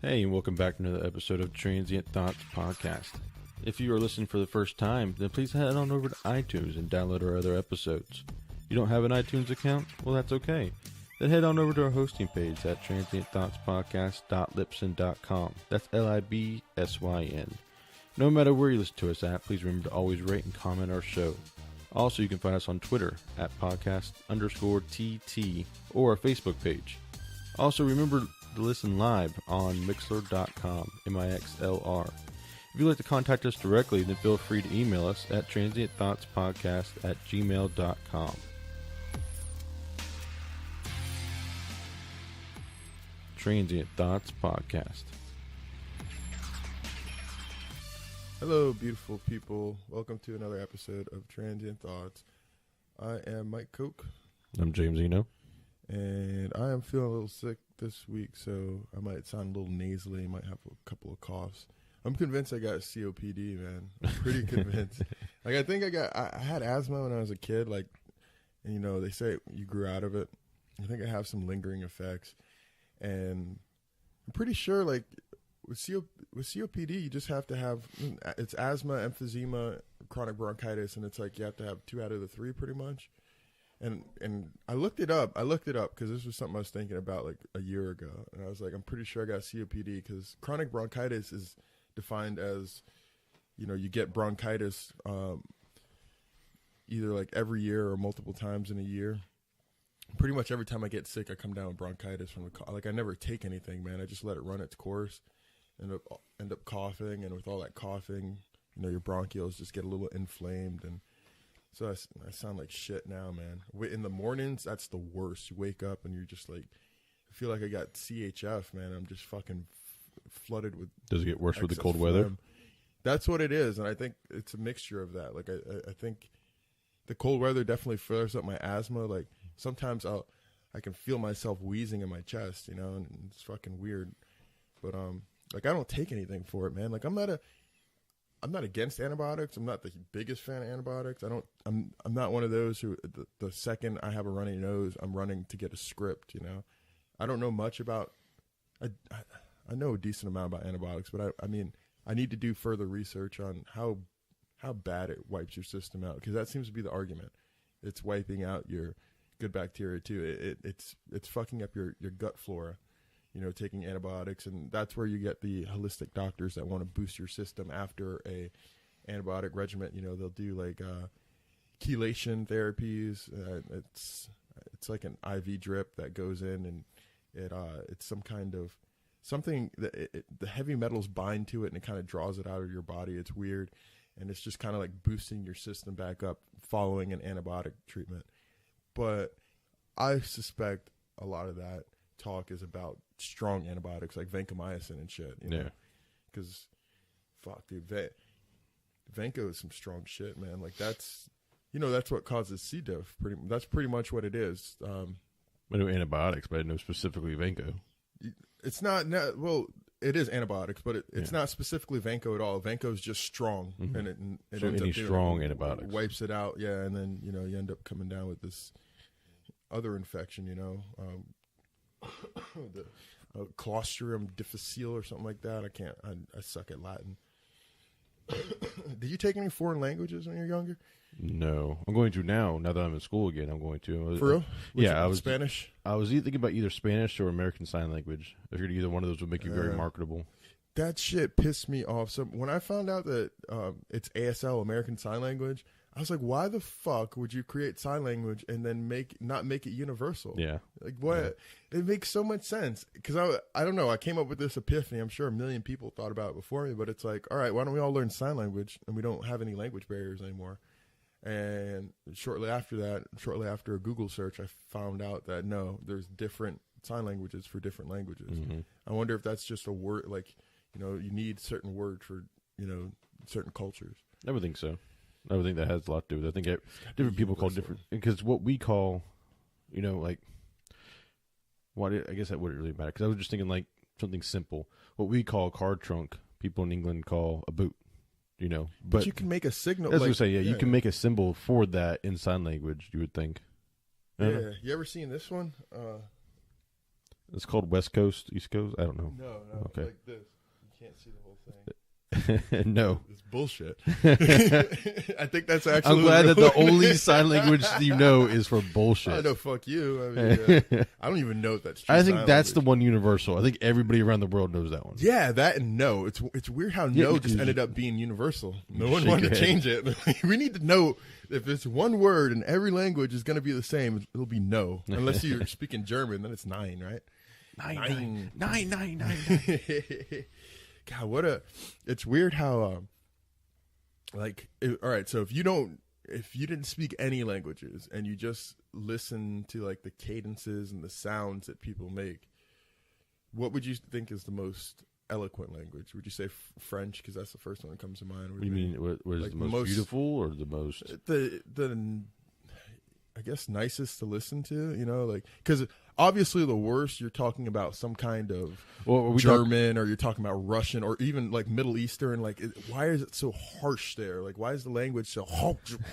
Hey, and welcome back to another episode of Transient Thoughts Podcast. If you are listening for the first time, then please head on over to iTunes and download our other episodes. You don't have an iTunes account? Well, that's okay. Then head on over to our hosting page at transientthoughtspodcast.libsyn.com. That's Libsyn. No matter where you listen to us at, please remember to always rate and comment our show. Also, you can find us on Twitter at podcast_TT or our Facebook page. Also, remember to listen live on Mixlr.com, MIXLR. If you'd like to contact us directly, then feel free to email us at transientthoughtspodcast@gmail.com. Transient Thoughts Podcast. Hello, beautiful people. Welcome to another episode of Transient Thoughts. I am Mike Koch, I'm James Eno. and I am feeling a little sick this week, so I might sound a little nasally, might have a couple of coughs. I'm convinced I got COPD, man. I'm pretty convinced. I think I had asthma when I was a kid, and they say you grew out of it. I think I have some lingering effects, and I'm pretty sure, with COPD, you just have to have, it's asthma, emphysema, chronic bronchitis, and it's like you have to have 2 out of the 3 pretty much. And I looked it up because this was something I was thinking about like a year ago. And I was like, I'm pretty sure I got COPD because chronic bronchitis is defined as, you get bronchitis either like every year or multiple times in a year. Pretty much every time I get sick, I come down with bronchitis from I never take anything, man. I just let it run its course. End up coughing, and with all that coughing, your bronchioles just get a little inflamed, and so I sound like shit now, man. In the mornings, that's the worst. You wake up and you're just like, I feel like I got CHF, man. I'm just fucking flooded with. Does it get worse with the cold phlegm. weather? That's what it is, and I think it's a mixture of that. Like I think the cold weather definitely flares up my asthma. Like sometimes I can feel myself wheezing in my chest, and it's fucking weird. But I don't take anything for it, man. Like I'm not against antibiotics. I'm not the biggest fan of antibiotics. I'm not one of those who the second I have a runny nose, I'm running to get a script, I don't know much about I know a decent amount about antibiotics, but I mean, I need to do further research on how bad it wipes your system out, because that seems to be the argument. It's wiping out your good bacteria too. It's fucking up your gut flora. Taking antibiotics, and that's where you get the holistic doctors that want to boost your system after a antibiotic regimen. They'll do like chelation therapies. It's like an IV drip that goes in, and it's some kind of something that the heavy metals bind to it, and it kind of draws it out of your body. It's weird, and it's just kind of like boosting your system back up following an antibiotic treatment. But I suspect a lot of that talk is about strong antibiotics like vancomycin and shit, Yeah. Because, fuck, dude, Vanco is some strong shit, man. Like that's what causes C. diff. That's pretty much what it is. I know antibiotics, but I know specifically Vanco. It's not well. It is antibiotics, but it's not specifically Vanco at all. Vanco is just strong, and it So ends any up strong antibiotics wipes it out. Yeah, and then you end up coming down with this other infection. The Clostridium difficile or something like that. I suck at Latin. Did you take any foreign languages when you were younger? No, I'm going to now. Now that I'm in school again, I'm going to. For real? I was Spanish. I was thinking about either Spanish or American Sign Language. I figured either one of those would make you very marketable. That shit pissed me off. So when I found out that it's ASL, American Sign Language, I was like, why the fuck would you create sign language and then not make it universal? Yeah. Like what? Yeah. It makes so much sense. Because I don't know. I came up with this epiphany. I'm sure a million people thought about it before me, but it's like, all right, why don't we all learn sign language, and we don't have any language barriers anymore? And shortly after a Google search, I found out that no, there's different sign languages for different languages. Mm-hmm. I wonder if that's just a word, like, you need certain words for, certain cultures. I would think so. I would think that has a lot to do with it. I think different people call different, because what we call, I guess that wouldn't really matter, because I was just thinking like something simple. What we call a car trunk, people in England call a boot. But you can make a signal. As we say, you can make a symbol for that in sign language. You would think. Yeah. You ever seen this one? It's called West Coast, East Coast. I don't know. No, Okay. like this. You can't see the whole thing. No. It's bullshit. I think that's actually. I'm glad that the real- only sign language you know is for bullshit. I know, fuck you. I mean, I don't even know if that's true. I think sign that's the language. one universal. I think everybody around the world knows that one. Yeah, that and no. It's weird how Yeah, no you just can- ended up being universal. No you one shake wanted your to head. change it. We need to know if it's one word in every language is going to be the same. It'll be no, unless you're speaking German. Then it's 9, right? Nine. God, what a! It's weird how, all right. So if you didn't speak any languages and you just listen to like the cadences and the sounds that people make, what would you think is the most eloquent language? Would you say French? Because that's the first one that comes to mind. What do you mean? What is Like the most beautiful or the most? the I guess nicest to listen to, like because obviously the worst you're talking about some kind of Well, German or you're talking about Russian or even like Middle Eastern. Like, why is it so harsh there? Like, why is the language so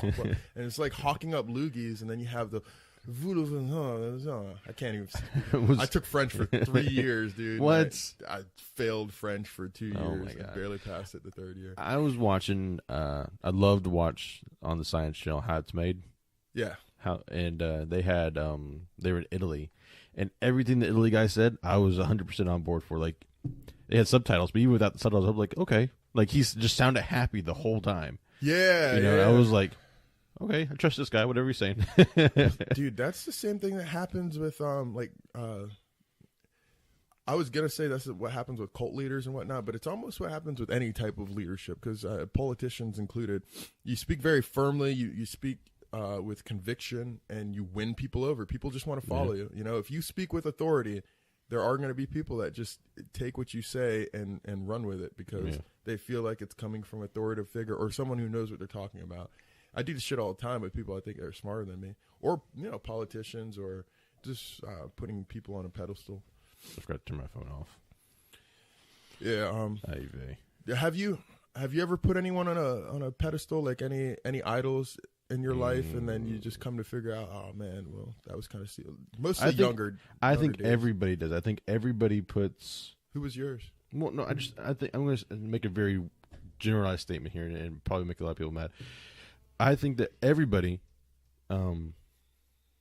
and it's like hawking up loogies, and then you have the I can't even. I took French for 3 years, dude. What? I failed French for 2 years. Oh my I God. barely passed it the third year. I was watching. I love to watch on the Science Channel how it's made. Yeah. They had they were in Italy, and everything the Italy guy said, I was 100% on board for. Like, they had subtitles, but even without the subtitles, I was like, okay, like he's just sounded happy the whole time. Yeah. You know, yeah. I was like, okay, I trust this guy, whatever he's saying. Dude, that's the same thing that happens with I was gonna say that's what happens with cult leaders and whatnot, but it's almost what happens with any type of leadership, because politicians included. You speak very firmly. You speak with conviction, and you win people over. People just want to follow you. You know, if you speak with authority, there are going to be people that just take what you say and run with it because they feel like it's coming from an authoritative figure or someone who knows what they're talking about. I do this shit all the time with people I think are smarter than me, or politicians, or just putting people on a pedestal. I forgot to turn my phone off. Yeah. Ivy. Have you ever put anyone on a pedestal, like any idols in your life, and then you just come to figure out, oh man, well that was kind of mostly younger. I think days. everybody does. I think everybody puts. Who was yours? Well, no, I think I'm going to make a very generalized statement here, and probably make a lot of people mad. I think that everybody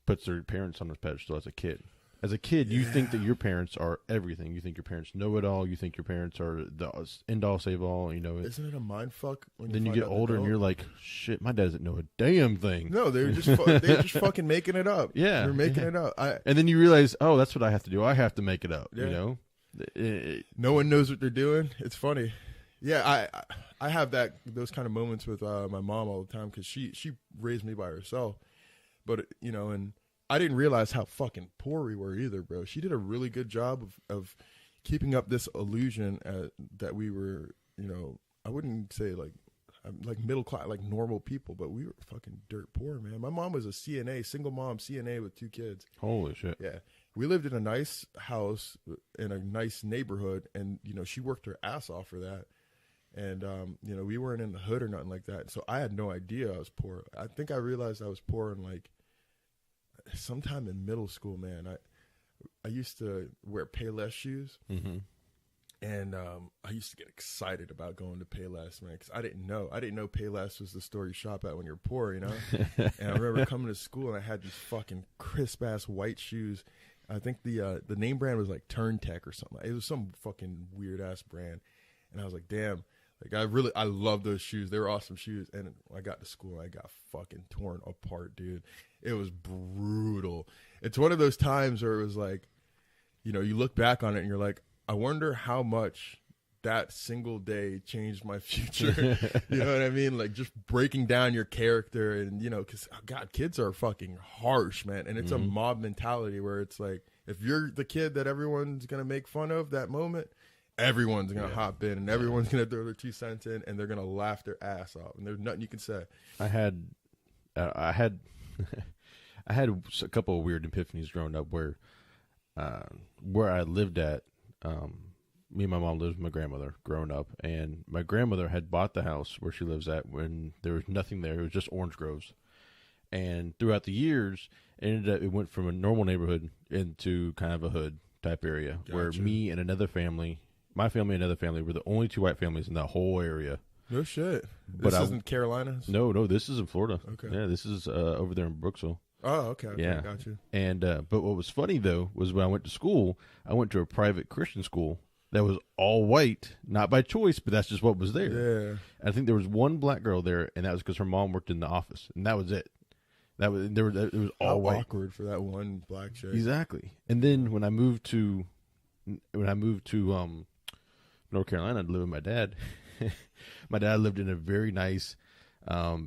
puts their parents on a pedestal as a kid. As a kid, you think that your parents are everything. You think your parents know it all. You think your parents are the end all, save all. You know, Isn't it a mind fuck? Then you get older and you're like, shit, my dad doesn't know a damn thing. No, they're just fucking making it up. Yeah, they're making it up. And then you realize, oh, that's what I have to do. I have to make it up. Yeah. You know, no one knows what they're doing. It's funny. Yeah, I have those kind of moments with my mom all the time, because she raised me by herself. But and I didn't realize how fucking poor we were either, bro. She did a really good job of keeping up this illusion that we were, I wouldn't say like middle class, like normal people, but we were fucking dirt poor, man. My mom was a CNA, single mom, CNA with 2 kids. Holy shit. Yeah. We lived in a nice house in a nice neighborhood, and, she worked her ass off for that. And, we weren't in the hood or nothing like that. So I had no idea I was poor. I think I realized I was poor in like sometime in middle school, man. I used to wear Payless shoes. Mm-hmm. And I used to get excited about going to Payless, man, because I didn't know Payless was the store you shop at when you're poor, And I remember coming to school and I had these fucking crisp ass white shoes. I think the name brand was like Turntech or something. It was some fucking weird ass brand, and I was like, damn, like I love those shoes. They were awesome shoes. And I got to school, I got fucking torn apart, dude. It was brutal. It's one of those times where it was like, you look back on it and you're like, I wonder how much that single day changed my future. You know what I mean? Like, just breaking down your character, and because God, kids are fucking harsh, man. And it's a mob mentality where it's like, if you're the kid that everyone's gonna make fun of that moment, everyone's gonna hop in and everyone's gonna throw their 2 cents in, and they're gonna laugh their ass off, and there's nothing you can say. I had I had a couple of weird epiphanies growing up where I lived at. Me and my mom lived with my grandmother growing up, and my grandmother had bought the house where she lives at when there was nothing there. It was just orange groves. And throughout the years, it went from a normal neighborhood into kind of a hood type area where Gotcha. me and another family, my family and another family, were the only two white families in that whole area. No shit. But This isn't Carolina? No, this is in Florida. Okay. Yeah, this is over there in Brooksville. Oh, okay. Yeah. Got you. And but what was funny though was when I went to school, I went to a private Christian school that was all white, not by choice, but that's just what was there. Yeah. I think there was one black girl there, and that was because her mom worked in the office, and that was it. It was all How white. awkward for that one black chick. Exactly. And then when I moved to North Carolina to live with my dad, my dad lived in a very nice,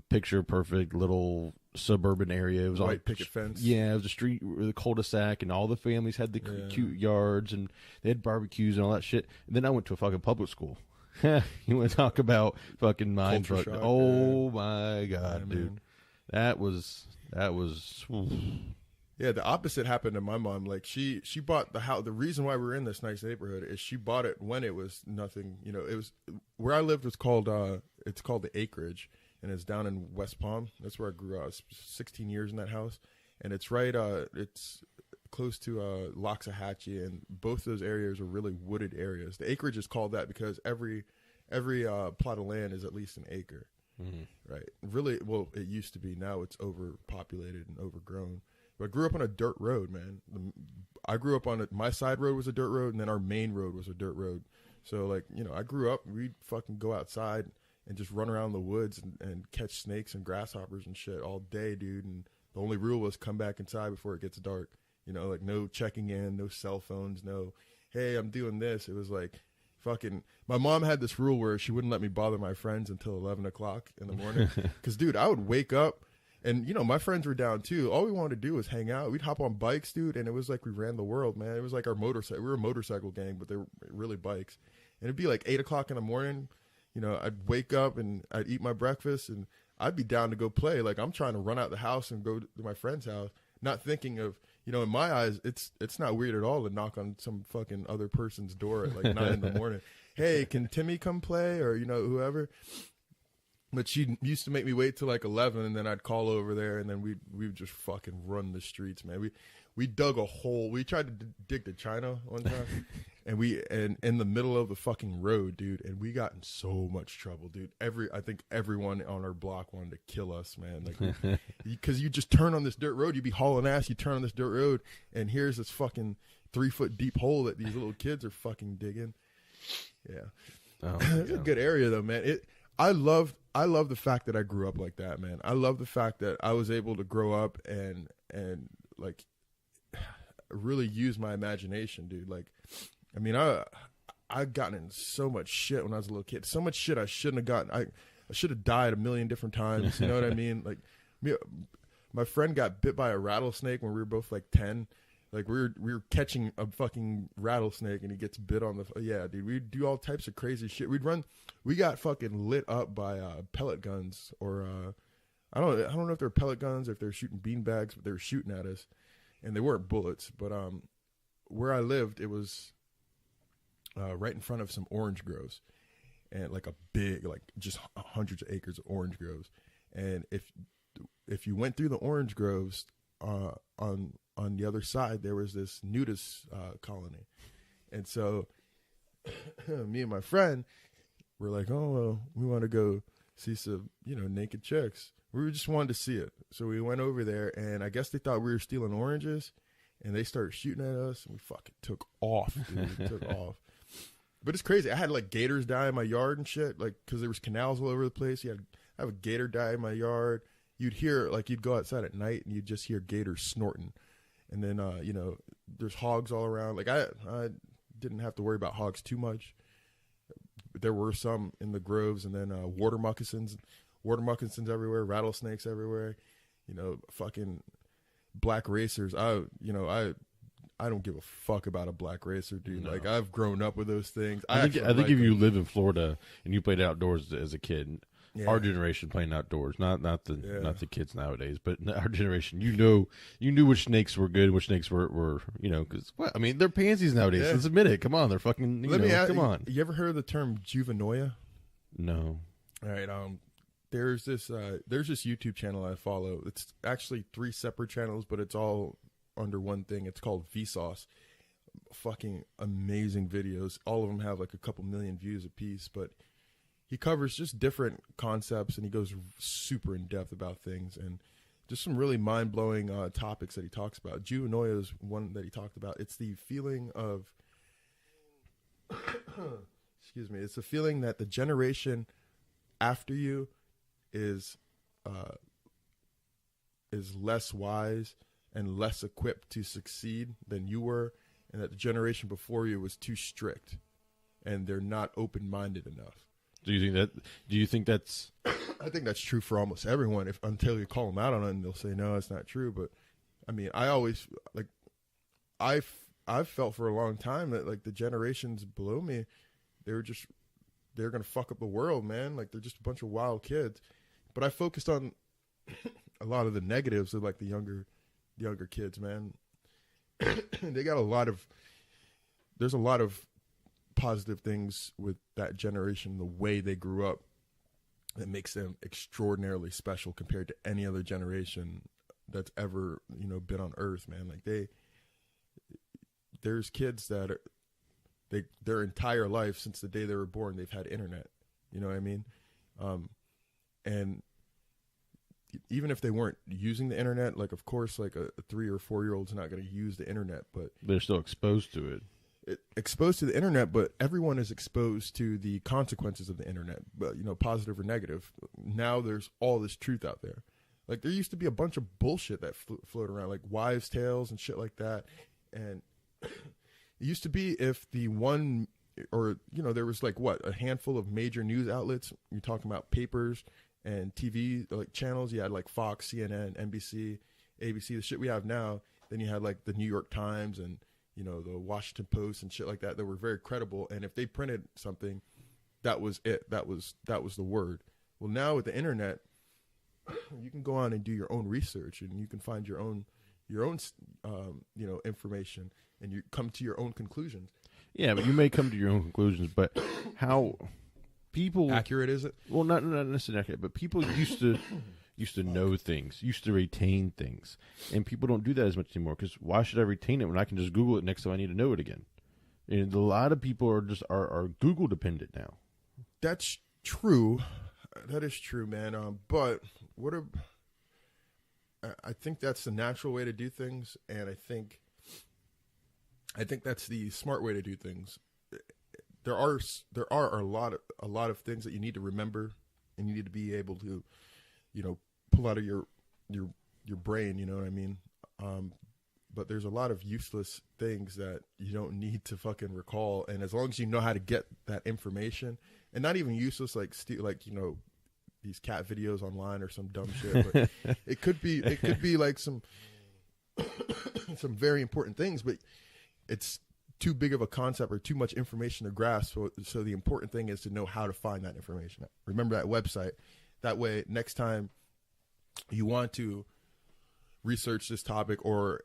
picture perfect little suburban area. It was White all picket fence. Yeah, it was a street, the cul-de-sac, and all the families had the cute yards, and they had barbecues and all that shit. And then I went to a fucking public school. You want to talk about fucking mind fuck? Oh my god, dude, man. that was. Yeah, the opposite happened to my mom. Like she bought the house. The reason why we're in this nice neighborhood is she bought it when it was nothing. You know, it was where I lived was called it's called the Acreage, and it's down in West Palm. That's where I grew up. I was 16 years in that house, and it's right. It's close to Loxahatchee, and both those areas are really wooded areas. The Acreage is called that because every plot of land is at least an acre. Mm-hmm. Right. Really, well, it used to be. Now it's overpopulated and overgrown. But I grew up on a dirt road, man. I grew up on my side road was a dirt road, and then our main road was a dirt road. So, like, you know, I grew up, we'd fucking go outside and just run around the woods and catch snakes and grasshoppers and shit all day, dude. And the only rule was come back inside before it gets dark. You know, like no checking in, no cell phones, no, hey, I'm doing this. It was like, fucking, my mom had this rule where she wouldn't let me bother my friends until 11 o'clock in the morning. Because, dude, I would wake up, and, you know, my friends were down, too. All we wanted to do was hang out. We'd hop on bikes, dude, and it was like we ran the world, man. It was like our motorcycle. We were a motorcycle gang, but they were really bikes. And it'd be like 8 o'clock in the morning. You know, I'd wake up, and I'd eat my breakfast, and I'd be down to go play. Like, I'm trying to run out the house and go to my friend's house, not thinking of, you know, in my eyes, it's not weird at all to knock on some fucking other person's door at like 9 in the morning. Hey, can Timmy come play? Or, you know, whoever. But she used to make me wait till like 11, and then I'd call over there, and then we would just fucking run the streets, man. We dug a hole. We tried to dig to China one time, and in the middle of the fucking road, dude, and we got in so much trouble, dude. I think everyone on our block wanted to kill us, man. Like, because you just turn on this dirt road, you'd be hauling ass, you turn on this dirt road, and here's this fucking 3-foot deep hole that these little kids are fucking digging. Yeah. Oh, it's a good area though, man. I love the fact that I grew up like that, man. I love the fact that I was able to grow up and like really use my imagination, dude. Like, I mean, I've gotten in so much shit when I was a little kid. So much shit I shouldn't have gotten. I should have died a million different times. You know what I mean? Like, my friend got bit by a rattlesnake when we were both like 10. Like we were catching a fucking rattlesnake, and he gets bit on the yeah, dude. We do all types of crazy shit. We got fucking lit up by pellet guns, or I don't know if they're pellet guns or if they're shooting beanbags, but they were shooting at us, and they weren't bullets. But where I lived, it was right in front of some orange groves, and like a big, like just hundreds of acres of orange groves. And if you went through the orange groves, on the other side, there was this nudist colony. And so me and my friend were like, oh, well, we want to go see some, you know, naked chicks. We just wanted to see it. So we went over there, and I guess they thought we were stealing oranges, and they started shooting at us, and we fucking took off, dude. We took off. But it's crazy. I had, like, gators die in my yard and shit, like, because there was canals all over the place. I have a gator die in my yard. You'd hear, like, you'd go outside at night, and you'd just hear gators snorting. And then, you know, there's hogs all around. Like, I didn't have to worry about hogs too much. There were some in the groves, and then water moccasins everywhere, rattlesnakes everywhere. You know, fucking black racers. I don't give a fuck about a black racer, dude. No. Like, I've grown up with those things. I think if you live in Florida and you played outdoors as a kid, yeah. Our generation playing outdoors, not the kids nowadays, but our generation, you knew which snakes were good, which snakes were you know, because I mean, they're pansies nowadays. Yeah. Let's admit it. Come on, they're fucking. Come on. You ever heard of the term juvenoia? No. All right. There's this YouTube channel I follow. It's actually 3 separate channels, but it's all under one thing. It's called Vsauce. fucking amazing videos. All of them have like a couple million views a piece, but he covers just different concepts and he goes super in depth about things and just some really mind-blowing topics that he talks about. Junoya is one that he talked about. It's the feeling of, excuse me, it's the feeling that the generation after you is less wise and less equipped to succeed than you were, and that the generation before you was too strict and they're not open-minded enough. Do you think that's I think that's true for almost everyone until you call them out on it and they'll say no, it's not true. But I mean, I always like I've felt for a long time that like the generations below me, they're going to fuck up the world, man. Like they're just a bunch of wild kids. But I focused on a lot of the negatives of like the younger kids, man. They got there's a lot of positive things with that generation, the way they grew up, that makes them extraordinarily special compared to any other generation that's ever, been on Earth, man. Like there's kids that their entire life since the day they were born, they've had internet. You know what I mean? And even if they weren't using the internet, like of course, like a 3 or 4 year old's not going to use the internet, but they're still exposed to it. Exposed to the internet, but everyone is exposed to the consequences of the internet, but positive or negative. Now there's all this truth out there. Like there used to be a bunch of bullshit that floated around, like wives' tales and shit like that. And it used to be if the one, or there was like a handful of major news outlets. You're talking about papers and TV like channels. You had like Fox, CNN, NBC, ABC, the shit we have now. Then you had like the New York Times and the Washington Post and shit like that were very credible. And if they printed something, that was it. That was the word. Well, now with the internet, you can go on and do your own research and you can find your own information and you come to your own conclusions. Yeah, but you may come to your own conclusions, but how people accurate is it? Well, not necessarily accurate, but people used to know things, used to retain things, and people don't do that as much anymore. Because why should I retain it when I can just Google it next time I need to know it again? And a lot of people are Google dependent now. That's true. That is true, man. But I think that's the natural way to do things, and I think that's the smart way to do things. There are a lot of things that you need to remember, and you need to be able to, pull out of your brain. You know what I mean? But there's a lot of useless things that you don't need to fucking recall, and as long as you know how to get that information, and not even useless like these cat videos online or some dumb shit. But it could be like some very important things, but it's too big of a concept or too much information to grasp. So the important thing is to know how to find that information. Remember that website. That way, next time you want to research this topic or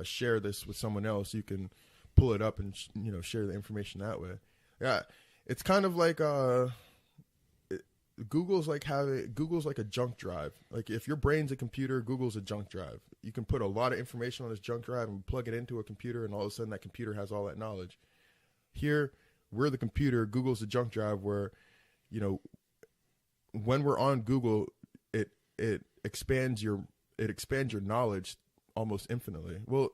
share this with someone else, you can pull it up and share the information that way. Yeah, it's kind of like Google's like a junk drive. Like if your brain's a computer, Google's a junk drive. You can put a lot of information on this junk drive and plug it into a computer, and all of a sudden that computer has all that knowledge. Here, we're the computer. Google's a junk drive where, when we're on Google, it expands your knowledge almost infinitely. Well,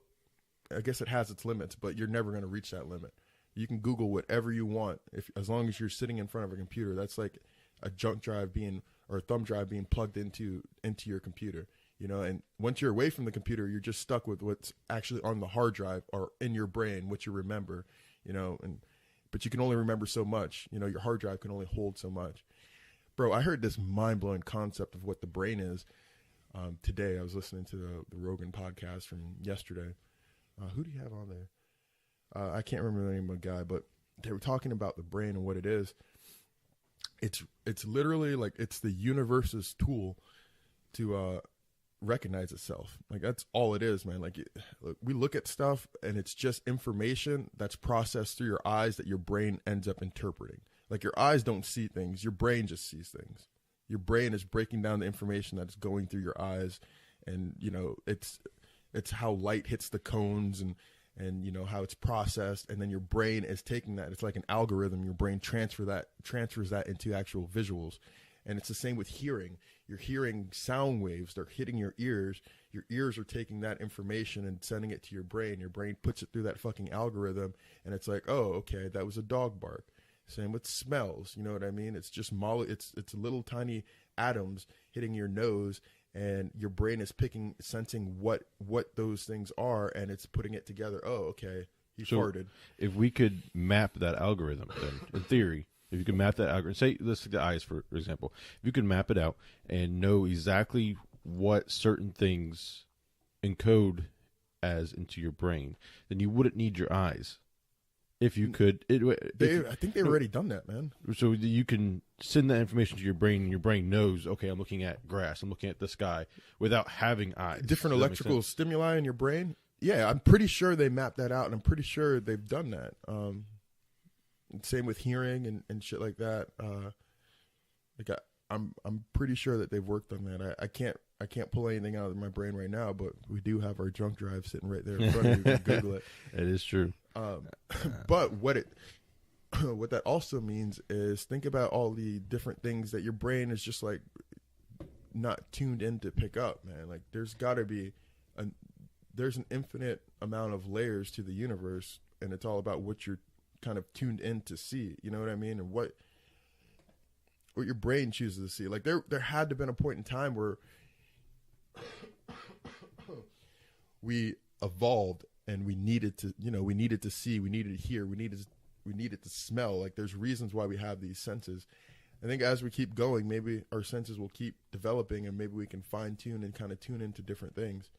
I guess it has its limits, but you're never going to reach that limit. You can Google whatever you want as long as you're sitting in front of a computer. That's like a junk drive or a thumb drive being plugged into your computer, and once you're away from the computer, you're just stuck with what's actually on the hard drive or in your brain, what you remember, but you can only remember so much. Your hard drive can only hold so much. Bro, I heard this mind-blowing concept of what the brain is today. I was listening to the Rogan podcast from yesterday. Who do you have on there? I can't remember the name of the guy, but they were talking about the brain and what it is. It's literally like it's the universe's tool to recognize itself. Like that's all it is, man. Like we look at stuff and it's just information that's processed through your eyes that your brain ends up interpreting. Like your eyes don't see things, your brain just sees things. Your brain is breaking down the information that's going through your eyes, and it's how light hits the cones and and you know how it's processed, and then your brain is taking that. It's like an algorithm. Your brain transfers that into actual visuals. And it's the same with hearing. You're hearing sound waves. They're hitting your ears. Your ears are taking that information and sending it to your brain. Your brain puts it through that fucking algorithm, and it's like, oh, okay, that was a dog bark. Same with smells. You know what I mean? It's just it's little tiny atoms hitting your nose, and your brain is sensing what those things are, and it's putting it together. Oh, okay, he farted. If we could map that algorithm, then in theory, if you could map that algorithm, say let's take the eyes for example, if you could map it out and know exactly what certain things encode as into your brain, then you wouldn't need your eyes. If you could, I think they've already done that, man. So you can send that information to your brain, and your brain knows, okay, I'm looking at grass, I'm looking at the sky, without having eyes. Different electrical stimuli in your brain. Yeah, I'm pretty sure they mapped that out, and I'm pretty sure they've done that. Same with hearing and shit like that. I'm pretty sure that they've worked on that. I can't pull anything out of my brain right now, but we do have our junk drive sitting right there in front of you. You can Google it. It is true. But what that also means is think about all the different things that your brain is just like not tuned in to pick up, man. Like there's got to be there's an infinite amount of layers to the universe, and it's all about what you're kind of tuned in to see. You know what I mean? And what your brain chooses to see. Like there had to have been a point in time where we evolved and we needed to see, we needed to hear, we needed to smell. Like there's reasons why we have these senses. I think as we keep going, maybe our senses will keep developing, and maybe we can fine tune and kind of tune into different things.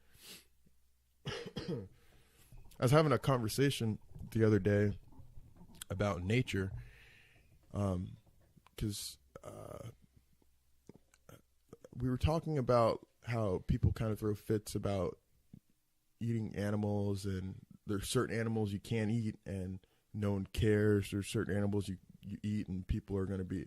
I was having a conversation the other day about nature, because we were talking about how people kind of throw fits about eating animals, and there's certain animals you can't eat and no one cares. There's certain animals you eat and people are going to be,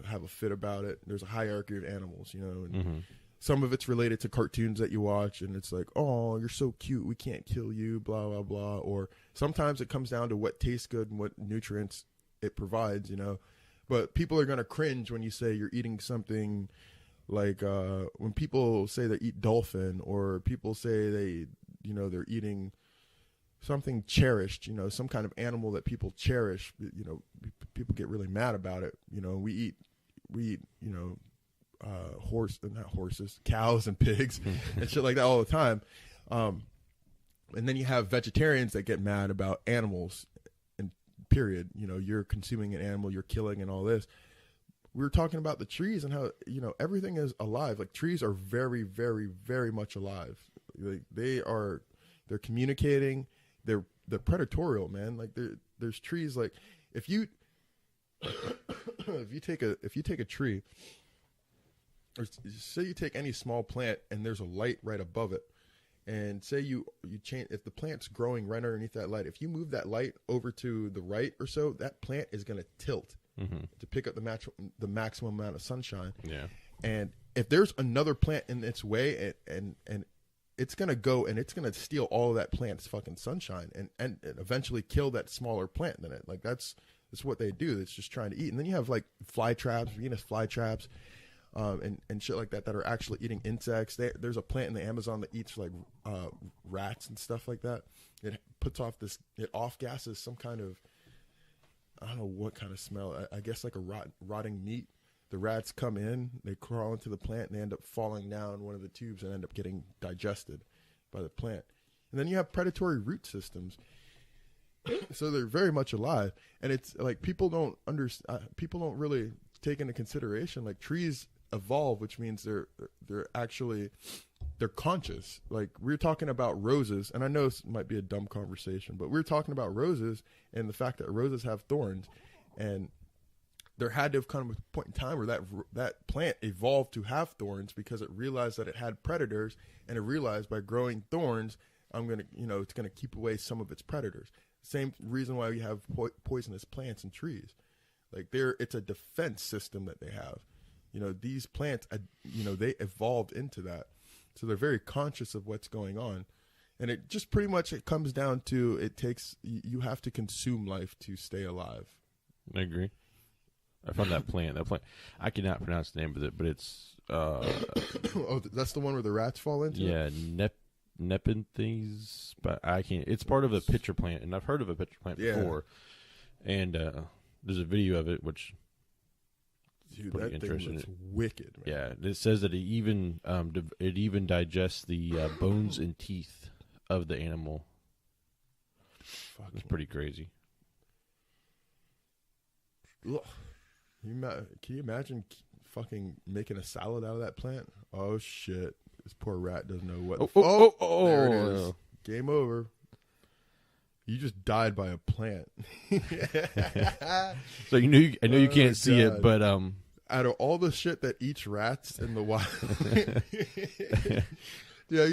have a fit about it. There's a hierarchy of animals, and some of it's related to cartoons that you watch, and it's like, oh, you're so cute, we can't kill you, blah, blah, blah. Or sometimes it comes down to what tastes good and what nutrients it provides, But people are going to cringe when you say you're eating something like when people say they eat dolphin, or people say they're eating something cherished, some kind of animal that people cherish. People get really mad about it. We eat cows and pigs and shit like that all the time. And then you have vegetarians that get mad about animals, and period. You're consuming an animal, you're killing and all this. We were talking about the trees and how, everything is alive. Like trees are very, very, very much alive. Like they're communicating. They're predatorial, man. Like there's trees. Like if you take a tree, or say you take any small plant and there's a light right above it, and say you change, if the plant's growing right underneath that light, if you move that light over to the right or so, that plant is going to tilt to pick up the maximum amount of sunshine. Yeah. And if there's another plant in its way, and it's going to go and it's going to steal all of that plant's fucking sunshine and eventually kill that smaller plant in it. Like that's what they do. It's just trying to eat. And then you have like fly traps, Venus fly traps, and shit like that are actually eating insects. There's a plant in the Amazon that eats like rats and stuff like that. It puts off it off gases some kind of, I don't know what kind of smell. I guess like a rotting meat. The rats come in, they crawl into the plant, and they end up falling down one of the tubes and end up getting digested by the plant. And then you have predatory root systems. So they're very much alive. And it's like people don't really take into consideration, like trees evolve, which means they're conscious. Like we're talking about roses, and I know this might be a dumb conversation, but we're talking about roses and the fact that roses have thorns, and there had to have come a point in time where that plant evolved to have thorns because it realized that it had predators, and it realized by growing thorns, it's gonna keep away some of its predators. Same reason why we have poisonous plants and trees. Like it's a defense system that they have. These plants, they evolved into that. So they're very conscious of what's going on. And it just pretty much, it comes down to, you have to consume life to stay alive. I agree. I found that plant. I cannot pronounce the name of it, but it's oh, that's the one where the rats fall into? Yeah, Nepenthes, but I can't. It's part of a pitcher plant, and I've heard of a pitcher plant before. And there's a video of it, which dude, that thing looks wicked, man. Yeah, it says that it even digests the bones and teeth of the animal. It's pretty crazy. Ugh. Can you imagine fucking making a salad out of that plant? Oh shit! This poor rat doesn't know what. Oh! There it is. Game over. You just died by a plant. So I know you can't see it, but out of all the shit that eats rats in the wild, yeah,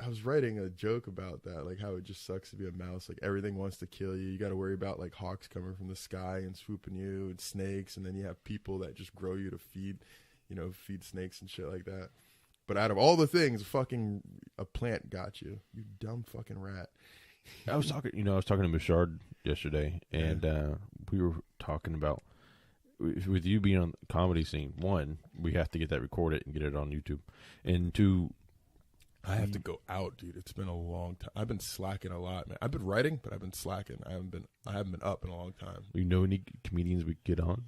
I was writing a joke about that, like how it just sucks to be a mouse. Like everything wants to kill you. You got to worry about like hawks coming from the sky and swooping you, and snakes, and then you have people that just grow you to feed snakes and shit like that. But out of all the things, fucking a plant got you. You dumb fucking rat. I was talking to Bouchard yesterday, and we were talking about with you being on the comedy scene. One, we have to get that recorded and get it on YouTube, and two, I have to go out, dude. It's been a long time. I've been slacking a lot, man. I've been writing, but I've been slacking. I haven't been up in a long time. You know any comedians we could get on?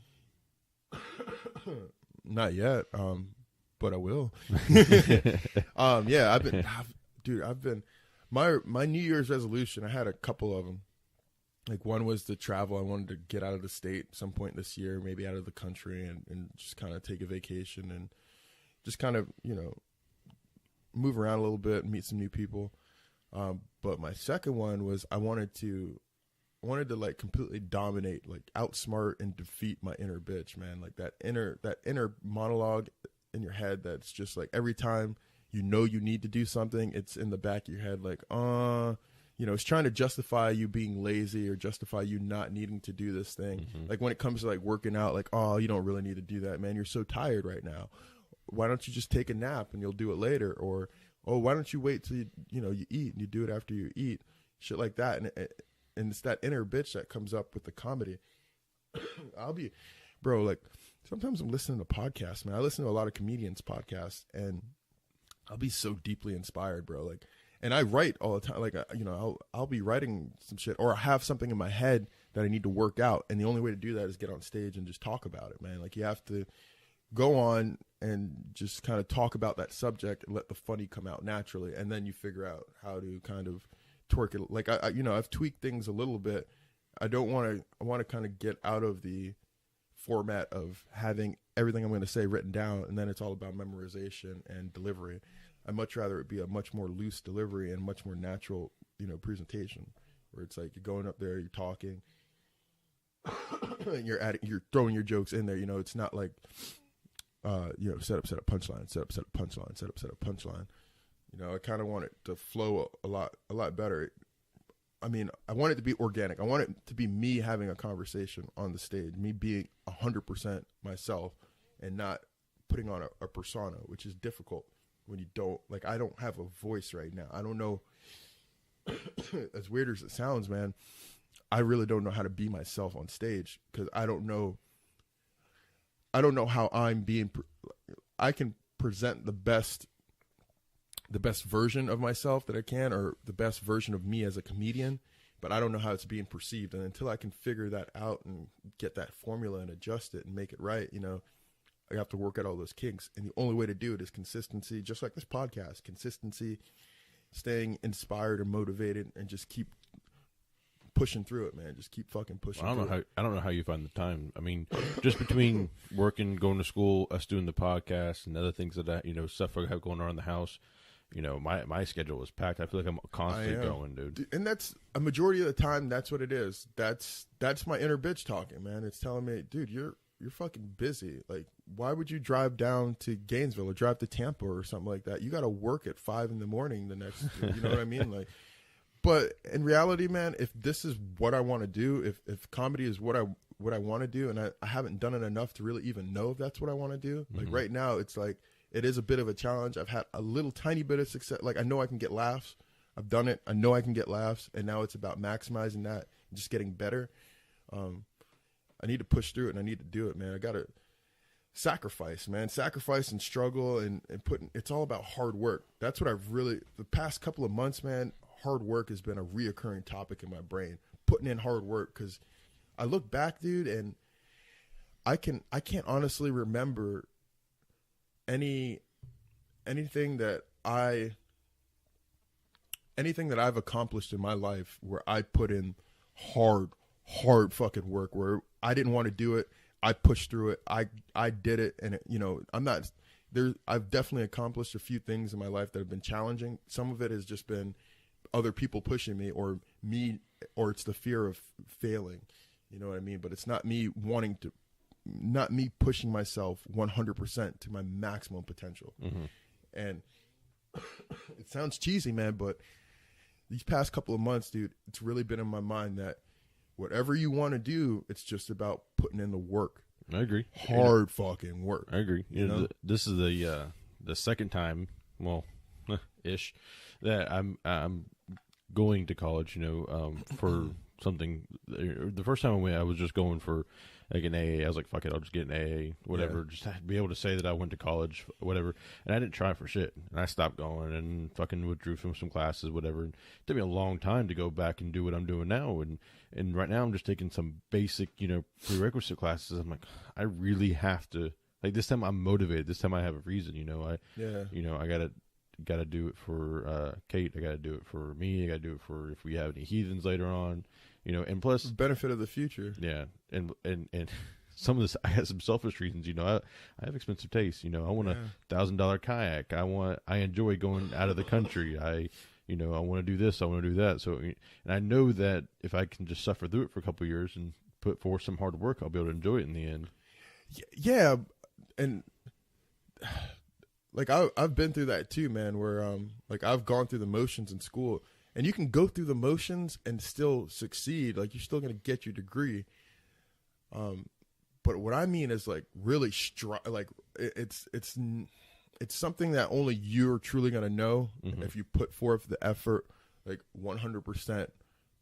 Not yet, but I will. Yeah, I've been. My New Year's resolution, I had a couple of them. Like one was to travel. I wanted to get out of the state some point this year, maybe out of the country, and just kind of take a vacation and just kind of, move around a little bit and meet some new people. But my second one was I wanted to like completely dominate, like outsmart and defeat my inner bitch, man. Like that inner monologue in your head that's just like every time you need to do something, it's in the back of your head like, it's trying to justify you being lazy or justify you not needing to do this thing. Mm-hmm. Like when it comes to like working out, like, oh, you don't really need to do that, man. You're so tired right now. Why don't you just take a nap and you'll do it later? Or, oh, why don't you wait till you eat and you do it after you eat? Shit like that. And it's that inner bitch that comes up with the comedy. Like sometimes I'm listening to podcasts, man. I listen to a lot of comedians' podcasts, and I'll be so deeply inspired, bro. Like, and I write all the time. Like, I'll be writing some shit, or I have something in my head that I need to work out, and the only way to do that is get on stage and just talk about it, man. Like, you have to go on and just kind of talk about that subject and let the funny come out naturally, and then you figure out how to kind of twerk it. Like, I've tweaked things a little bit. I want to kind of get out of the format of having everything I'm going to say written down, and then it's all about memorization and delivery. I'd much rather it be a much more loose delivery and much more natural, presentation, where it's like you're going up there, you're talking, and you're throwing your jokes in there. It's not like, set up punchline, set up punchline, set up punchline. I kind of want it to flow a lot better. I mean, I want it to be organic. I want it to be me having a conversation on the stage, me being 100% myself and not putting on a persona, which is difficult when you don't, like, I don't have a voice right now. I don't know, as weird as it sounds, man, I really don't know how to be myself on stage, because I don't know how I can present the best version of myself that I can, or the best version of me as a comedian, but I don't know how it's being perceived. And until I can figure that out and get that formula and adjust it and make it right, I have to work out all those kinks. And the only way to do it is consistency, just like this podcast. Consistency, staying inspired and motivated, and just keep pushing through it, man. Just keep fucking pushing I don't know how you find the time. I mean, just between working, going to school, us doing the podcast, and other things stuff I have going on in the house. My schedule is packed. I feel like I'm constantly going, dude. And that's a majority of the time. That's what it is. That's my inner bitch talking, man. It's telling me, dude, you're fucking busy. Like, why would you drive down to Gainesville or drive to Tampa or something like that? You got to work at 5 a.m. the next. You know what I mean? Like, but in reality, man, if this is what I want to do, if comedy is what I want to do, and I haven't done it enough to really even know if that's what I want to do. Like right now, it's like, it is a bit of a challenge. I've had a little tiny bit of success. Like, I know I can get laughs. I've done it. I know I can get laughs, and now it's about maximizing that and just getting better. I need to push through it, and I need to do it, man. I got to sacrifice, man. Sacrifice and struggle and putting, it's all about hard work. That's what I've really, the past couple of months, man, hard work has been a reoccurring topic in my brain. Putting in hard work, because I look back, dude, and I can't honestly remember anything that I've accomplished in my life where I put in hard fucking work, where I didn't want to do it. I pushed through it. I did it. And, I'm not there. I've definitely accomplished a few things in my life that have been challenging. Some of it has just been other people pushing me, or it's the fear of failing. You know what I mean? But it's not me pushing myself 100% to my maximum potential. Mm-hmm. And it sounds cheesy, man, but these past couple of months, dude, it's really been in my mind that whatever you want to do, it's just about putting in the work. I agree. Hard fucking work. I agree. This is the second time, well, ish, that I'm going to college. For something. The first time I went, I was just going for like an AA. I was like, fuck it, I'll just get an AA, whatever. Yeah. Just to be able to say that I went to college, whatever. And I didn't try for shit. And I stopped going and fucking withdrew from some classes, whatever. And it took me a long time to go back and do what I'm doing now. And right now I'm just taking some basic, prerequisite classes. I'm like, I really have to, like, this time I'm motivated. This time I have a reason, I gotta do it for Kate. I gotta do it for me. I gotta do it for if we have any heathens later on, and plus benefit of the future. Yeah. And some of this, I have some selfish reasons, I have expensive taste, I want $1,000 kayak. I enjoy going out of the country. I want to do this. I want to do that. So, and I know that if I can just suffer through it for a couple of years and put forth some hard work, I'll be able to enjoy it in the end. Yeah. And like I've been through that too, man, where like I've gone through the motions in school, and you can go through the motions and still succeed. Like, you're still going to get your degree. But what I mean is, like, really like it's something that only you're truly going to know. Mm-hmm. If you put forth the effort, like 100%,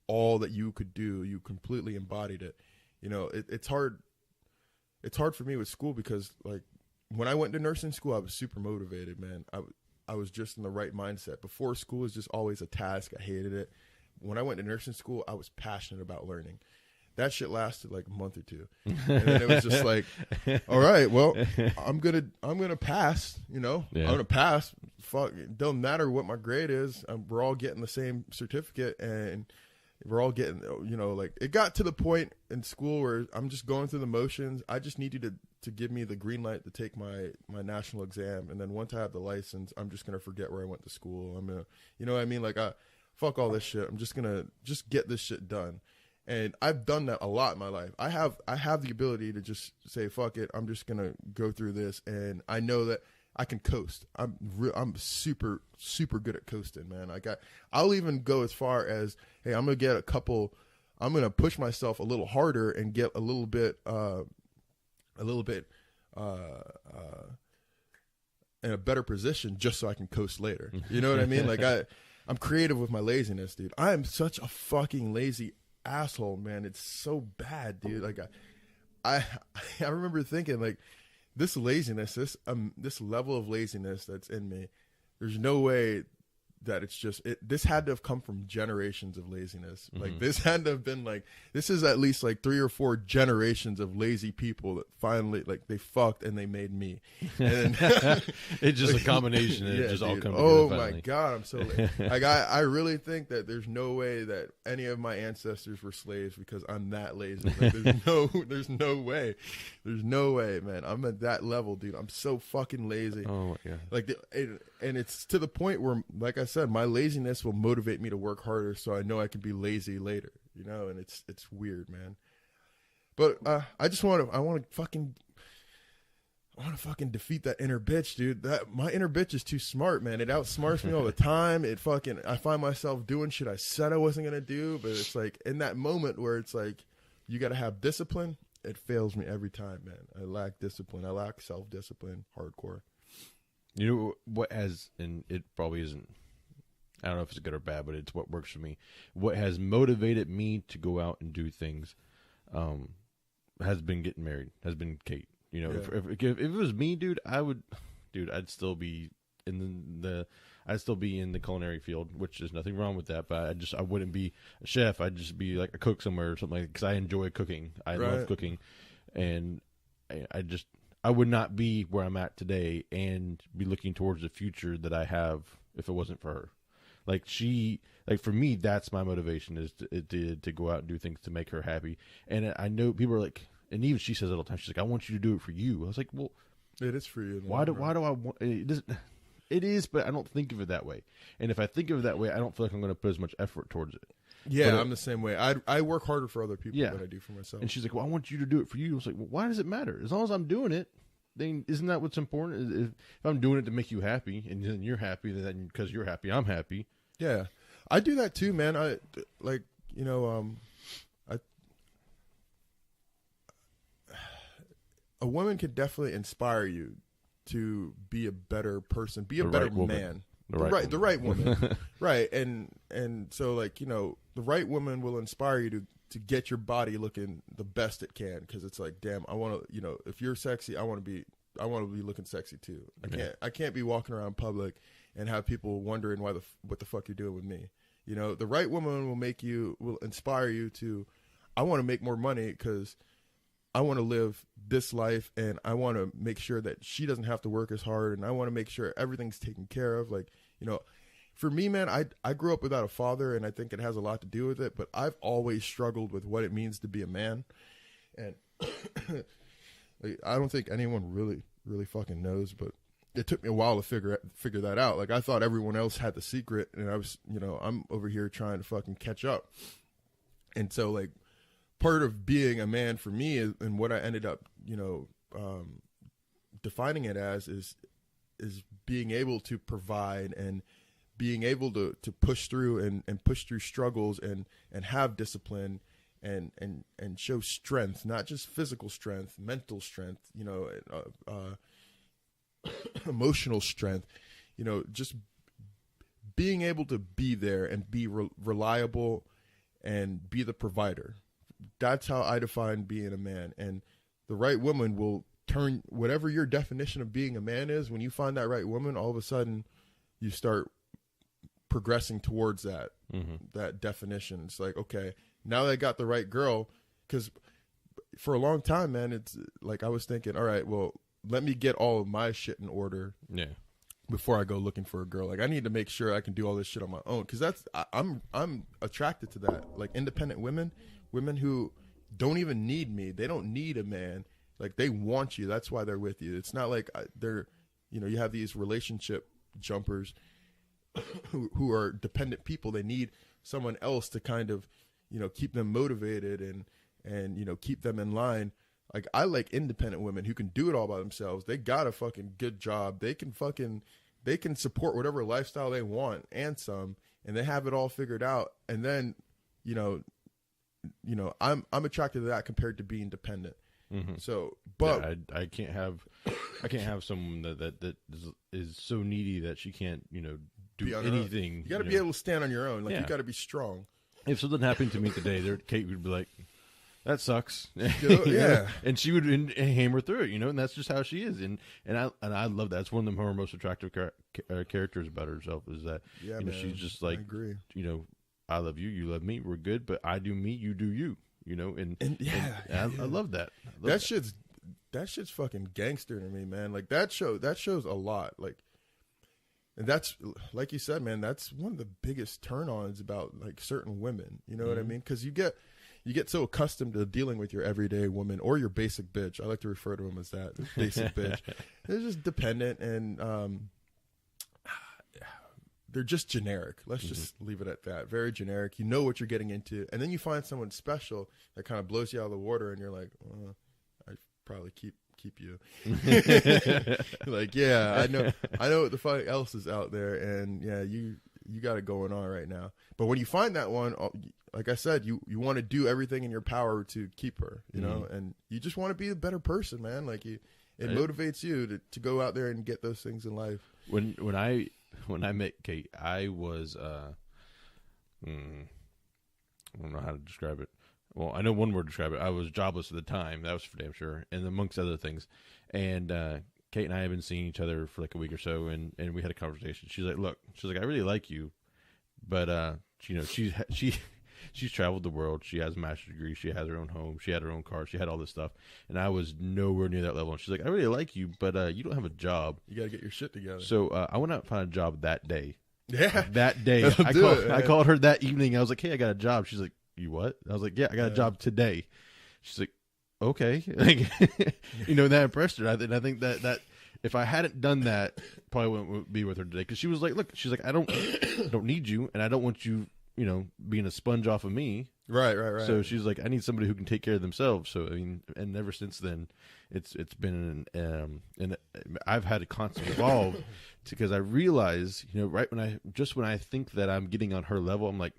all that you could do, you completely embodied it. It's hard. It's hard for me with school because, like, when I went to nursing school, I was super motivated, man. I was just in the right mindset. Before, school was just always a task. I hated it. When I went to nursing school, I was passionate about learning. That shit lasted like a month or two, and then it was just like, all right, well, I'm gonna pass. I'm gonna pass. Fuck, it don't matter what my grade is. We're all getting the same certificate, and we're all getting, like, it got to the point in school where I'm just going through the motions. I just need you to give me the green light to take my national exam, and then once I have the license, I'm just gonna forget where I went to school. I'm gonna, what I mean? Like, fuck all this shit. I'm just gonna get this shit done. And I've done that a lot in my life. I have the ability to just say, fuck it, I'm just gonna go through this, and I know that I can coast. I'm super, super good at coasting, man. I'll even go as far as, hey, I'm gonna push myself a little harder and get a little bit in a better position just so I can coast later. You know what I mean? Like, I'm creative with my laziness, dude. I am such a fucking lazy asshole, man. It's so bad, dude. Like, I remember thinking, like, this laziness, this level of laziness that's in me, there's no way that it's just this had to have come from generations of laziness. Mm-hmm. Like, this had to have been like, this is at least like 3 or 4 generations of lazy people that finally, like, they fucked and they made me. And it's just a combination, and it just all comes together. Oh my God, I'm so like, I really think that there's no way that any of my ancestors were slaves, because I'm that lazy. Like, there's no way, man. I'm at that level, dude. I'm so fucking lazy. Oh my God. Like, and it's to the point where, like I said, my laziness will motivate me to work harder, so I know I can be lazy later, and it's weird, man. But I want to fucking defeat that inner bitch, dude. My inner bitch is too smart, man. It outsmarts me all the time. I find myself doing shit I said I wasn't gonna do, but it's like, in that moment where it's like, you got to have discipline, it fails me every time, man. I lack discipline. I lack self-discipline, hardcore. You know what? And it probably isn't I don't know if it's good or bad, but it's what works for me. What has motivated me to go out and do things has been getting married, has been Kate. You know, if it was me, dude, I'd still be I'd still be in the culinary field, which there's nothing wrong with that. But I wouldn't be a chef. I'd just be like a cook somewhere or something like that, because I enjoy cooking. I love cooking, and I would not be where I'm at today and be looking towards the future that I have if it wasn't for her. Like for me, that's my motivation, is to go out and do things to make her happy. And I know people are like, and even she says it all the time. She's like, I want you to do it for you. I was like, well, it is for you. Why do I want it? It is, but I don't think of it that way. And if I think of it that way, I don't feel like I'm going to put as much effort towards it. Yeah, I'm the same way. I work harder for other people than I do for myself. And she's like, well, I want you to do it for you. I was like, well, why does it matter? As long as I'm doing it, then isn't that what's important? If I'm doing it to make you happy, and then you're happy, then because you're happy, I'm happy. Yeah, I do that too, man. A woman could definitely inspire you to be a better person, be a better man. The right woman. Right. And so, like, you know, the right woman will inspire you to get your body looking the best it can, because it's like, damn, I want to, you know, if you're sexy, I want to be looking sexy too. I can't be walking around public and have people wondering what the fuck you're doing with me. You know, the right woman will inspire you to, I want to make more money because I want to live this life, and I want to make sure that she doesn't have to work as hard, and I want to make sure everything's taken care of. Like, you know, for me, man, I grew up without a father, and I think it has a lot to do with it, but I've always struggled with what it means to be a man. And like, I don't think anyone really fucking knows, but it took me a while to figure that out. Like, I thought everyone else had the secret, and I was, you know, I'm over here trying to fucking catch up. And so, like, part of being a man for me is, and what I ended up, you know, defining it as is being able to provide and being able to push through and push through struggles and have discipline and show strength, not just physical strength, mental strength, you know, emotional strength, you know, just being able to be there and be reliable and be the provider. That's how I define being a man. And the right woman will turn whatever your definition of being a man is. When you find that right woman, all of a sudden you start progressing towards that, that definition. It's like, okay, now that I got the right girl, because for a long time, man, it's like I was thinking, all right, well, let me get all of my shit in order. Yeah. Before I go looking for a girl. Like, I need to make sure I can do all this shit on my own, because I'm attracted to that. Like, independent women who don't even need me. They don't need a man. Like, they want you. That's why they're with you. It's not like they're, you know, you have these relationship jumpers who are dependent people. They need someone else to kind of, you know, keep them motivated and, you know, keep them in line. Like, I like independent women who can do it all by themselves. They got a fucking good job. They can support whatever lifestyle they want and some, and they have it all figured out. And then, you know, I'm attracted to that compared to being dependent. So, but yeah, I can't have someone that is so needy that she can't, you know, do anything. You got to be able to stand on your own. Like, you got to be strong. If something happened to me today, Kate would be like, that sucks. Yeah. And she would hammer through it, you know, and that's just how she is. And I love that. It's one of the most attractive characters about herself, is that, yeah, you know, man, she's just like, I agree. You know, I love you, you love me, we're good, but I do me, you do you, you know, and I love that. That shit's fucking gangster to me, man. Like, that shows a lot. Like, and that's, like you said, man, that's one of the biggest turn-ons about, like, certain women. You know what I mean? Because you get so accustomed to dealing with your everyday woman or your basic bitch. I like to refer to them as that, basic bitch. They're just dependent, and they're just generic. Let's just leave it at that. Very generic. You know what you're getting into, and then you find someone special that kind of blows you out of the water, and you're like, I'd probably keep you. Like, yeah, I know what the fuck else is out there, and yeah, you got it going on right now. But when you find that one, like I said, you want to do everything in your power to keep her, you know, and you just want to be a better person, man. Like, it motivates you to go out there and get those things in life. When I when I met Kate, I was, I don't know how to describe it. Well, I know one word to describe it. I was jobless at the time. That was for damn sure. And amongst other things. And Kate and I have been seeing each other for like a week or so, and we had a conversation. She's like, look, she's like, I really like you, but, you know, she's traveled the world. She has a master's degree. She has her own home. She had her own car. She had all this stuff. And I was nowhere near that level. And she's like, I really like you, but you don't have a job. You got to get your shit together. So I went out and found a job that day. Yeah. That day. I called her that evening. I was like, hey, I got a job. She's like, you what? I was like, yeah, I got a job today. She's like, okay. Like, you know, that impressed her. And I think that if I hadn't done that, probably wouldn't be with her today. Because she was like, look, she's like, I don't need you, and I don't want you, you know, being a sponge off of me. Right. So she's like, I need somebody who can take care of themselves. So I mean, and ever since then, it's been and I've had to constantly evolve because I realize, you know, right when I think that I'm getting on her level, I'm like,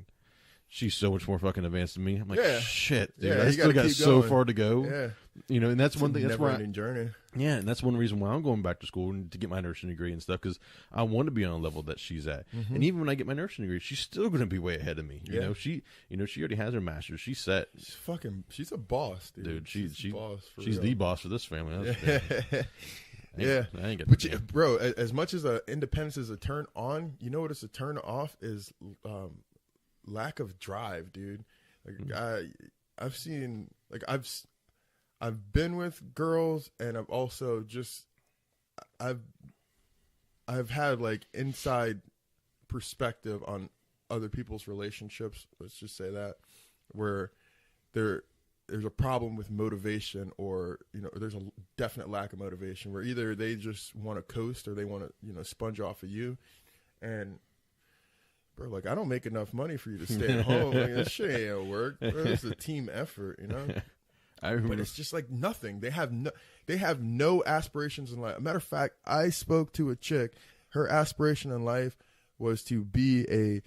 she's so much more fucking advanced than me. I'm like, shit, dude, I still got so far to go. Yeah. You know, and that's one thing. That's why journey. Yeah, and that's one reason why I'm going back to school and to get my nursing degree and stuff, because I want to be on a level that she's at. Mm-hmm. And even when I get my nursing degree, she's still going to be way ahead of me. You know, she already has her master's. She's set. She's a boss, dude. She's boss. She's the boss for this family. Yeah, I ain't but bro, as much as independence is a turn on, you know what is a turn off is lack of drive, dude. Like I've seen, like I've been with girls, and I've also I've had like inside perspective on other people's relationships. Let's just say that, where there's a problem with motivation, or, you know, there's a definite lack of motivation, where either they just want to coast or they want to, you know, sponge off of you. And bro, like, I don't make enough money for you to stay at home. Like, this shit ain't gonna work. Bro, it's a team effort, you know. But it's just like nothing. They have no aspirations in life. As a matter of fact, I spoke to a chick. Her aspiration in life was to be a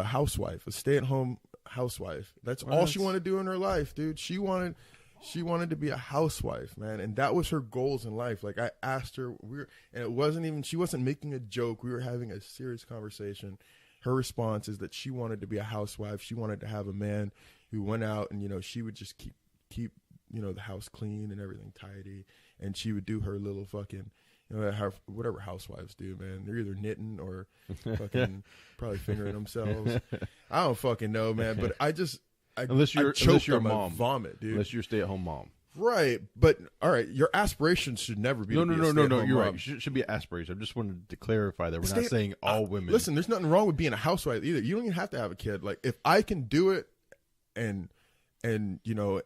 housewife, a stay-at-home housewife. That's all she wanted to do in her life, dude. She wanted to be a housewife, man, and that was her goals in life. Like, I asked her, and it wasn't even, she wasn't making a joke. We were having a serious conversation. Her response is that she wanted to be a housewife. She wanted to have a man who went out and, you know, she would just keep you know, the house clean and everything tidy, and she would do her little fucking, you know, whatever housewives do, man. They're either knitting or fucking probably fingering themselves. I don't fucking know, man. But unless you're a mom, vomit, dude. Unless you're a stay-at-home mom, right? But all right, your aspirations should never be. No. You're right. It should be an aspiration. I just wanted to clarify that we're not saying all women. Listen, there's nothing wrong with being a housewife either. You don't even have to have a kid. Like, if I can do it, and you know,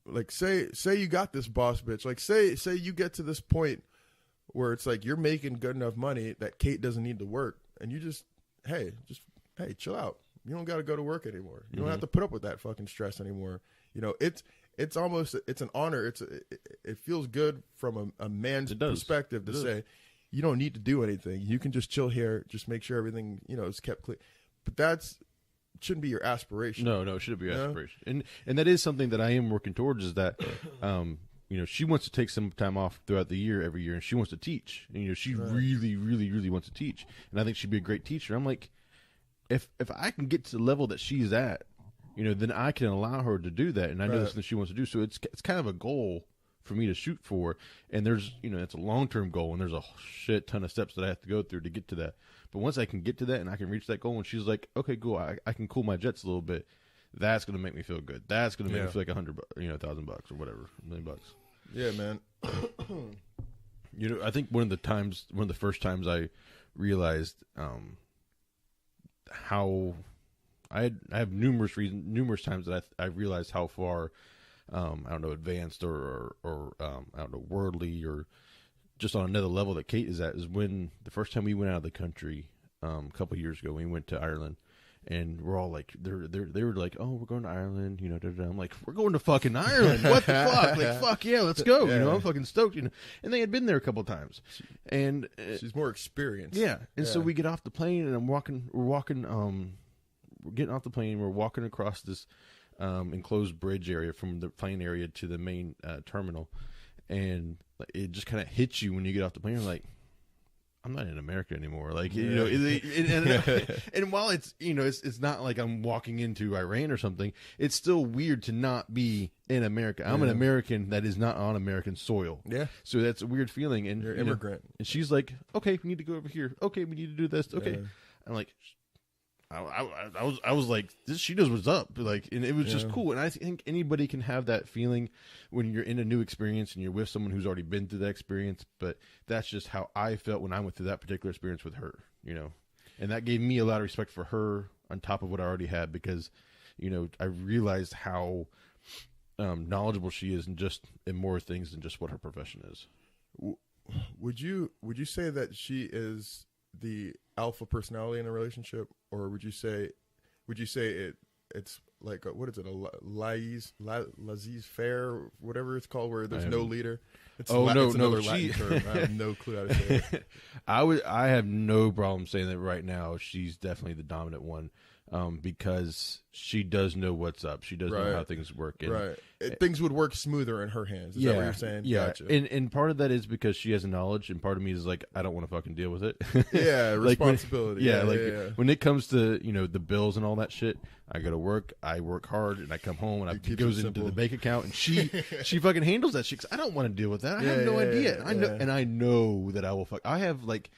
like, say you got this boss bitch. Like, say you get to this point where it's like you're making good enough money that Kate doesn't need to work, and you just hey, chill out. You don't got to go to work anymore. You don't have to put up with that fucking stress anymore. You know, it's an honor. It feels good from a man's perspective to say you don't need to do anything. You can just chill here. Just make sure everything, you know, is kept clean. But shouldn't be your aspiration. No, it shouldn't be your aspiration. And that is something that I am working towards, is that, you know, she wants to take some time off throughout the year, every year, and she wants to teach. And, you know, she really, really, really wants to teach. And I think she'd be a great teacher. I'm like, if I can get to the level that she's at, you know, then I can allow her to do that. And I know that's something she wants to do. So it's kind of a goal for me to shoot for. And there's, you know, it's a long-term goal, and there's a shit ton of steps that I have to go through to get to that. But once I can get to that and I can reach that goal, and she's like, okay, cool, I can cool my jets a little bit, that's going to make me feel good. That's going to make me feel like $1,000 or whatever, $1 million. Yeah, man. You know, I think one of the first times I realized how I have numerous times that I realized how far I don't know, advanced or I don't know, worldly or just on another level that Kate is at, is when the first time we went out of the country a couple of years ago. We went to Ireland, and we're all like, they were like, oh, we're going to Ireland, you know. I'm like, we're going to fucking Ireland. What the fuck? Like, fuck yeah, let's go. Yeah. You know, I'm fucking stoked. You know, and they had been there a couple of times, and she's more experienced. Yeah, and so we get off the plane, and we're getting off the plane. We're walking across this enclosed bridge area from the plane area to the main terminal, and it just kind of hits you when you get off the plane. You're like, I'm not in America anymore. Like, Yeah. and while it's, it's not like I'm walking into Iran or something, it's still weird to not be in America. I'm an American that is not on American soil. Yeah. So that's a weird feeling. And You're an immigrant. And she's like, okay, we need to go over here. Okay, we need to do this. Okay. Yeah. I'm like, I was like, she knows what's up. Like, and it was just cool. And I think anybody can have that feeling when you're in a new experience and you're with someone who's already been through that experience. But that's just how I felt when I went through that particular experience with her, and that gave me a lot of respect for her on top of what I already had, because, I realized how knowledgeable she is in more things than just what her profession is. Would you say that she is the alpha personality in a relationship, or would you say it's like what is it, a laissez-faire, whatever it's called, where there's no leader? It's another Latin term. I have no clue how to say it. I have no problem saying that right now. She's definitely the dominant one, because she does know what's up. She does know how things work. And, things would work smoother in her hands. Is that what you're saying? Yeah. Gotcha. And part of that is because she has a knowledge, and part of me is like, I don't want to fucking deal with it. Yeah, like responsibility. When it comes to, the bills and all that shit, I go to work, I work hard, and I come home, and it goes into the bank account, and she fucking handles that shit, 'cause I don't want to deal with that. I have no idea. I know that I will I have like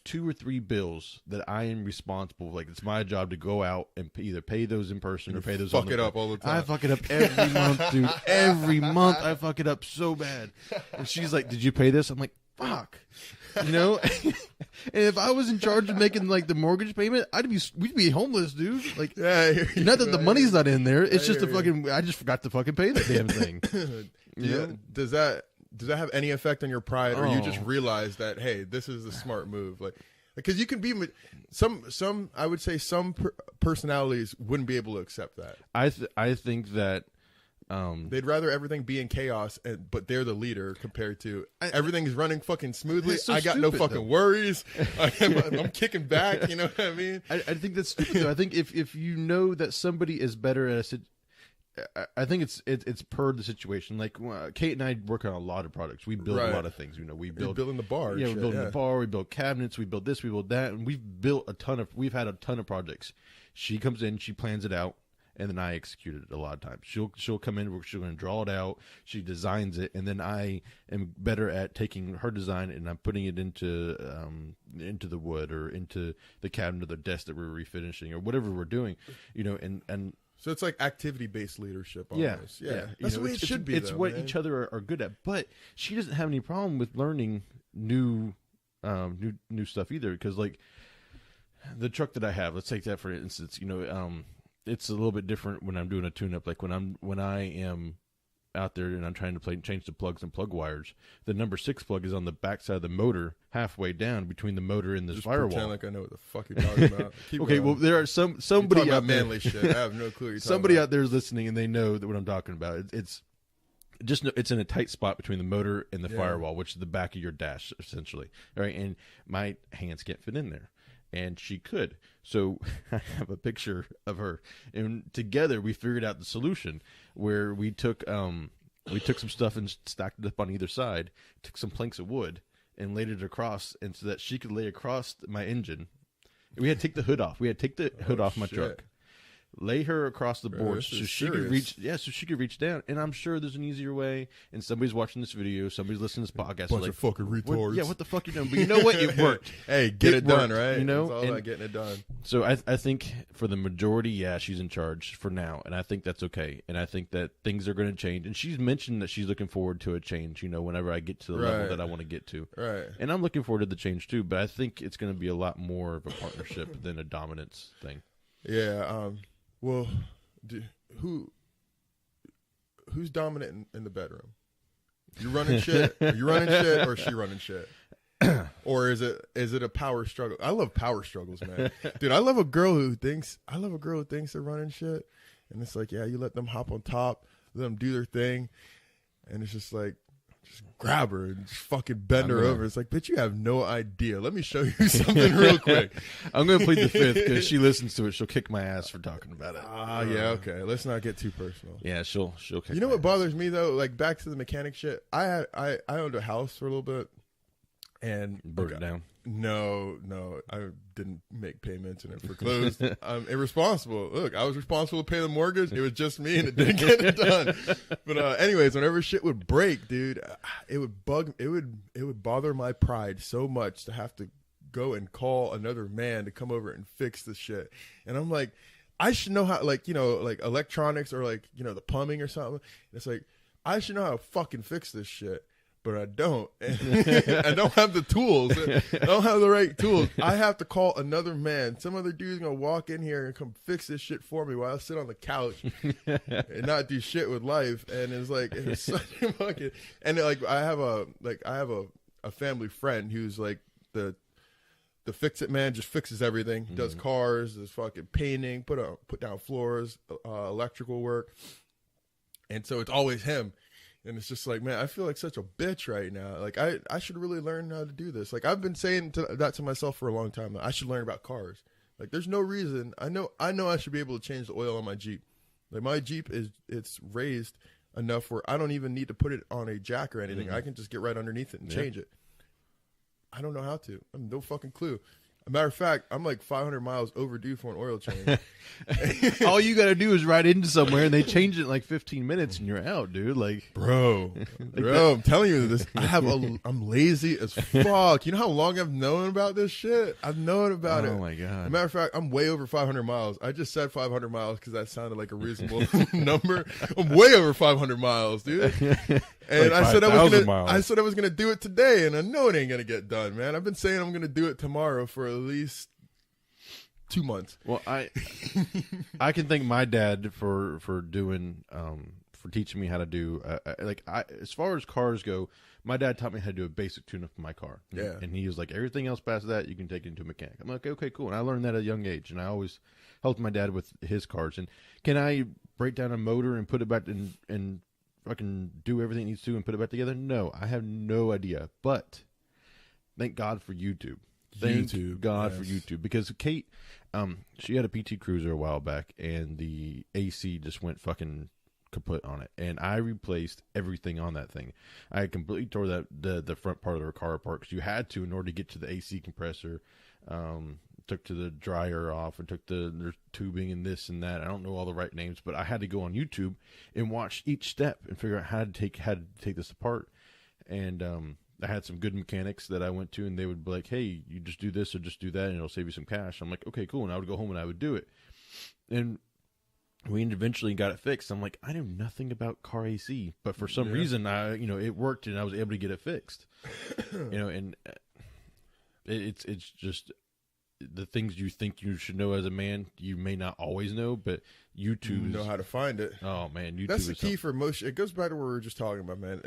2 or 3 bills that I am responsible. Like, it's my job to go out and either pay those in person or pay those. Fuck it up all the time. I fuck it up every month, dude. Every month I fuck it up so bad. And she's like, "Did you pay this?" I'm like, "Fuck," And if I was in charge of making like the mortgage payment, we'd be homeless, dude. Like, not that the money's not in there. It's just I just forgot to fucking pay the damn thing. Does that have any effect on your pride, or you just realize that, hey, this is the smart move? Like, because you can be some I would say some personalities wouldn't be able to accept that. I think that they'd rather everything be in chaos, but they're the leader compared to everything is running fucking smoothly. So I got stupid, no fucking worries. I'm kicking back. You know what I mean? I think that's stupid, though. I think if you know that somebody is better at I think it's per the situation. Like, Kate and I work on a lot of products. We build a lot of things. We build building the bar. Yeah, we're building the bar. We build cabinets. We build this. We build that. And we've had a ton of projects. She comes in, she plans it out, and then I execute it a lot of times. She'll come in, she's going to draw it out, she designs it, and then I am better at taking her design and I'm putting it into the wood or into the cabinet or the desk that we're refinishing or whatever we're doing, and so it's like activity-based leadership almost. Yeah. That's the way it should be, It's what each other are good at. But she doesn't have any problem with learning new stuff either, because, like, the truck that I have, let's take that for instance, it's a little bit different when I'm doing a tune-up. Like, when I am out there and I'm trying to change the plugs and plug wires, the number 6 plug is on the back side of the motor, halfway down between the motor and this firewall. Pretend like I know what the fuck you're talking about. Okay, well, there are somebody out there. Manly shit. I have no clue. You're somebody out there is listening and they know what I'm talking about. It's in a tight spot between the motor and the firewall, which is the back of your dash, essentially. All right, and my hands can't fit in there. And she could. So I have a picture of her. And together we figured out the solution where we took some stuff and stacked it up on either side, took some planks of wood and laid it across, and so that she could lay across my engine. And we had to take the hood off. We had to take the hood off my truck. Lay her across the board so she could reach. Yeah, so she could reach down. And I'm sure there's an easier way. And somebody's watching this video. Somebody's listening to this podcast. Bunch of fucking retards. What the fuck you doing? But you know what? It worked. Hey, get it done, right? It's all about getting it done. So I think for the majority, she's in charge for now, and I think that's okay. And I think that things are going to change. And she's mentioned that she's looking forward to a change. Whenever I get to the level that I want to get to. Right. And I'm looking forward to the change too. But I think it's going to be a lot more of a partnership than a dominance thing. Yeah. Well. Who's dominant in the bedroom? You running shit? Are you running shit, or is she running shit? Or is it a power struggle? I love power struggles, man. Dude, I love a girl who thinks they're running shit, and it's like, you let them hop on top, let them do their thing, and it's just like, just grab her and just fucking bend her over. It's like, bitch, you have no idea. Let me show you something real quick. I'm going to plead the fifth because she listens to it. She'll kick my ass for talking about it. Yeah, okay. Let's not get too personal. Yeah, she'll kick. You know what bothers me though? Like, back to the mechanic shit. I owned a house for a little bit and burned it down. No, I didn't make payments and it foreclosed. I'm irresponsible. Look, I was responsible to pay the mortgage. It was just me, and it didn't get it done. But anyways, whenever shit would break, dude, it would bother my pride so much to have to go and call another man to come over and fix the shit. And I'm like, I should know how, like, like electronics or like, the plumbing or something. And it's like, I should know how to fucking fix this shit. But I don't. I don't have the tools. I don't have the right tools. I have to call another man. Some other dude's going to walk in here and come fix this shit for me while I sit on the couch and not do shit with life. And it's such a fucking, and like, I have a family friend who's like the fix it man, just fixes everything. Mm-hmm. Does cars, does fucking painting, put down floors, electrical work. And so it's always him. And it's just like, man, I feel like such a bitch right now. Like, I should really learn how to do this. Like, I've been saying that to myself for a long time. I should learn about cars. Like, there's no reason. I know I should be able to change the oil on my Jeep. Like, my Jeep it's raised enough where I don't even need to put it on a jack or anything. Mm-hmm. I can just get right underneath it and change it. I don't know how to. I have no fucking clue. As a matter of fact, I'm like 500 miles overdue for an oil change. All you got to do is ride into somewhere and they change it in like 15 minutes and you're out, dude. Like, bro, I'm telling you this. I'm lazy as fuck. You know how long I've known about this shit? I've known about it. Oh my God. As a matter of fact, I'm way over 500 miles. I just said 500 miles because that sounded like a reasonable number. I'm way over 500 miles, dude. And like I said I was gonna do it today, and I know it ain't gonna get done, man. I've been saying I'm gonna do it tomorrow for at least 2 months. Well, I can thank my dad for doing for teaching me how to do as far as cars go. My dad taught me how to do a basic tune-up for my car. Yeah, and he was like, everything else past that you can take it into a mechanic. I'm like, okay, cool. And I learned that at a young age, and I always helped my dad with his cars. And can I break down a motor and put it back and I can do everything it needs to and put it back together? No, I have no idea. But thank God for YouTube. Thank God for YouTube. Because Kate, she had a PT Cruiser a while back, and the AC just went fucking kaput on it. And I replaced everything on that thing. I completely tore the front part of her car apart because you had to in order to get to the AC compressor. Took to the dryer off and took there's tubing and this and that. I don't know all the right names, but I had to go on YouTube and watch each step and figure out how to take this apart. And I had some good mechanics that I went to, and they would be like, hey, you just do this or just do that, and it'll save you some cash. I'm like, okay, cool. And I would go home and I would do it. And we eventually got it fixed. I'm like, I know nothing about car AC, but for some reason, it worked, and I was able to get it fixed. And it's just the things you think you should know as a man, you may not always know, but YouTube know how to find it. Oh man, YouTube. That's the key for most. It goes back to what we were just talking about, man.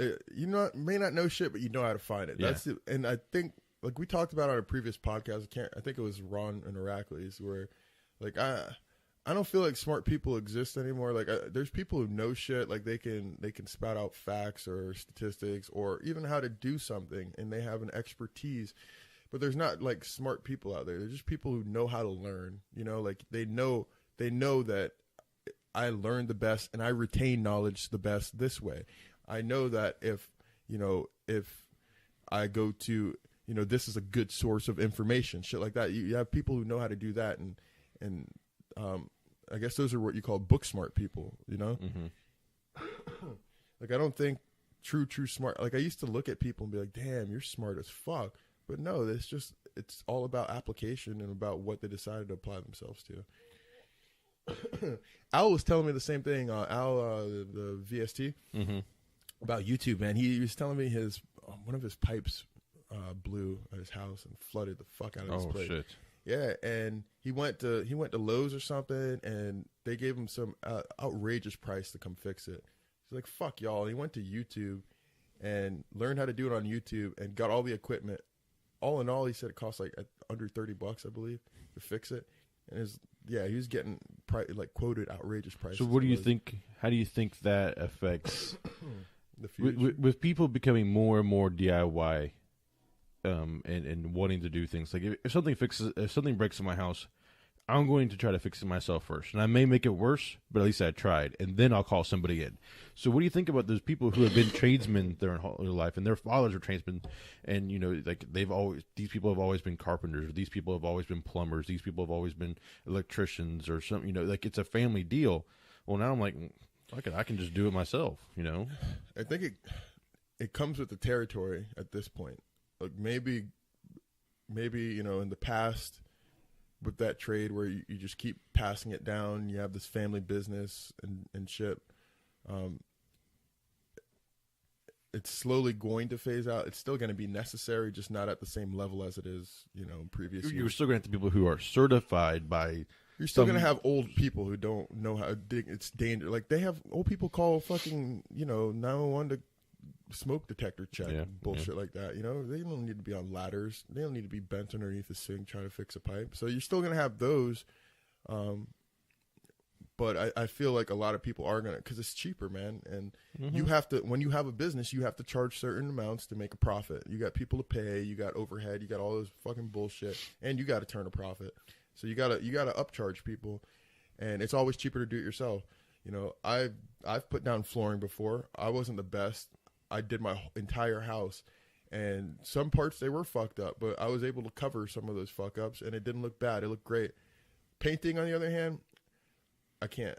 May not know shit, but you know how to find it. Yeah. And I think, like we talked about on a previous podcast. I think it was Ron and Heracles, where like I don't feel like smart people exist anymore. Like there's people who know shit, like they can spout out facts or statistics or even how to do something, and they have an expertise. But there's not like smart people out there. They're just people who know how to learn. Like they know that I learn the best and I retain knowledge the best this way. I know that if I go to, this is a good source of information, shit like that. You have people who know how to do that, and I guess those are what you call book smart people. Mm-hmm. Like I don't think true smart. Like I used to look at people and be like, damn, you're smart as fuck. But no, it's all about application and about what they decided to apply themselves to. Al was telling me the same thing. The VST, mm-hmm. about YouTube, man. He was telling me one of his pipes blew at his house and flooded the fuck out of his place. Shit. Yeah, and he went to Lowe's or something, and they gave him some outrageous price to come fix it. He's like, fuck y'all. And he went to YouTube and learned how to do it on YouTube and got all the equipment. All in all, he said it cost like under $30, I believe, to fix it. And he was getting quoted outrageous prices. So what do you think? How do you think that affects the future? With people becoming more and more DIY, and wanting to do things like if something breaks in my house, I'm going to try to fix it myself first. And I may make it worse, but at least I tried. And then I'll call somebody in. So what do you think about those people who have been tradesmen their whole life, and their fathers are tradesmen, and, you know, like these people have always been carpenters, or these people have always been plumbers, these people have always been electricians or something, you know, like it's a family deal. Well, now I'm like, I can just do it myself, you know? I think it comes with the territory at this point. Like maybe, you know, in the past, with that trade where you just keep passing it down, you have this family business and shit. It's slowly going to phase out. It's still going to be necessary, just not at the same level as it is, you know, in previous years. You're still going to have the people who are certified by. You're still going to have old people who don't know how to dig. It's dangerous. Like, they have old people call fucking, you know, 911 to smoke detector check, bullshit like that. You know, they don't need to be on ladders. They don't need to be bent underneath the sink trying to fix a pipe. So you're still going to have those. But I feel like a lot of people are going to, because it's cheaper, man. And you have to, when you have a business, you have to charge certain amounts to make a profit. You got people to pay, you got overhead, you got all this fucking bullshit, and you got to turn a profit. So you gotta upcharge people, and it's always cheaper to do it yourself. You know, I've put down flooring before. I wasn't the best. I did my entire house, and some parts they were fucked up, but I was able to cover some of those fuck ups, and it didn't look bad. It looked great. Painting, on the other hand, I can't.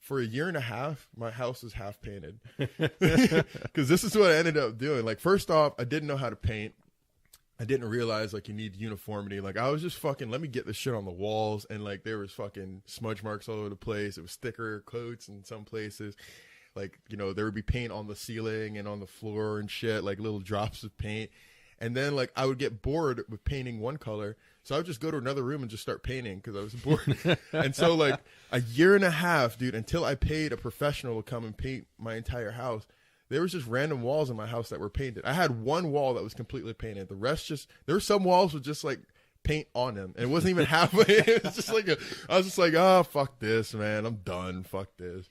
For a year and a half, my house was half painted, because this is what I ended up doing. Like, first off, I didn't know how to paint. I didn't realize, like, you need uniformity. Like, I was just fucking, let me get this shit on the walls. And, like, there was fucking smudge marks all over the place. It was sticker coats in some places. Like, you know, there would be paint on the ceiling and on the floor and shit, like little drops of paint. And then, like, I would get bored with painting one color. So I would just go to another room and just start painting because I was bored. And so, like, a year and a half, dude, until I paid a professional to come and paint my entire house, there was just random walls in my house that were painted. I had one wall that was completely painted. The rest there were some walls with just like paint on them. And it wasn't even halfway. It was just like, I was just like, oh, fuck this, man. I'm done. Fuck this.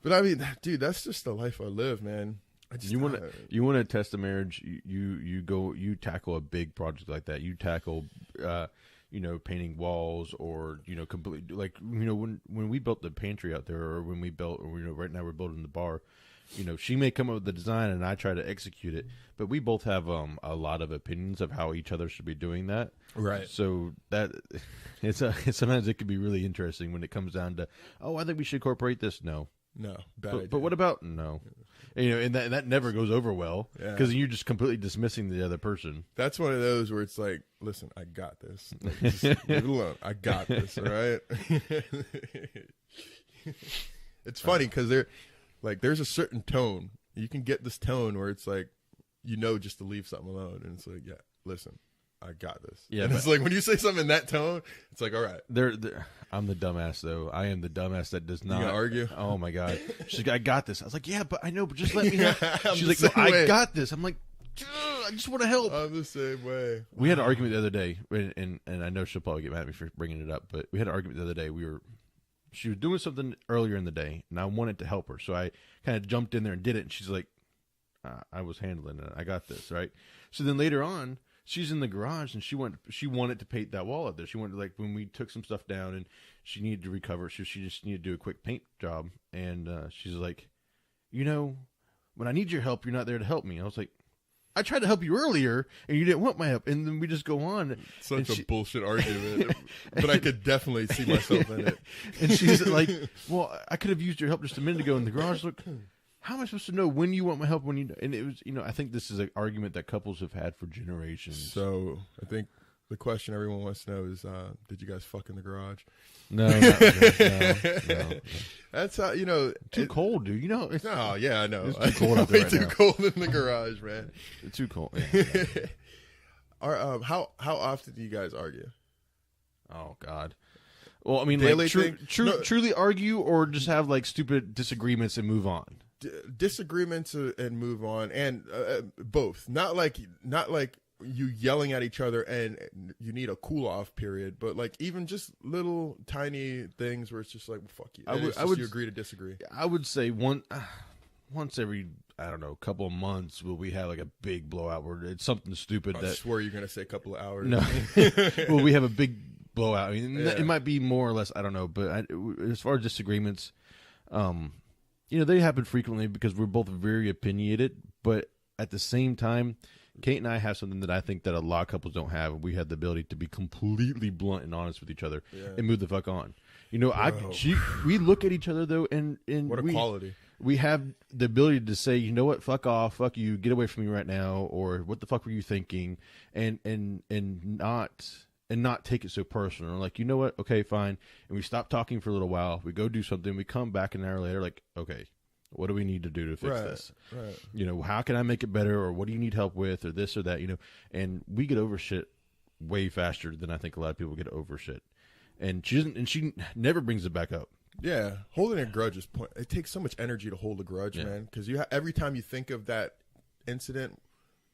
But I mean, dude, that's just the life I live, man. You want to test a marriage, you tackle a big project like that. You tackle, you know, painting walls, or, you know, completely, like, you know, when we built the pantry out there, or when we built, or, you know, right now we're building the bar. You know, she may come up with the design and I try to execute it, but we both have a lot of opinions of how each other should be doing that. Right. So that sometimes it can be really interesting when it comes down to, oh, I think we should incorporate this. No, bad idea. But what about no? And, you know, and that never goes over well, because you're just completely dismissing the other person. That's one of those where it's like, listen, I got this. Like, just leave it alone. I got this. All right. It's funny because there's a certain tone. You can get this tone where it's like, you know, just to leave something alone. And it's like, yeah, listen, I got this. Yeah. And it's like, when you say something in that tone, it's like, all right. I'm the dumbass, though. I am the dumbass that does not. You gonna argue? Oh, my God. She's like, I got this. I was like, yeah, but I know, but just let me know. She's like, no, I got this. I'm like, I just want to help. I'm the same way. We had an argument the other day, and I know she'll probably get mad at me for bringing it up, but we had an argument the other day. She was doing something earlier in the day, and I wanted to help her. So I kind of jumped in there and did it, and she's like, I was handling it. I got this, right? So then later on, she's in the garage, and she wanted to paint that wall out there. She wanted, like, when we took some stuff down, and she needed to recover, she just needed to do a quick paint job. And she's like, you know, when I need your help, you're not there to help me. I was like, I tried to help you earlier, and you didn't want my help. And then we just go on. Such a bullshit argument. But I could definitely see myself in it. And she's like, well, I could have used your help just a minute ago in the garage. Look, how am I supposed to know when you want my help? And it was, you know, I think this is an argument that couples have had for generations. So I think the question everyone wants to know is, did you guys fuck in the garage? No, no. That's how, you know. Too cold, dude. You know. No, yeah, I know. It's too cold out there right too now. Cold in the garage, man. It's too cold. Yeah. How often do you guys argue? Oh, God. Well, I mean, daily like, truly argue, or just have, like, stupid disagreements and move on? Disagreements and move on, and both. Not like you yelling at each other and you need a cool off period, but like even just little tiny things where it's just like, well, fuck you. I would you agree to disagree. I would say once every, I don't know, couple of months will we have like a big blowout where it's something stupid. I swear you're gonna say a couple of hours. No. Well, we have a big blowout. I mean, it might be more or less, I don't know. But as far as disagreements, they happen frequently because we're both very opinionated. But at the same time, Kate and I have something that I think that a lot of couples don't have. We have the ability to be completely blunt and honest with each other and move the fuck on. We look at each other though, and what a quality. We have the ability to say, you know what, fuck off, fuck you, get away from me right now, or what the fuck were you thinking, and not take it so personal. Like, you know what, okay, fine, and we stop talking for a little while. We go do something. We come back an hour later, like, okay, what do we need to do to fix this? Right. How can I make it better, or what do you need help with, or this or that? And we get over shit way faster than I think a lot of people get over shit. And she never brings it back up. Yeah, holding a grudge it takes so much energy to hold a grudge, man. Because every time you think of that incident,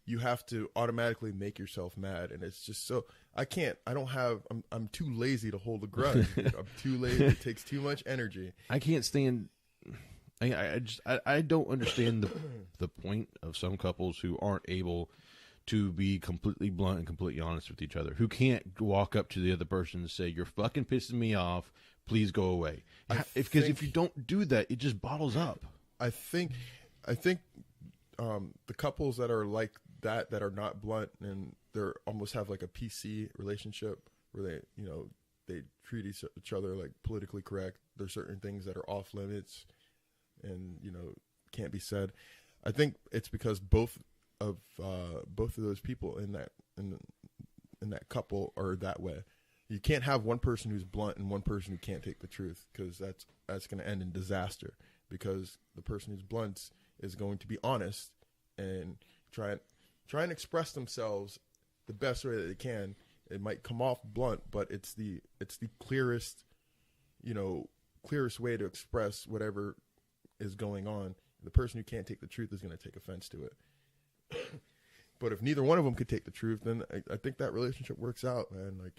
you have to automatically make yourself mad, and it's just so I'm too lazy to hold a grudge. I'm too lazy. It takes too much energy. I can't stand. I don't understand the point of some couples who aren't able to be completely blunt and completely honest with each other, who can't walk up to the other person and say, "You're fucking pissing me off. Please go away." Because if you don't do that, it just bottles up. I think the couples that are like that are not blunt and they're almost have like a PC relationship where they treat each other like politically correct. There's certain things that are off limits and can't be said. I think it's because both of those people in that couple are that way. You can't have one person who's blunt and one person who can't take the truth, because that's going to end in disaster. Because the person who's blunt is going to be honest and try and express themselves the best way that they can. It might come off blunt, but it's the clearest way to express whatever is going on. The person who can't take the truth is going to take offense to it. But if neither one of them could take the truth, then I think that relationship works out, man. Like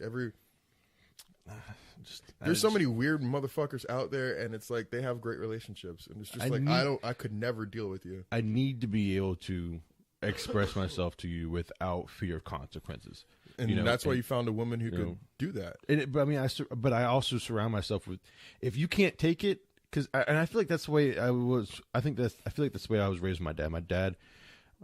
there's so many weird motherfuckers out there, and it's like they have great relationships, and it's just I could never deal with you. I need to be able to express myself to you without fear of consequences, and that's why you found a woman who could do that. But I also surround myself with, if you can't take it, and I feel like that's the way I was. I feel like that's the way I was raised with my dad. My dad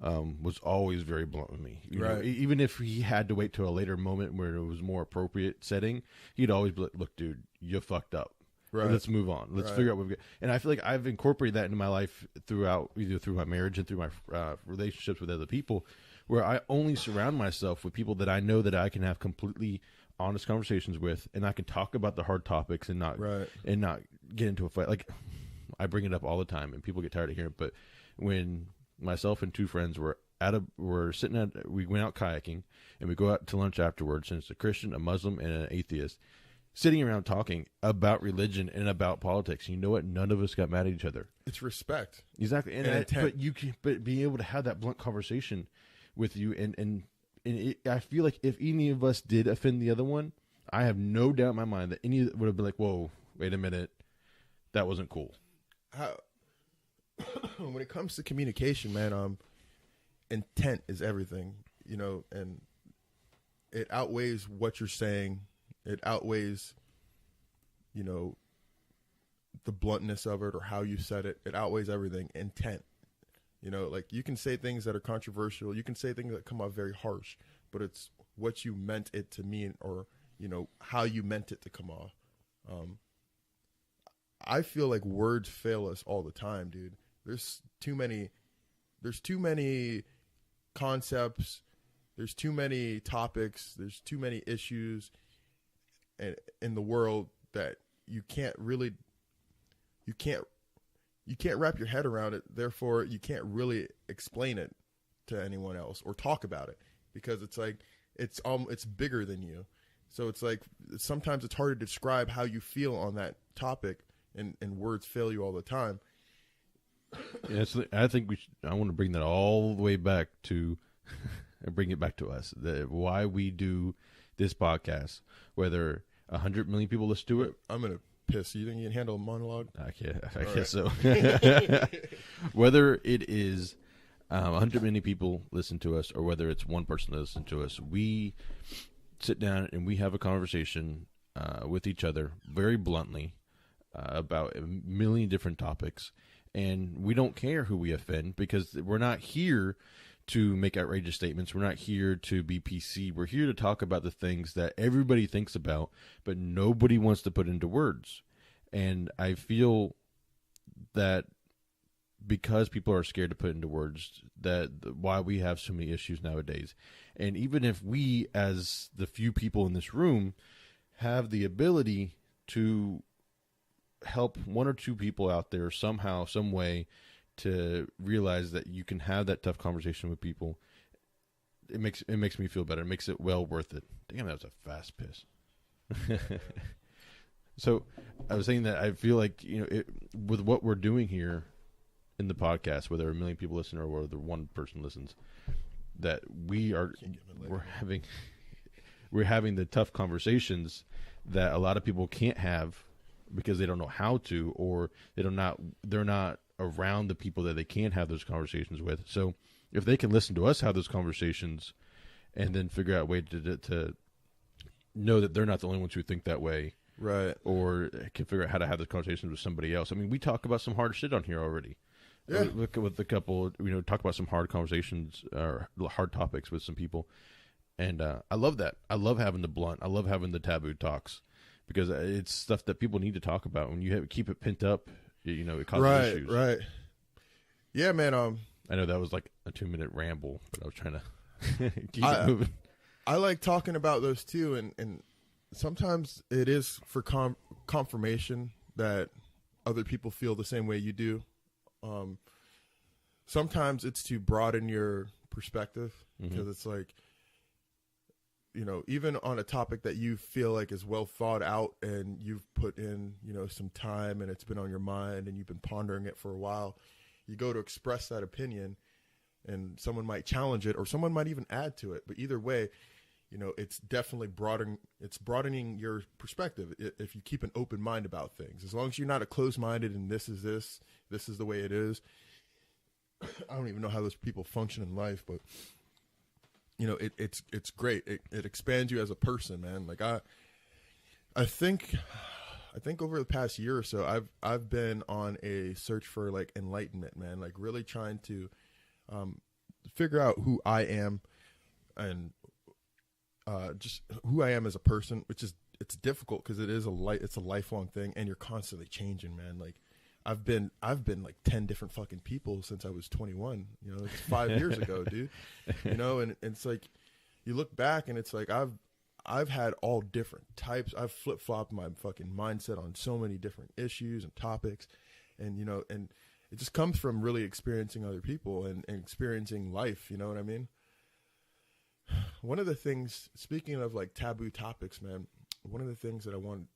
was always very blunt with me. Even if he had to wait till a later moment where it was more appropriate setting, he'd always be like, "Look, dude, you fucked up. Right. Let's move on. Let's figure out what we've got." And I feel like I've incorporated that into my life either through my marriage and through my relationships with other people, where I only surround myself with people that I know that I can have completely honest conversations with, and I can talk about the hard topics and not get into a fight. Like, I bring it up all the time, and people get tired of hearing it. But when myself and two friends we went out kayaking, and we go out to lunch afterwards, and it's a Christian, a Muslim, and an atheist sitting around talking about religion and about politics. You know what? None of us got mad at each other. It's respect. Exactly. But being able to have that blunt conversation with you, and I feel like if any of us did offend the other one, I have no doubt in my mind that any would have been like, "Whoa, wait a minute, that wasn't cool." When it comes to communication, man, intent is everything, and it outweighs what you're saying. It outweighs, the bluntness of it or how you said it. It outweighs everything. Intent, like you can say things that are controversial. You can say things that come off very harsh, but it's what you meant it to mean, or, how you meant it to come off. I feel like words fail us all the time, dude. There's too many concepts. There's too many topics. There's too many issues in the world that you can't wrap your head around it. Therefore, you can't really explain it to anyone else or talk about it, because it's like it's bigger than you. So it's like sometimes it's hard to describe how you feel on that topic, and words fail you all the time. Yeah, I think I want to bring that all the way back to, and bring it back to us. Why we do this podcast, whether 100 million people listen to it. I'm gonna piss. You think you can handle a monologue? I guess so. Whether it is 100 million people listen to us, or whether it's one person that listens to us, we sit down and we have a conversation with each other very bluntly about a million different topics. And we don't care who we offend because we're not here to make outrageous statements. We're not here to be PC. We're here to talk about the things that everybody thinks about, but nobody wants to put into words. And I feel that because people are scared to put into words, that why we have so many issues nowadays. And even if we, as the few people in this room, have the ability to help one or two people out there somehow, some way, to realize that you can have that tough conversation with people, it makes me feel better. It makes it well worth it. Damn, that was a fast piss. So I was saying that I feel like, with what we're doing here in the podcast, whether a million people listen or whether one person listens, that we're having the tough conversations that a lot of people can't have because they don't know how to, or they're not around the people that they can have those conversations with. So if they can listen to us have those conversations and then figure out a way to know that they're not the only ones who think that way, right? Or can figure out how to have those conversations with somebody else. I mean, we talk about some hard shit on here already. Yeah. Look with a couple, talk about some hard conversations or hard topics with some people. And I love that. I love having the blunt. I love having the taboo talks because it's stuff that people need to talk about. When you keep it pent up, it causes issues. Right. Yeah, man. I know that was like a 2-minute ramble, but I was trying to keep it moving. I like talking about those too, and sometimes it is for confirmation that other people feel the same way you do. Sometimes it's to broaden your perspective because it's like, even on a topic that you feel like is well thought out and you've put in, some time and it's been on your mind and you've been pondering it for a while, you go to express that opinion and someone might challenge it or someone might even add to it. But either way, it's definitely broadening your perspective if you keep an open mind about things. As long as you're not a closed-minded and this is the way it is. I don't even know how those people function in life, but it's great. It expands you as a person, man. Like I think over the past year or so, I've been on a search for like enlightenment, man. Like really trying to figure out who I am and just who I am as a person, which is it's difficult because it's a lifelong thing, and you're constantly changing, man. Like I've been like 10 different fucking people since I was 21. It's 5 years ago, dude. And it's like you look back and it's like I've had all different types. I've flip-flopped my fucking mindset on so many different issues and topics, and and it just comes from really experiencing other people and experiencing life. You know what I mean? One of the things, speaking of like taboo topics, man, one of the things that I want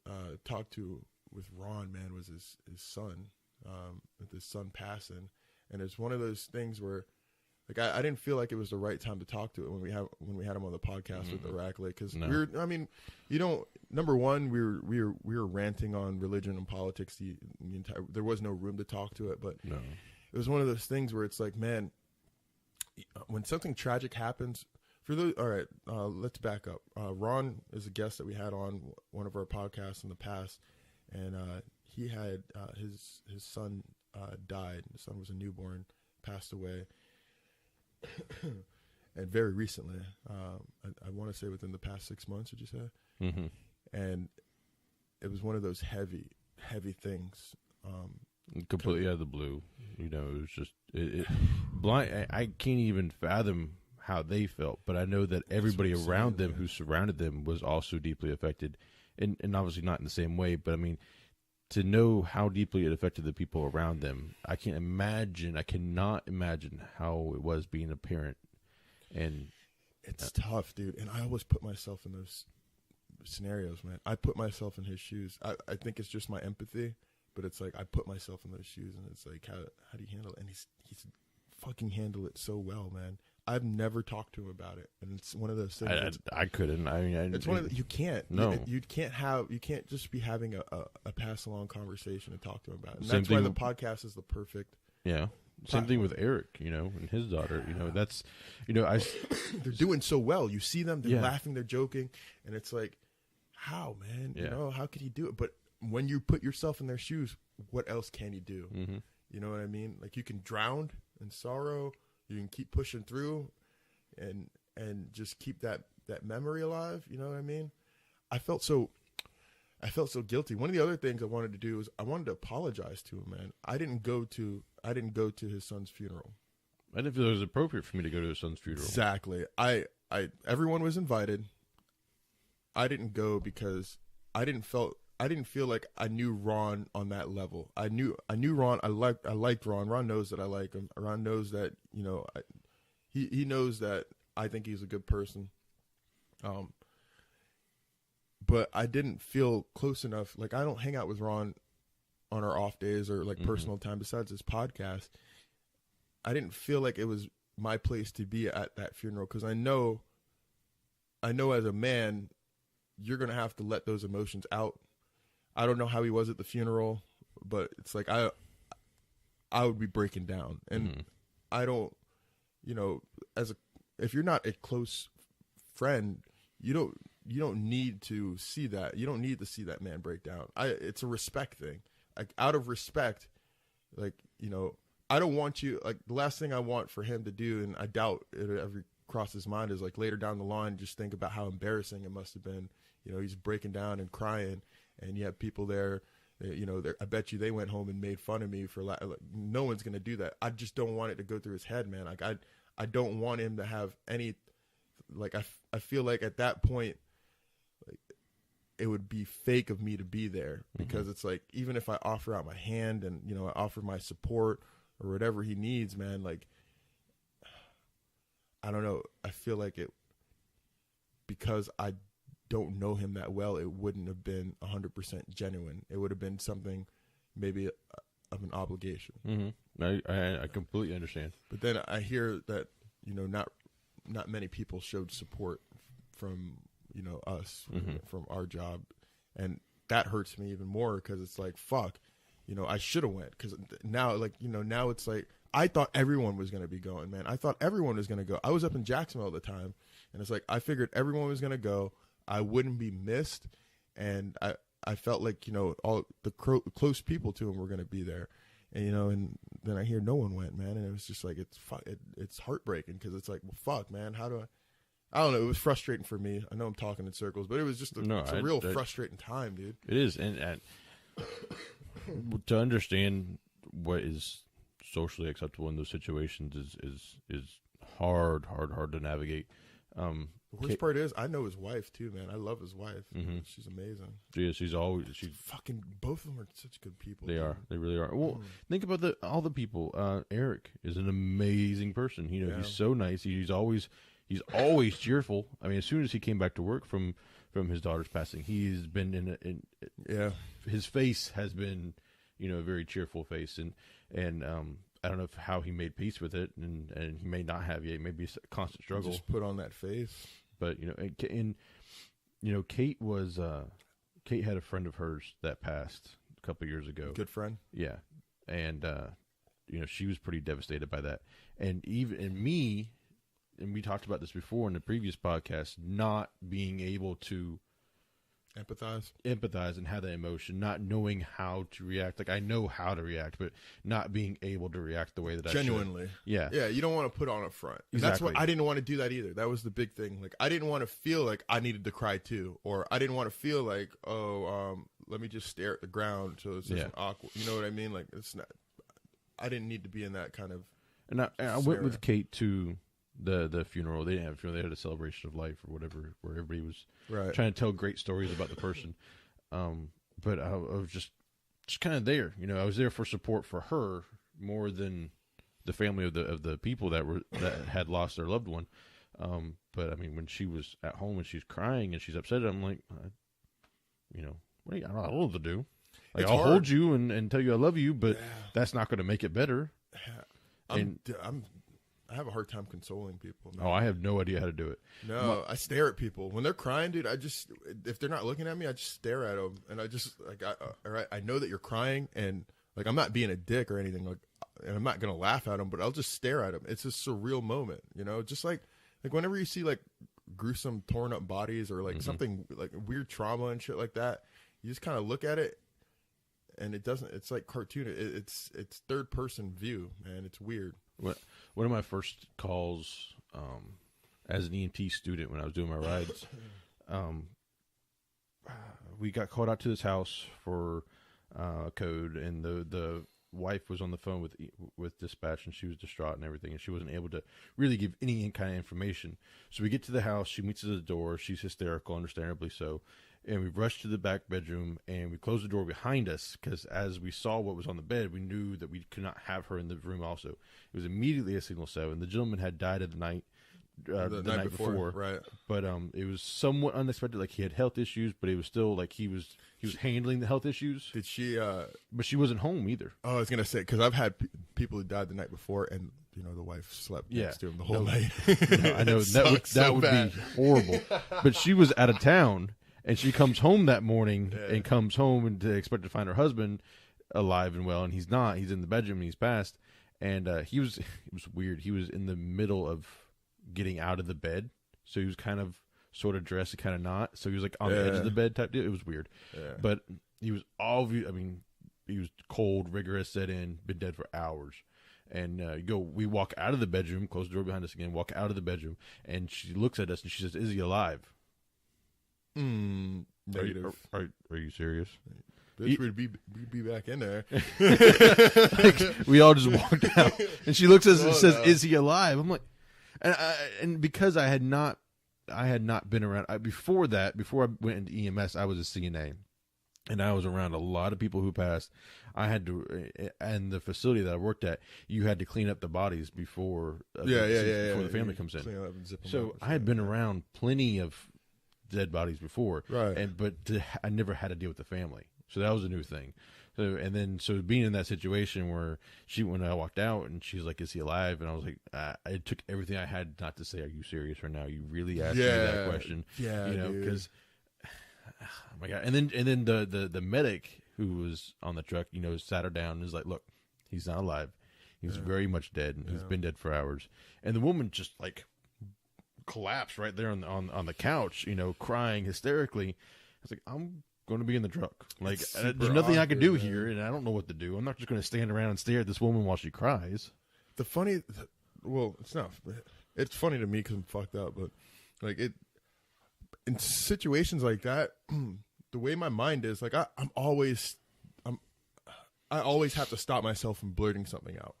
to talk to with Ron, man, was his son, with his son passing. And it's one of those things where like I didn't feel like it was the right time to talk to it when we had him on the podcast with Iraqli, because number one, we were ranting on religion and politics the entire, there was no room to talk to it, but it was one of those things where it's like, man, when something tragic happens, all right, let's back up. Ron is a guest that we had on one of our podcasts in the past, and he had his son died. His son was a newborn, passed away, and very recently. I want to say within the past 6 months. Would you say? Mm-hmm. And it was one of those heavy things. Completely out of the blue, it was just blind. I can't even fathom how they felt, but I know that everybody around them who surrounded them was also deeply affected, and obviously not in the same way. But I mean, to know how deeply it affected the people around them, I cannot imagine how it was being a parent. And it's tough, dude. And I always put myself in those scenarios, man. I put myself in his shoes. I think it's just my empathy. But it's like I put myself in those shoes, and it's like, how do you handle it? And he's fucking handled it so well, man. I've never talked to him about it, and it's one of those things. I couldn't. I mean, it's one of you can't. No, you can't just be having a pass along conversation and talk to him about it. And that's why the podcast is the perfect. Yeah, Same thing with Eric, and his daughter. That's, they're doing so well. You see them, they're Yeah. laughing, they're joking, and it's like, how, man? Yeah. How could he do it? But when you put yourself in their shoes, what else can you do? Mm-hmm. You know what I mean? Like, you can drown in sorrow, you can keep pushing through, and just keep that memory alive. You know what I mean? I felt so guilty. One of the other things I wanted to do was I wanted to apologize to him, man. I didn't go to his son's funeral. I didn't feel it was appropriate for me to go to his son's funeral. Exactly. Everyone was invited. I didn't go because I didn't feel like I knew Ron on that level. I knew Ron. I liked Ron. Ron knows that I like him. Ron knows that, he knows that I think he's a good person. But I didn't feel close enough. Like, I don't hang out with Ron on our off days or like personal time besides this podcast. I didn't feel like it was my place to be at that funeral, because I know as a man, you're going to have to let those emotions out. I don't know how he was at the funeral, but it's like I would be breaking down. And I don't, if you're not a close friend, you don't need to see that. You don't need to see that man break down. It's a respect thing. Like, out of respect, like, I don't want you, like, the last thing I want for him to do, and I doubt it ever crossed his mind, is like later down the line, just think about how embarrassing it must have been. He's breaking down and crying, and you have people there, I bet you they went home and made fun of me for like, no one's going to do that. I just don't want it to go through his head, man. Like, I don't want him to have any, like, I feel like at that point, like, it would be fake of me to be there, because it's like, even if I offer out my hand and, I offer my support or whatever he needs, man, like, I don't know. I feel like because I don't know him that well, it wouldn't have been 100% genuine. It would have been something maybe of an obligation. I completely understand. But then I hear that, not many people showed support from, us, from our job. And that hurts me even more, because it's like, fuck, I should have went. Because now, like, now it's like, I thought everyone was going to be going, man. I thought everyone was going to go. I was up in Jacksonville at the time, and it's like, I figured everyone was going to go. I wouldn't be missed. And I felt like, all the close people to him were going to be there. And, and then I hear no one went, man. And it was just like, it's heartbreaking, because it's like, well, fuck, man, how do I don't know. It was frustrating for me. I know I'm talking in circles, but it was just a real frustrating time, dude. It is. And to understand what is socially acceptable in those situations is hard to navigate. The worst part is, I know his wife too, man. I love his wife. She's amazing. Yeah, she's fucking, both of them are such good people. They dude. are. They really are. Well, think about all the people. Eric is an amazing person. He's so nice. He's always cheerful. I mean, as soon as he came back to work from his daughter's passing, he's been his face has been, a very cheerful face, and I don't know how he made peace with it, and he may not have yet. Maybe it's a constant struggle. Just put on that face. But Kate was Kate had a friend of hers that passed a couple years ago. Good friend. Yeah, and she was pretty devastated by that, and me. And we talked about this before in the previous podcast, not being able to empathize and have that emotion, not knowing how to react. Like, I know how to react, but not being able to react the way that genuinely. I should. Yeah. Yeah, you don't want to put on a front. And Exactly. That's what I didn't want to do that either. That was the big thing. Like, I didn't want to feel like I needed to cry too, or I didn't want to feel like, let me just stare at the ground so it's just awkward. You know what I mean? Like, it's not. I didn't need to be in that kind of. And I went with Kate to the funeral. They didn't have a funeral. They had a celebration of life or whatever, where everybody was trying to tell great stories about the person. But I was just kind of there. I was there for support for her more than the family of the people that had lost their loved one. But I mean, when she was at home and she's crying and she's upset, I'm like, I don't know what to do. Like, I'll hold you and tell you I love you, but that's not going to make it better. I have a hard time consoling people, man. Oh, I have no idea how to do it. No, I stare at people when they're crying, dude. If they're not looking at me, I just stare at them, and I just like, all right, I know that you're crying, and like, I'm not being a dick or anything. Like, and I'm not gonna laugh at him, but I'll just stare at him. It's a surreal moment, you know, just like whenever you see like gruesome torn up bodies or like something like weird trauma and shit like that, you just kind of look at it, and it's like cartoon. It's third person view, man. It's weird. One of my first calls as an EMT student when I was doing my rides, we got called out to this house for code, and the wife was on the phone with dispatch, and she was distraught and everything, and she wasn't able to really give any kind of information. So we get to the house, she meets at the door, she's hysterical, understandably so, and we rushed to the back bedroom, and we closed the door behind us, because as we saw what was on the bed, we knew that we could not have her in the room also. It was immediately a signal 7. The gentleman had died of the night night before, right? But it was somewhat unexpected. Like, he had health issues, but it was still like he was handling the health issues. Did she? But she wasn't home either. Oh, I was gonna say, because I've had people who died the night before, and you know the wife slept next to him the whole night. No, I know that would be horrible. But she was out of town, and she comes home that morning and comes home and to expect to find her husband alive and well, and he's not. He's in the bedroom and he's passed. And it was weird. He was in the middle of getting out of the bed, so he was kind of sort of dressed and kind of not, so he was like on the edge of the bed type deal. It was weird. But he was he was cold, rigorous, set in, been dead for hours. And we walk out of the bedroom, close the door behind us again, walk out of the bedroom, and she looks at us and she says, "Is he alive?" Negative. Are you serious? Bitch, we'd be back in there. Like, we all just walked out, and she looks at us and says, "Is he alive?" I'm like, and because I had not been around before I went into EMS, I was a CNA, and I was around a lot of people who passed. I had to, and the facility that I worked at, you had to clean up the bodies before the family comes in. So I had been around plenty of dead bodies before, right? I never had to deal with the family, so that was a new thing. So being in that situation where when I walked out and she's like, "Is he alive?" And I was like, I took everything I had not to say, "Are you serious right now? You really asked me that question?" Yeah, you know, because oh my God. And then the medic who was on the truck, you know, sat her down and was like, "Look, he's not alive. He's very much dead. And he's been dead for hours." And the woman just like collapsed right there on the couch, you know, crying hysterically. I was like, "I'm going to be in the truck. Like, there's nothing I can do here, and I don't know what to do. I'm not just going to stand around and stare at this woman while she cries." It's not. It's funny to me because I'm fucked up, but like in situations like that, the way my mind is, like I always have to stop myself from blurting something out.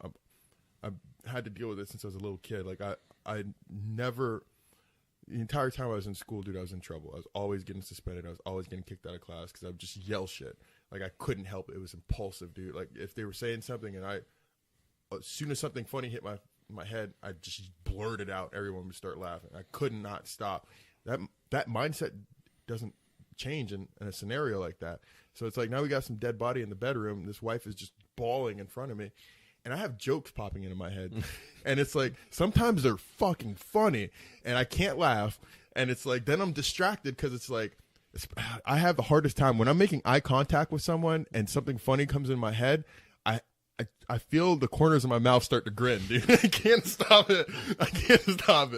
I've had to deal with it since I was a little kid. Like I never. The entire time I was in school, dude, I was in trouble. I was always getting suspended. I was always getting kicked out of class because I would just yell shit. Like, I couldn't help it. It was impulsive, dude. Like, if they were saying something and as soon as something funny hit my head, I just blurted out. Everyone would start laughing. I could not stop. That mindset doesn't change in a scenario like that. So it's like, now we got some dead body in the bedroom. This wife is just bawling in front of me. And I have jokes popping into my head. And it's like, sometimes they're fucking funny. And I can't laugh. And it's like, then I'm distracted because it's like, I have the hardest time. When I'm making eye contact with someone and something funny comes in my head, I feel the corners of my mouth start to grin, dude. I can't stop it.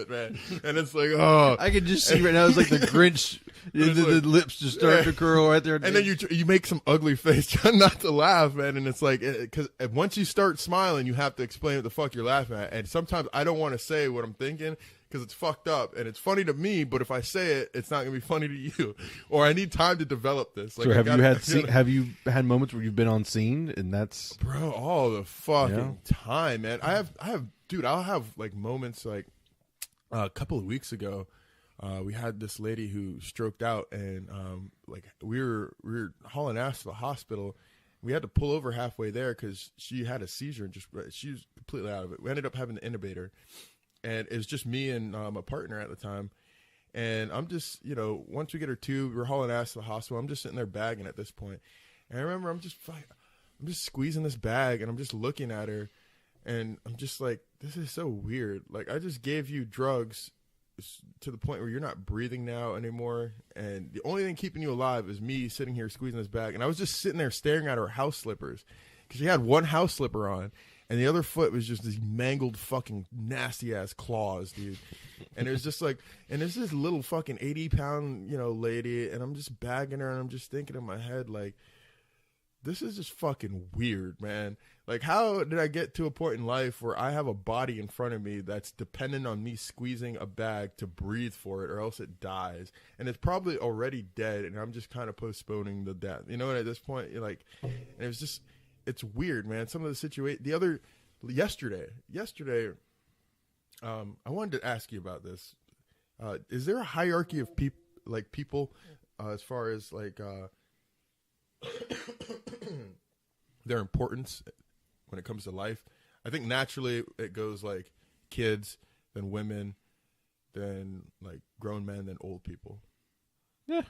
Man. And it's like, oh. I can just see right now, it's like the Grinch. The lips just start to curl right there. And then you make some ugly face trying not to laugh, man. And it's like, because once you start smiling, you have to explain what the fuck you're laughing at. And sometimes I don't want to say what I'm thinking because it's fucked up. And it's funny to me, but if I say it, it's not going to be funny to you. Or I need time to develop this. Like, so have you had moments where you've been on scene and that's... Bro, all the fucking time, man. I'll have like moments like a couple of weeks ago, we had this lady who stroked out, and like we were hauling ass to the hospital. We had to pull over halfway there because she had a seizure and she was completely out of it. We ended up having to intubate her, and it was just me and my partner at the time. And I'm just, you know, once we get her tube, we're hauling ass to the hospital. I'm just sitting there bagging at this point. And I remember I'm just squeezing this bag, and I'm just looking at her, and I'm just like, this is so weird. Like, I just gave you drugs to the point where you're not breathing now anymore, and the only thing keeping you alive is me sitting here squeezing this bag. And I was just sitting there staring at her house slippers because she had one house slipper on, and the other foot was just these mangled fucking nasty ass claws, dude. And it was just like, and there's this little fucking 80-pound, lady, and I'm just bagging her, and I'm just thinking in my head, like, this is just fucking weird, man. Like, how did I get to a point in life where I have a body in front of me that's dependent on me squeezing a bag to breathe for it, or else it dies, and it's probably already dead, and I'm just kind of postponing the death, and at this point, you're like, and it was just, it's weird, man. Some of the situation, yesterday, I wanted to ask you about this. Is there a hierarchy of people, as far as like their importance when it comes to life? I think naturally it goes like kids, then women, then like grown men, then old people. Yeah.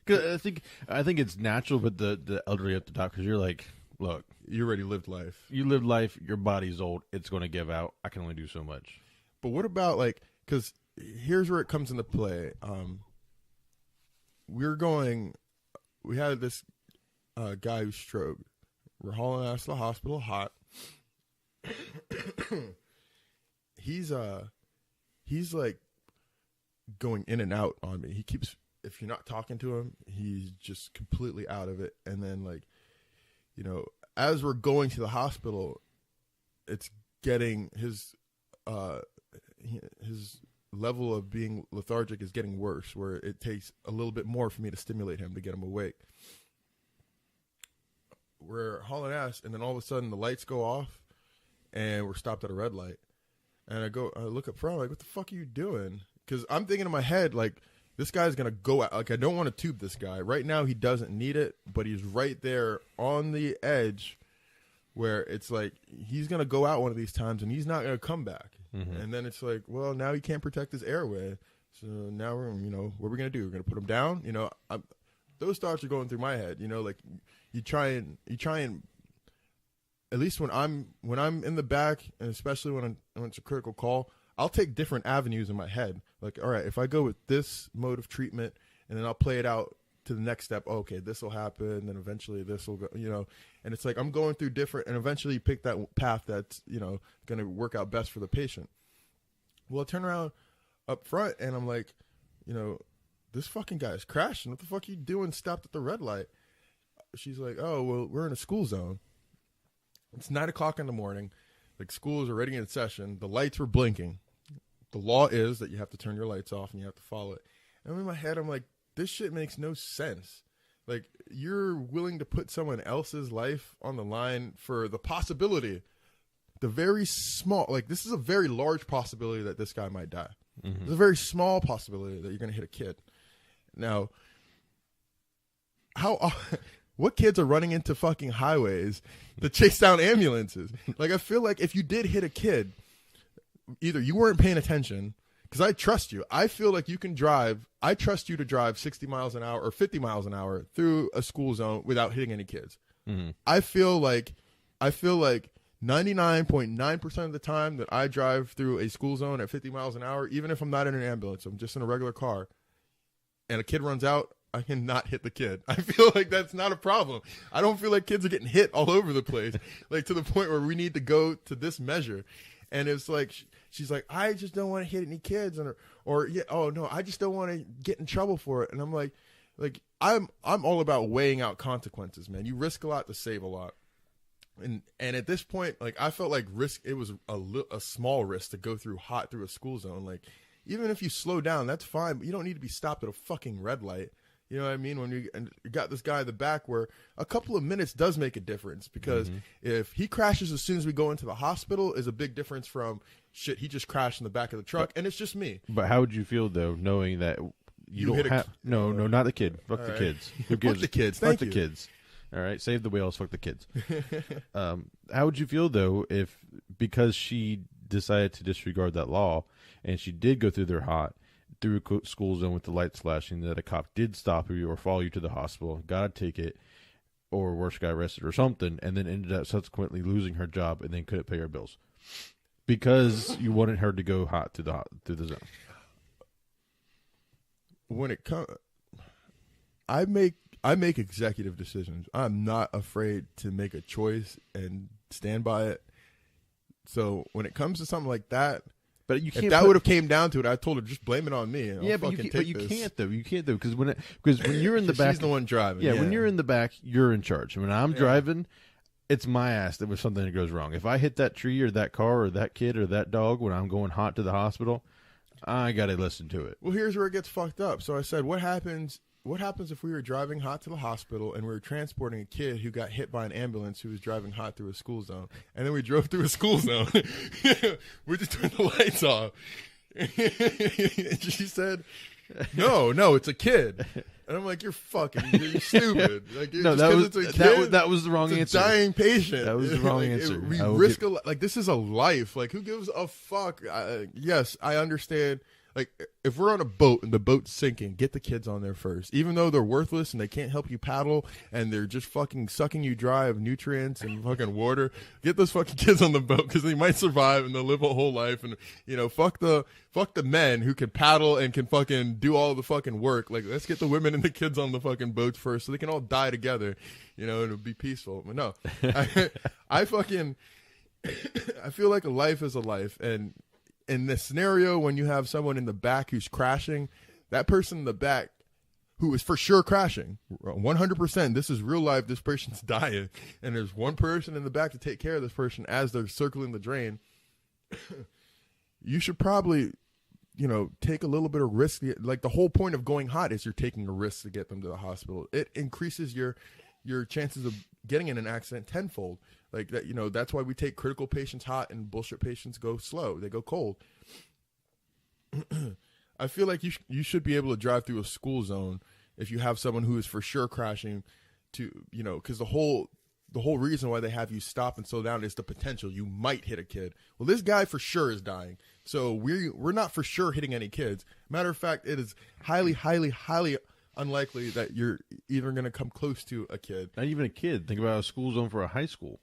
Cause I think it's natural, but the elderly at the top, because you're like, look, you already lived life. You lived life. Your body's old. It's going to give out. I can only do so much. But what about like? Because here's where it comes into play. We had this guy who stroked. We're hauling ass to the hospital hot. He's like going in and out on me. He keeps, if you're not talking to him, he's just completely out of it. And then like, as we're going to the hospital, it's getting his level of being lethargic is getting worse, where it takes a little bit more for me to stimulate him to get him awake. We're hauling ass, and then all of a sudden the lights go off, and we're stopped at a red light. And I look up front, I'm like, what the fuck are you doing? Because I'm thinking in my head, like, this guy's going to go out. Like, I don't want to tube this guy. Right now, he doesn't need it, but he's right there on the edge where it's like he's going to go out one of these times, and he's not going to come back. Mm-hmm. And then it's like, well, now he can't protect his airway. So now we're, what are we going to do? We're going to put him down? Those thoughts are going through my head. Like you try and at least when I'm in the back, and especially when it's a critical call, I'll take different avenues in my head. Like, all right, if I go with this mode of treatment, and then I'll play it out to the next step. Oh, okay, this will happen, and then eventually this will go, and it's like I'm going through different, and eventually you pick that path that's, going to work out best for the patient. Well, I turn around up front, and I'm like, this fucking guy is crashing. What the fuck are you doing stopped at the red light? She's like, oh, well, we're in a school zone. It's 9 o'clock in the morning. Like, school is already in session. The lights were blinking. The law is that you have to turn your lights off and you have to follow it. And in my head, I'm like, this shit makes no sense. Like, you're willing to put someone else's life on the line for the possibility, the very small, like, this is a very large possibility that this guy might die. Mm-hmm. There's a very small possibility that you're going to hit a kid. Now, what kids are running into fucking highways to chase down ambulances? Like, I feel like if you did hit a kid, either you weren't paying attention, because I trust you. I feel like you can drive. I trust you to drive 60 miles an hour or 50 miles an hour through a school zone without hitting any kids. Mm-hmm. I feel like 99.9% of the time that I drive through a school zone at 50 miles an hour, even if I'm not in an ambulance, I'm just in a regular car, and a kid runs out, I cannot hit the kid. I feel like that's not a problem. I don't feel like kids are getting hit all over the place, like to the point where we need to go to this measure. And it's like, she's like, I just don't want to hit any kids, or yeah, oh no, I just don't want to get in trouble for it. And I'm like I'm all about weighing out consequences, man. You risk a lot to save a lot. And at this point, like, I felt like it was a small risk to go through hot through a school zone. Like, even if you slow down, that's fine, but you don't need to be stopped at a fucking red light. You know what I mean? When you got this guy in the back, where a couple of minutes does make a difference, because if he crashes as soon as we go into the hospital, is a big difference from shit, he just crashed in the back of the truck, and it's just me. But how would you feel, though, knowing that you don't have... No, not the kid. Fuck the kids. Who gives? Fuck the kids. Fuck the kids. All right? Save the whales. Fuck the kids. How would you feel, though, if, because she decided to disregard that law, and she did go through their hot, through a school zone with the lights flashing, that a cop did stop you or follow you to the hospital, got a ticket, or worse, got arrested or something, and then ended up subsequently losing her job and then couldn't pay her bills because you wanted her to go hot through the zone? When it comes, I make executive decisions. I'm not afraid to make a choice and stand by it. So when it comes to something like that, but you can't. If that would have came down to it, I told her just blame it on me. Yeah, but you can't though. You can't though because when you're in the back, she's the one driving. Yeah, when you're in the back, you're in charge. When I'm driving, it's my ass that was something that goes wrong. If I hit that tree or that car or that kid or that dog when I'm going hot to the hospital, I got to listen to it. Well, here's where it gets fucked up. So I said, what happens if we were driving hot to the hospital and we were transporting a kid who got hit by an ambulance who was driving hot through a school zone? And then we drove through a school zone. We just turned the lights off. And she said, no, it's a kid. And I'm like, you're stupid. Like, no, that was the wrong answer. A dying patient. That was the wrong answer. We risk this is a life. Like, who gives a fuck? Yes, I understand. Like, if we're on a boat and the boat's sinking, get the kids on there first. Even though they're worthless and they can't help you paddle and they're just fucking sucking you dry of nutrients and fucking water, get those fucking kids on the boat because they might survive and they'll live a whole life. And, fuck the men who can paddle and can fucking do all the fucking work. Like, let's get the women and the kids on the fucking boats first so they can all die together, and it'll be peaceful. But no, I feel like a life is a life. And in this scenario, when you have someone in the back who's crashing, that person in the back who is for sure crashing, 100%, this is real life, this person's dying, and there's one person in the back to take care of this person as they're circling the drain, you should probably, take a little bit of risk. Like, the whole point of going hot is you're taking a risk to get them to the hospital. It increases your chances of getting in an accident tenfold. Like that, that's why we take critical patients hot and bullshit patients go slow. They go cold. I feel like you should be able to drive through a school zone if you have someone who is for sure crashing because the whole reason why they have you stop and slow down is the potential you might hit a kid. Well, this guy for sure is dying. So we're not for sure hitting any kids. Matter of fact, it is highly, highly, highly unlikely that you're even going to come close to a kid. Not even a kid. Think about a school zone for a high school.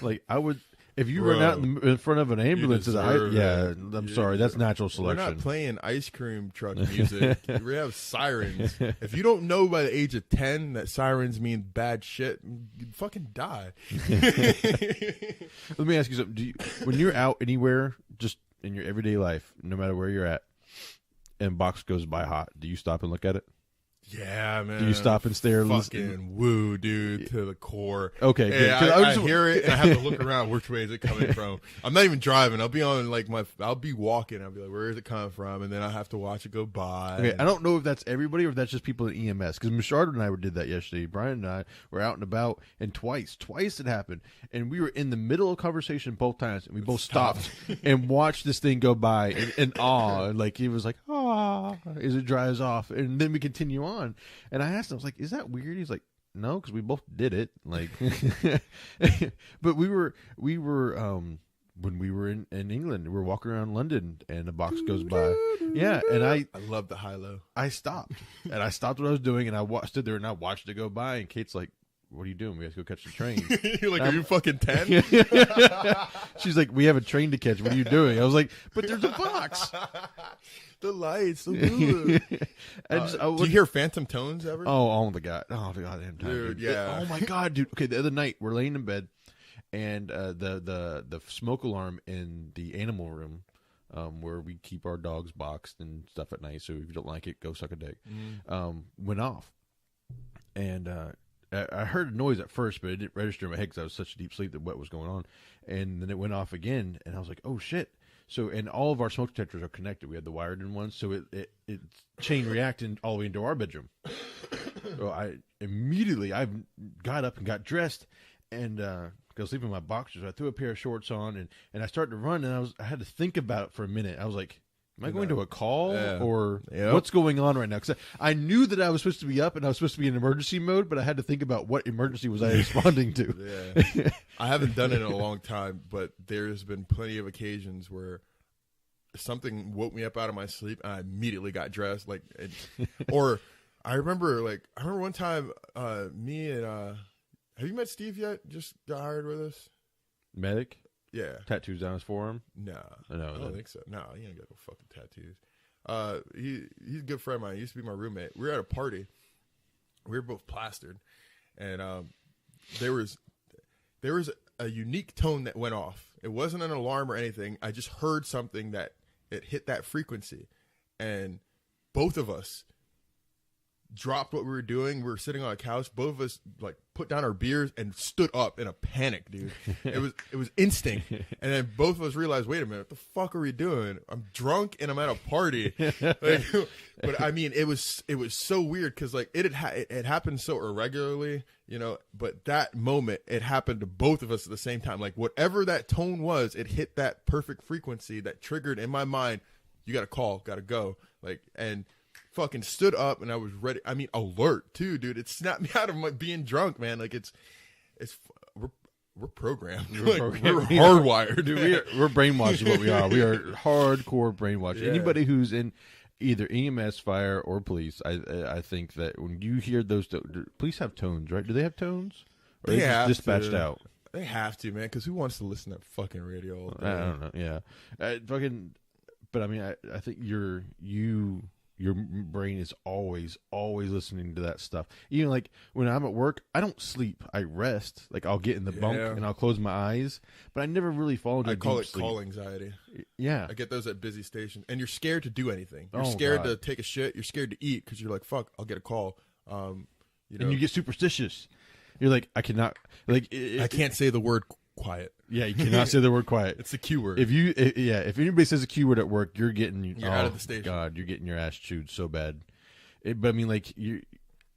Like, I would, if you run out in front of an ambulance I'm sorry, that's natural selection. We're not playing ice cream truck music. We have sirens. If you don't know by the age of 10 that sirens mean bad shit, you'd fucking die. Let me ask you something. When you're out anywhere, just in your everyday life, no matter where you're at, and box goes by hot, do you stop and look at it? Yeah, man. Do you stop and stare? Fucking woo, dude, to the core. Okay, good. Yeah, I hear it, and I have to look around. Which way is it coming from? I'm not even driving. I'll be on I'll be walking. I'll be like, where is it coming from? And then I have to watch it go by. Okay, I don't know if that's everybody or if that's just people in EMS. Because Machard and I did that yesterday. Brian and I were out and about, and twice it happened, and we were in the middle of conversation both times, and we both stopped and watched this thing go by in awe, and like he was like, ah, as it drives off, and then we continue on. And I asked him, I was like, is that weird? He's like, no, because we both did it. Like, but we were when we were in England, we were walking around London, and a box goes by. Yeah, and I love the high-low. I stopped, and I stopped what I was doing, and I stood there and I watched it go by. And Kate's like, what are you doing? We have to go catch the train. You're like, are you fucking 10? She's like, we have a train to catch. What are you doing? I was like, but there's a box. The lights, the blue. Do you hear phantom tones ever? Oh the goddamn time, dude. Yeah. Oh my god, dude. Okay, the other night we're laying in bed, and the smoke alarm in the animal room, where we keep our dogs boxed and stuff at night. So if you don't like it, go suck a dick. Went off, and I heard a noise at first, but it didn't register in my head because I was such a deep sleep that what was going on. And then it went off again, and I was like, oh shit. So, and all of our smoke detectors are connected. We had the wired in one, so it chain reacted all the way into our bedroom. So I got up and got dressed, and I was sleeping in my boxers. I threw a pair of shorts on, and I started to run, and I had to think about it for a minute. I was like, am I going to a call or what's going on right now? Because I knew that I was supposed to be up and I was supposed to be in emergency mode, but I had to think about what emergency was I responding to. Yeah. I haven't done it in a long time, but there's been plenty of occasions where something woke me up out of my sleep and I immediately got dressed. Or I remember one time me and have you met Steve yet? Just got hired with us. Medic? Yeah. Tattoos down his forearm? No. I don't think so. No, he ain't got no fucking tattoos. He's a good friend of mine. He used to be my roommate. We were at a party. We were both plastered. And there was a unique tone that went off. It wasn't an alarm or anything. I just heard something that it hit that frequency, and both of us dropped what we were doing. We were sitting on a couch. Both of us like put down our beers and stood up in a panic, dude. It was instinct. And then both of us realized, wait a minute, what the fuck are we doing? I'm drunk and I'm at a party. Like, but I mean, it was so weird because like it happened so irregularly, you know. But that moment, it happened to both of us at the same time. Like whatever that tone was, it hit that perfect frequency that triggered in my mind. You got to call, got to go, like and. Fucking stood up and I was ready. I mean, alert too, dude. It snapped me out of my being drunk, man. Like we're programmed. We're hardwired, dude. We're brainwashed. What we are. We are hardcore brainwashed. Yeah. Anybody who's in either EMS, fire, or police, I think that when you hear those, police have tones, right? Do they have tones? Or they just have dispatched out. They have to, man. Because who wants to listen to that fucking radio all day? I don't know. Yeah, But I mean, I think your brain is always listening to that stuff. Even like when I'm at work, I don't sleep. I rest. Like I'll get in the bunk and I'll close my eyes, but I never really fall into I call it sleep. call anxiety. Yeah. I get those at busy stations. And you're scared to do anything. You're scared to take a shit. You're scared to eat because you're like, fuck, I'll get a call. You know? And you get superstitious. You're like, I cannot, like, I can't say the word quiet. Yeah, you cannot say the word quiet. It's the Q word. If anybody says a Q word at work, you're out of the station. God, you're getting your ass chewed so bad. But I mean, like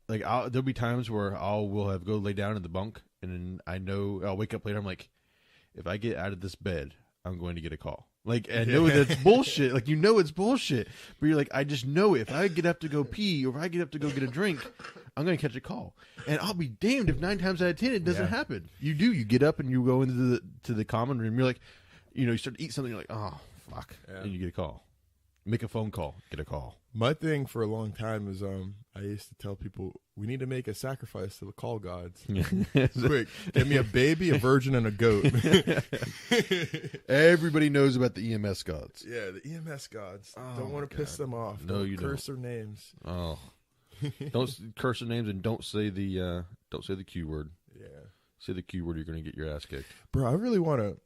there'll be times where we'll have go lay down in the bunk, and then I know I'll wake up later. I'm like, if I get out of this bed, I'm going to get a call. Like I know that's bullshit. Like it's bullshit, but you're like, I just know it. If I get up to go pee or if I get up to go get a drink, I'm going to catch a call, and I'll be damned if 9 times out of 10 it doesn't happen. You do. You get up and you go into the common room. You're like, you start to eat something. You're like, oh fuck, and you get a call. Make a phone call. Get a call. My thing for a long time is I used to tell people we need to make a sacrifice to the call gods. Quick, get me a baby, a virgin, and a goat. Everybody knows about the EMS gods. Yeah, the EMS gods. Don't want to piss them off. No, you don't. Curse their names. Oh, don't curse their names and don't say the Q word. Yeah, say the Q word. You're going to get your ass kicked, bro. I really want to.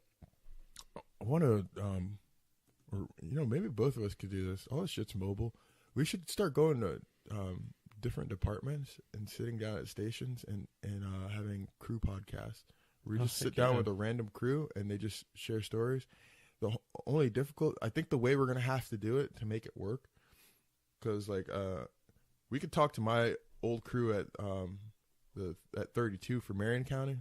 Or maybe both of us could do this. All this shit's mobile. We should start going to different departments and sitting down at stations and having crew podcasts. We just sit down with a random crew and they just share stories. The only I think the way we're gonna have to do it to make it work, because like we could talk to my old crew at 32 for Marion County.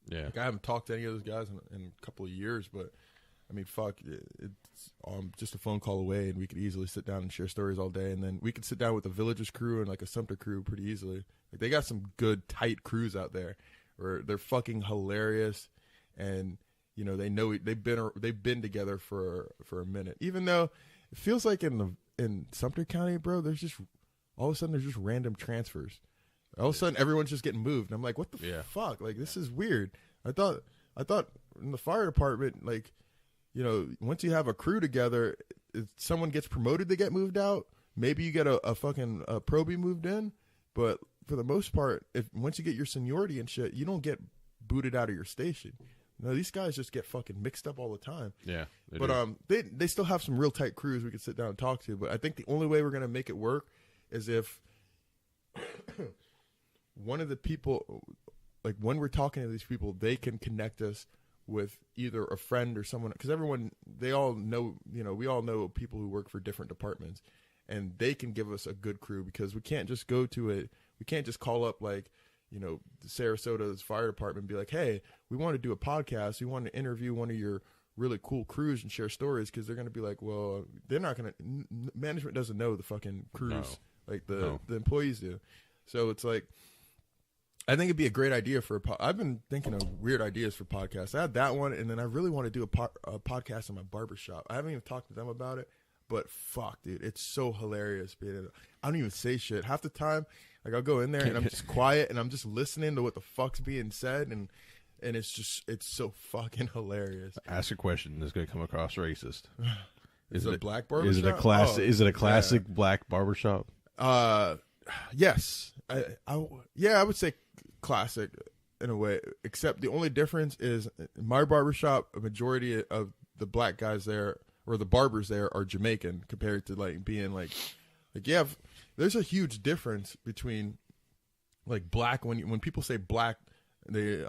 Yeah, like I haven't talked to any of those guys in a couple of years, but. I mean, fuck, it's just a phone call away, and we could easily sit down and share stories all day. And then we could sit down with a Villagers crew and like a Sumter crew pretty easily. Like they got some good, tight crews out there where they're fucking hilarious, and they know they've been together for a minute. Even though it feels like in Sumter County, bro, there's just all of a sudden there's just random transfers. All of a sudden everyone's just getting moved, and I'm like, what the fuck? Like this is weird. I thought in the fire department, like. Once you have a crew together, if someone gets promoted, they get moved out. Maybe you get a fucking probie moved in, but for the most part, once you get your seniority and shit, you don't get booted out of your station. These guys just get fucking mixed up all the time. Yeah, they still have some real tight crews we could sit down and talk to. But I think the only way we're gonna make it work is if one of the people, like when we're talking to these people, they can connect us with either a friend or someone, because they all know, we all know people who work for different departments, and they can give us a good crew, because we can't just call up like, Sarasota's fire department and be like, hey, we want to do a podcast. We want to interview one of your really cool crews and share stories, because they're going to be like, well, they're not going to, management doesn't know the fucking crews like the employees do. So it's like, I think it'd be a great idea for I've been thinking of weird ideas for podcasts. I had that one, and then I really want to do a podcast in my barbershop. I haven't even talked to them about it, but fuck, dude, it's so hilarious. I don't even say shit. Half the time, like I'll go in there and I'm just quiet and I'm just listening to what the fuck's being said, and it's so fucking hilarious. Ask a question that's going to come across racist. Is it a black barbershop? Is it a classic black barbershop? Yes. I would say classic. in a way, except the only difference is in my barbershop, a majority of the black guys there or the barbers there are Jamaican compared to like being like there's a huge difference between like black. When people say black, they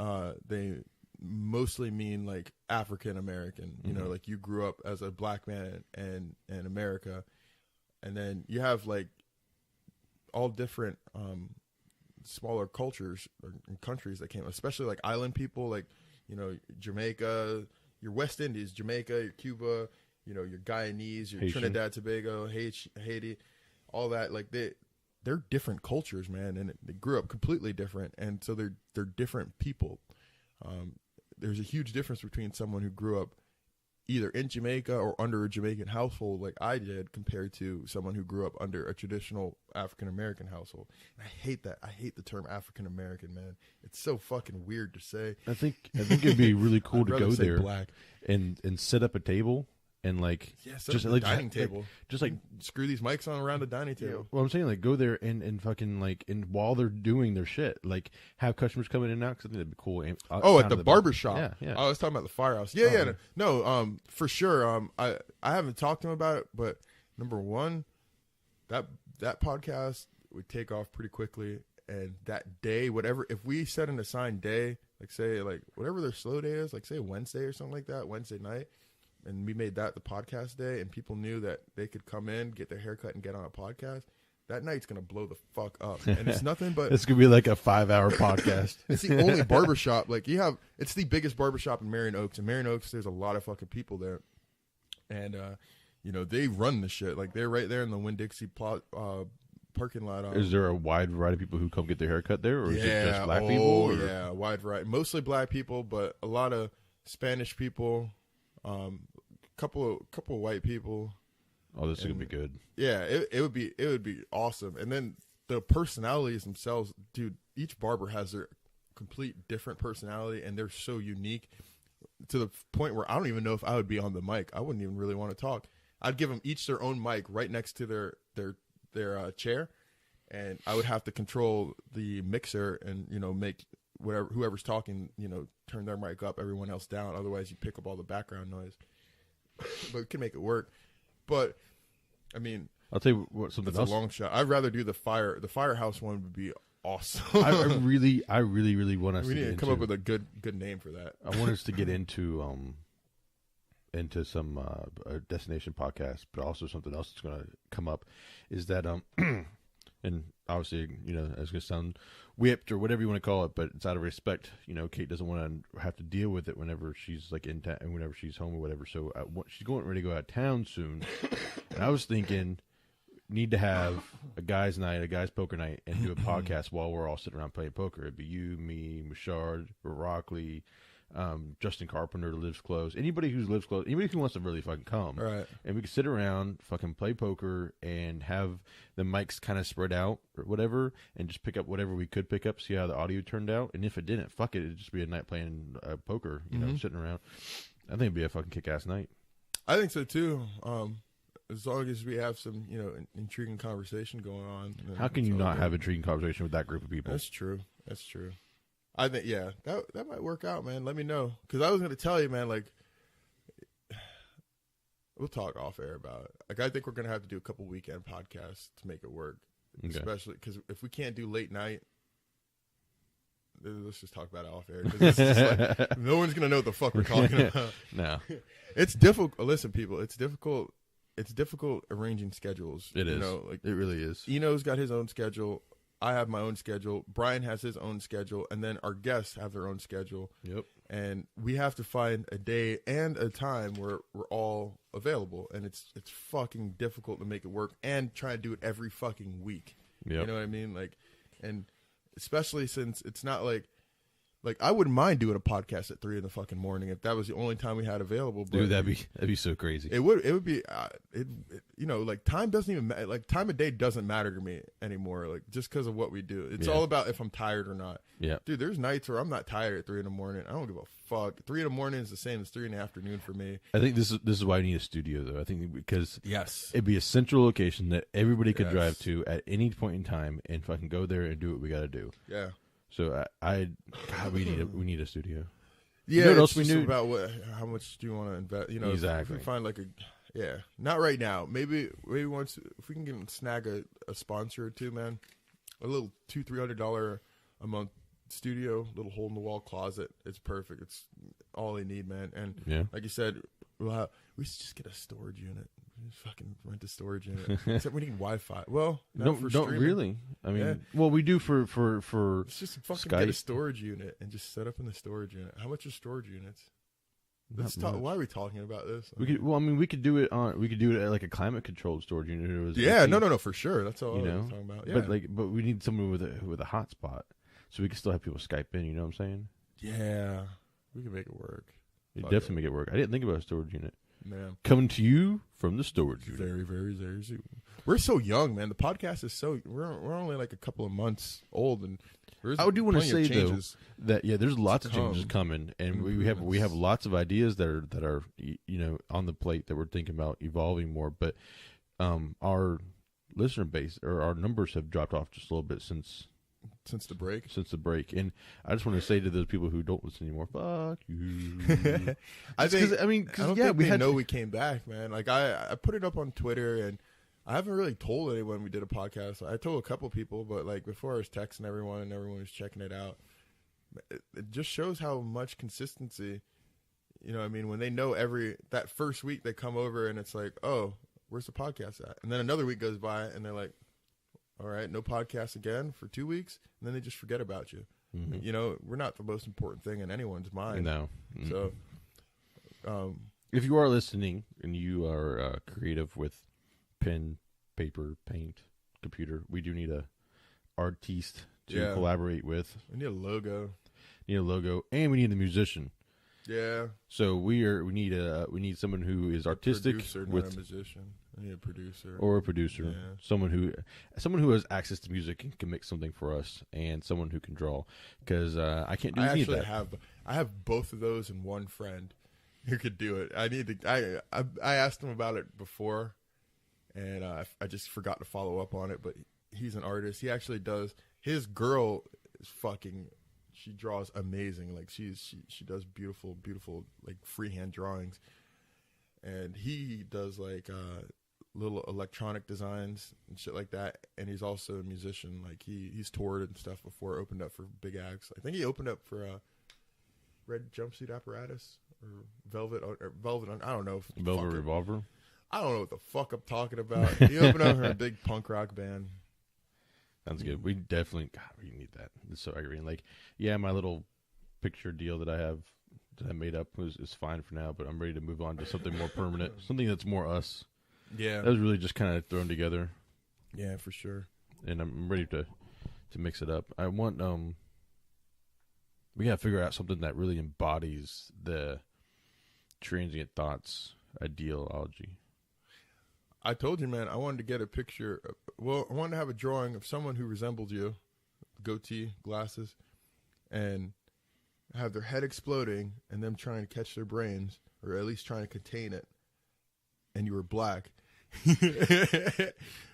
mostly mean like African American, you know, like you grew up as a black man in America, and then you have like all different smaller cultures and countries that came, especially like island people, like, you know, Jamaica, your West Indies, Jamaica, your Cuba, you know, your Guyanese, your Haitian. Trinidad, Tobago, Haiti, all that. Like they're different cultures, man, and they grew up completely different, and so they're different people. There's a huge difference between someone who grew up either in Jamaica or under a Jamaican household like I did compared to someone who grew up under a traditional African-American household. And I hate that. I hate the term African-American, man. It's so fucking weird to say. I think it'd be really cool to go there black. and set up a table. And like, just like dining table, just like screw these mics on around the dining table. Yeah, well, I'm saying like go there and fucking like, and while they're doing their shit, like have customers come in and out, because I think that'd be cool. At the barbershop. Yeah. I was talking about the firehouse. Yeah. No, for sure. I haven't talked to him about it, but number one, that podcast would take off pretty quickly, and that day, whatever, if we set an assigned day, like say like whatever their slow day is, like say Wednesday or something like that, Wednesday night. And we made that the podcast day, and people knew that they could come in, get their haircut, and get on a podcast. That night's going to blow the fuck up. And it's nothing but... It's going to be like a 5-hour podcast. It's the only barbershop. Like, it's the biggest barbershop in Marion Oaks. In Marion Oaks, there's a lot of fucking people there. And, you know, they run the shit. Like, they're right there in the Winn-Dixie parking lot. Is there a wide variety of people who come get their haircut there? Or is it just black people? Or? Yeah, wide variety. Mostly black people, but a lot of Spanish people. Couple of white people. Oh, this is gonna be good. Yeah, it would be awesome. And then the personalities themselves, dude. Each barber has their complete different personality, and they're so unique to the point where I don't even know if I would be on the mic. I wouldn't even really want to talk. I'd give them each their own mic right next to their chair, and I would have to control the mixer and, you know, make whoever's talking, you know, turn their mic up, everyone else down. Otherwise, you pick up all the background noise. But we can make it work. But I mean, I'll tell you what. Something else. It's a long shot. I'd rather do the firehouse one. Would be awesome. I really want us. We need to come up with a good name for that. I want us to get into some destination podcast, but also something else that's going to come up is that and obviously, you know, it's going to sound whipped or whatever you want to call it, but it's out of respect. You know, Kate doesn't want to have to deal with it whenever she's like in town and whenever she's home or whatever. So she's ready to go out of town soon. And I was thinking, need to have a guys' night, a guys' poker night, and do a podcast while we're all sitting around playing poker. It'd be you, me, Mashard, Rockley, Justin Carpenter lives close. Anybody who lives close, anybody who wants to really fucking come. Right. And we could sit around, fucking play poker, and have the mics kind of spread out or whatever, and just pick up whatever we could pick up, see how the audio turned out. And if it didn't, fuck it, it'd just be a night playing poker, you know, sitting around. I think it'd be a fucking kick-ass night. I think so too. As long as we have some, you know, intriguing conversation going on. How can you not have intriguing conversation with that group of people? That's true. I think, yeah, that might work out, man. Let me know. Because I was going to tell you, man, like, we'll talk off air about it. Like, I think we're going to have to do a couple weekend podcasts to make it work. Okay. Especially because if we can't do late night, let's just talk about it off air. Because like, no one's going to know what the fuck we're talking about. No. It's difficult. Listen, people, it's difficult. It's difficult arranging schedules. It is. You know, like, it really is. Eno's got his own schedule. I have my own schedule. Brian has his own schedule, and then our guests have their own schedule. Yep. And we have to find a day and a time where we're all available, and it's fucking difficult to make it work and try to do it every fucking week. Yep. You know what I mean? Like, and especially since it's not like I wouldn't mind doing a podcast at 3 in the fucking morning if that was the only time we had available. But dude, that'd be so crazy. It would be you know, like time doesn't even like time of day doesn't matter to me anymore. Like just because of what we do, it's all about if I'm tired or not. Yeah, dude, there's nights where I'm not tired at 3 in the morning. I don't give a fuck. 3 in the morning is the same as 3 in the afternoon for me. I think this is why I need a studio though. I think because yes, it'd be a central location that everybody could drive to at any point in time and fucking go there and do what we got to do. Yeah. So God, we need a studio. Yeah, You know what else it's we just need? about how much do you want to invest? You know, Exactly. If we find like not right now. Maybe once if we can snag a sponsor or two, man, a little $200-300 a month studio, little hole in the wall closet. It's perfect. It's all they need, man. And like you said, we should just get a storage unit. Just fucking rent a storage unit. Except we need Wi-Fi. Well, don't really. I mean, well, we do for let's just fucking Skype. get a storage unit and just set up in the storage unit. How much are storage units? Let's talk. Why are we talking about this? We could do it at like a climate controlled storage unit. No, for sure. That's all I was talking about. Yeah. But we need someone with a hotspot, so we can still have people Skype in. You know what I'm saying? Yeah, we can make it work. Definitely make it work. I didn't think about a storage unit. Man, coming to you from the storage unit. Very, very, very soon. We're so young, man. The podcast is we're only like a couple of months old, and I do want to say though that there's lots of changes coming, and we have lots of ideas that are on the plate that we're thinking about evolving more. But our listener base or our numbers have dropped off just a little bit since the break. And I just want to say to those people who don't listen anymore, fuck you. I don't think they know we came back, man. Like I put it up on Twitter, and I haven't really told anyone we did a podcast. I told a couple people, but like before I was texting everyone, and everyone was checking it out. It just shows how much consistency, I mean, when they know that first week they come over and it's like, oh, where's the podcast at? And then another week goes by and they're like, all right, no podcast again for 2 weeks, and then they just forget about you. Mm-hmm. We're not the most important thing in anyone's mind. No. Mm-hmm. So, if you are listening and you are creative with pen, paper, paint, computer, we do need a artiste to collaborate with. We need a logo. And we need a musician. Yeah. So we need someone who is artistic, producer, not a musician. I need a producer or a producer. Yeah. Someone who has access to music and can make something for us, and someone who can draw. Because I can't do any of that. I have both of those in one friend who could do it. I asked him about it before, and I just forgot to follow up on it. But he's an artist. He actually does. His girl is fucking. She draws amazing. Like she does beautiful like freehand drawings, and he does like little electronic designs and shit like that. And he's also a musician. Like he's toured and stuff before. Opened up for big acts. I think he opened up for Red Jumpsuit Apparatus or Velvet. I don't know. Velvet Revolver. I don't know what the fuck I'm talking about. He opened up for a big punk rock band. Sounds good. We definitely, we need that. It's so aggravating. Like, my little picture deal that I made up is fine for now, but I'm ready to move on to something more permanent, something that's more us. Yeah. That was really just kind of thrown together. Yeah, for sure. And I'm ready to mix it up. I want, we got to figure out something that really embodies the transient thoughts ideology. I told you, man, I wanted to get a picture. Well, I wanted to have a drawing of someone who resembled you, goatee, glasses, and have their head exploding and them trying to catch their brains, or at least trying to contain it. And you were black.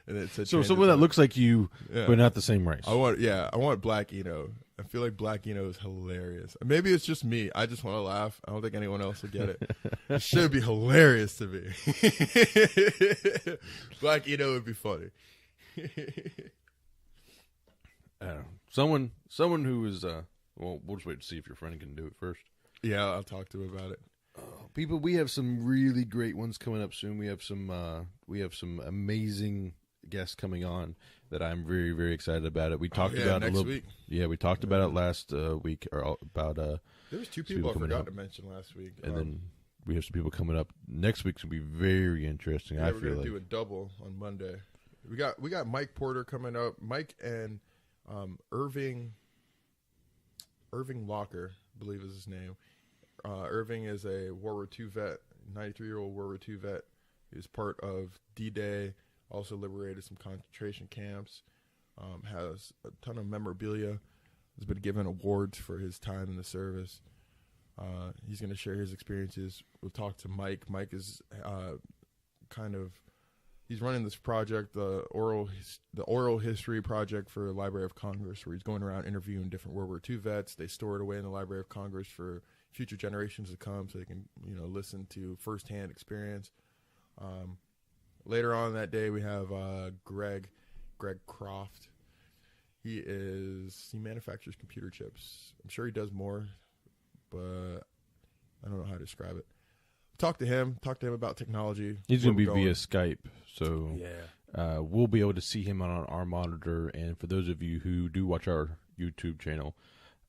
And it said so someone that looks like you, but not the same race. I want Black Eno. I feel like Black Eno is hilarious. Maybe it's just me. I just want to laugh. I don't think anyone else will get it. It should be hilarious to me. Black Eno would be funny. I don't know. Someone who is we'll just wait to see if your friend can do it first. Yeah, I'll talk to him about it. People, we have some really great ones coming up soon. We have some amazing guests coming on that I'm very, very excited about it. We talked about next week. Yeah, we talked about it last week about there was two people I forgot to mention last week. And then we have some people coming up. Next week's gonna be very interesting. Yeah, we're gonna do a double on Monday. We got Mike Porter coming up. Mike and Irving Locker, I believe is his name. Irving is a World War II vet, 93-year-old World War II vet. He was part of D-Day, also liberated some concentration camps, has a ton of memorabilia, has been given awards for his time in the service. He's going to share his experiences. We'll talk to Mike. Mike is kind of he's running this project, the oral history project for the Library of Congress, where he's going around interviewing different World War II vets. They store it away in the Library of Congress for future generations to come, so they can listen to firsthand experience. Later on that day, we have Greg Croft. He manufactures computer chips. I'm sure he does more, but I don't know how to describe it. Talk to him about technology. He's going to be via Skype, so yeah. We'll be able to see him on our monitor. And for those of you who do watch our YouTube channel,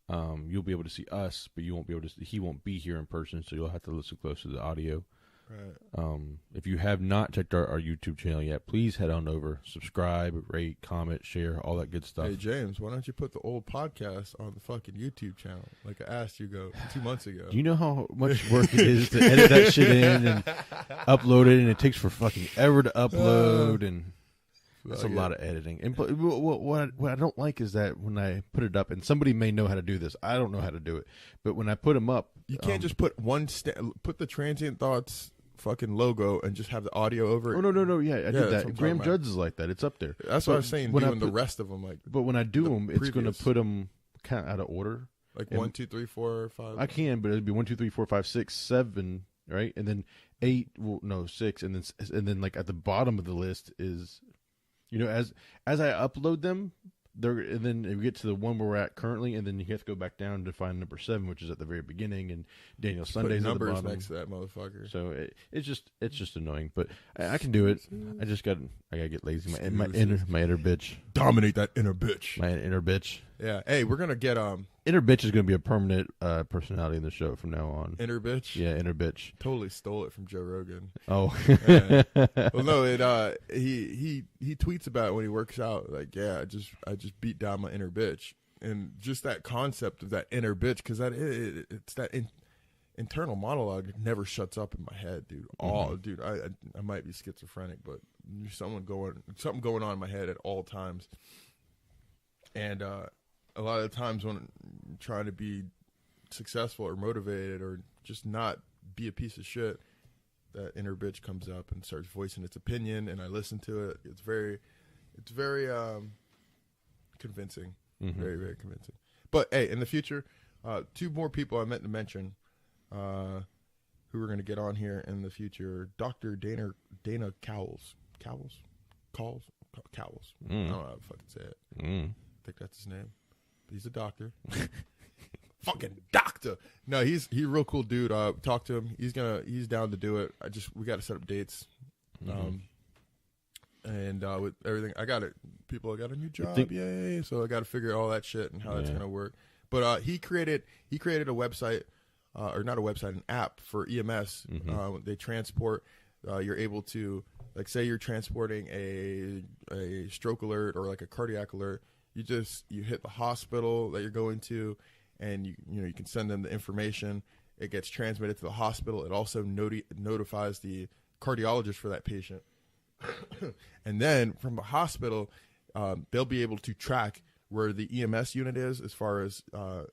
you'll be able to see us, but you won't be able to. He won't be here in person, so you'll have to listen close to the audio. Right. If you have not checked our YouTube channel yet, please head on over, subscribe, rate, comment, share, all that good stuff. Hey James, why don't you put the old podcast on the fucking YouTube channel like I asked you 2 months ago? Do you know how much work it is to edit that shit in and upload it, and it takes for fucking ever to upload, and that's a lot of editing. And what I don't like is that when I put it up, and somebody may know how to do this, I don't know how to do it, but when I put them up, you can't just put put the Transient Thoughts fucking logo and just have the audio over it. Oh no, yeah, I did that. Graham Judd's is like that. It's up there. That's what I was saying. Doing the rest of them like. But when I do them, it's going to put them kind of out of order. Like 1, 2, 3, 4, 5. I can, but it'd be 1, 2, 3, 4, 5, 6, 7, right? And then 8. Well, no, 6, and then like at the bottom of the list is, as I upload them, and then we get to the one where we're at currently, and then you have to go back down to find number 7, which is at the very beginning, and Daniel Sunday's at the bottom. Numbers next to that motherfucker. So it's just annoying, but I can do it. I gotta get lazy. My inner bitch. Dominate that inner bitch. My inner bitch. Yeah. Hey, we're gonna get Inner bitch is gonna be a permanent personality in the show from now on. Inner bitch. Yeah, inner bitch. Totally stole it from Joe Rogan. Oh. Well, no, he tweets about it when he works out. Like, yeah, I just beat down my inner bitch, and just that concept of that inner bitch, because it's that internal monologue never shuts up in my head, dude. Dude, I might be schizophrenic, but there's something going on in my head at all times, and a lot of the times when I'm trying to be successful or motivated or just not be a piece of shit, that inner bitch comes up and starts voicing its opinion, and I listen to it. It's very convincing. Mm-hmm. Very, very convincing. But hey, in the future, 2 more people I meant to mention who we're going to get on here in the future. Dr. Dana Cowles. Cowles? Cowles? Cowles. I don't know how to fucking say it. I think that's his name. But he's a doctor. Fucking doctor. No, he's a real cool dude. Talk to him. He's down to do it. We got to set up dates. And with everything, I got a new job. Yay. So I got to figure all that shit and how that's going to work. But he created a website, or not a website, an app for EMS. They transport. You're able to, like, say you're transporting a stroke alert or like a cardiac alert. You hit the hospital that you're going to, and you can send them the information. It gets transmitted to the hospital. It also notifies the cardiologist for that patient. And then from the hospital, they'll be able to track where the EMS unit is as far as how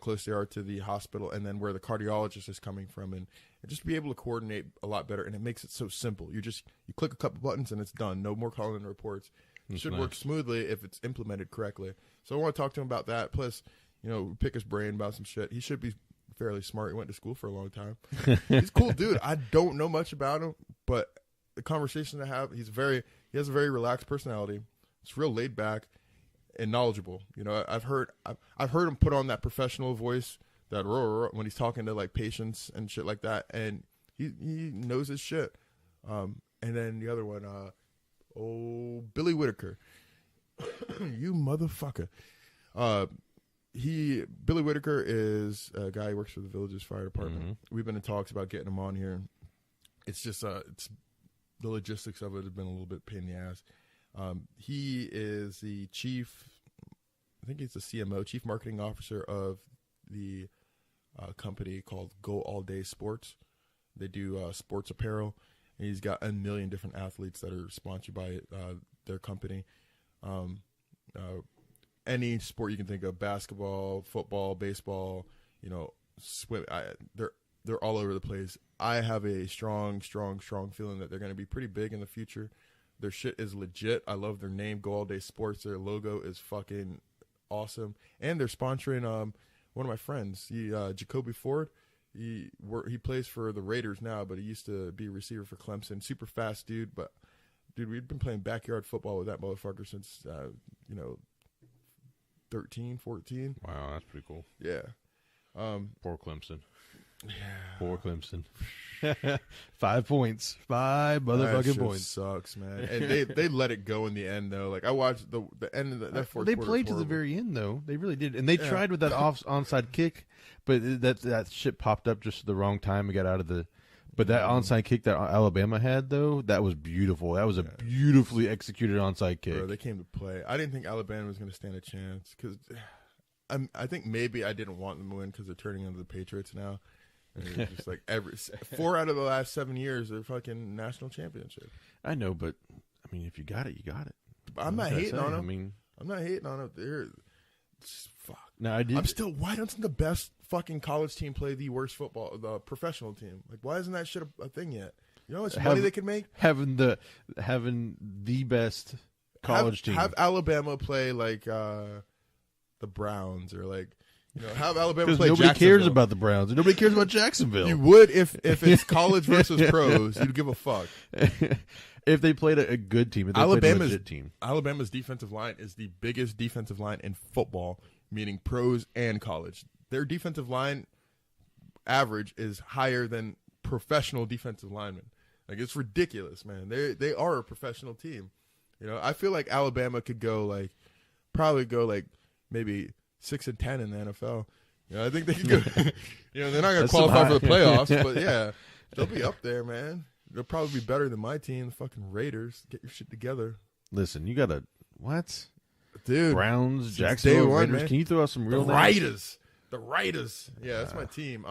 close they are to the hospital, and then where the cardiologist is coming from, and just be able to coordinate a lot better. And it makes it so simple. You click a couple buttons and it's done. No more calling reports. It should work smoothly if it's implemented correctly. So I want to talk to him about that. Plus, pick his brain about some shit. He should be fairly smart. He went to school for a long time. He's a cool dude. I don't know much about him, but the conversation to have, he has a very relaxed personality. It's real laid back and knowledgeable. I've heard him put on that professional voice, that when he's talking to like patients and shit like that, and he knows his shit. And then the other one, Billy Whitaker. You motherfucker. Billy Whitaker is a guy who works for the Villages Fire Department. Mm-hmm. We've been in talks about getting him on here. It's just it's the logistics of it have been a little bit pain in the ass. He is the chief, I think he's the CMO, chief marketing officer of the company called Go All Day Sports. They do sports apparel. And he's got a million different athletes that are sponsored by their company. Any sport you can think of: basketball, football, baseball. Swim. they're all over the place. I have a strong feeling that they're going to be pretty big in the future. Their shit is legit. I love their name, Go All Day Sports. Their logo is fucking awesome, and they're sponsoring one of my friends, Jacoby Ford. He plays for the Raiders now, but he used to be a receiver for Clemson. Super fast dude, but dude, we've been playing backyard football with that motherfucker since 13, 14. Wow, that's pretty cool. Yeah. Poor Clemson. Yeah. Poor Clemson. 5 points. 5 motherfucking that points. Sucks, man. And they let it go in the end though. Like I watched the end of that fourth They quarter. played to the very end though. They really did, and they tried with that onside kick, but that shit popped up just at the wrong time and got out of the. But that onside kick that Alabama had though, that was beautiful. That was a beautifully executed onside kick. Bro, they came to play. I didn't think Alabama was going to stand a chance because I think maybe I didn't want them to win because they're turning into the Patriots now. And it's just like 4 out of the last 7 years, they're fucking national championship. I know, but I mean, if you got it, you got it. I'm not hating on them. I mean, I'm not hating on them. They're fuck. No, I did. I'm still. Why doesn't the best fucking college team play the worst football, the professional team? Like, why isn't that shit a thing yet? You know how much money they can make? Having the best college team. Have Alabama play like the Browns or like. Have Alabama play nobody cares about the Browns and nobody cares about Jacksonville. You would if it's college versus pros. You'd give a fuck. If they played a good team, if they played a legit team. Alabama's defensive line is the biggest defensive line in football, meaning pros and college. Their defensive line average is higher than professional defensive linemen. Like it's ridiculous, man. They are a professional team. I feel like Alabama could probably go maybe 6-10 in the NFL. I think they can go. They're not going to qualify for the playoffs, but yeah, they'll be up there, man. They'll probably be better than my team, the fucking Raiders. Get your shit together. Listen, you got to what? Dude, Browns, Jacksonville, Raiders. Man. Can you throw out some real names? The Raiders. Yeah, that's my team.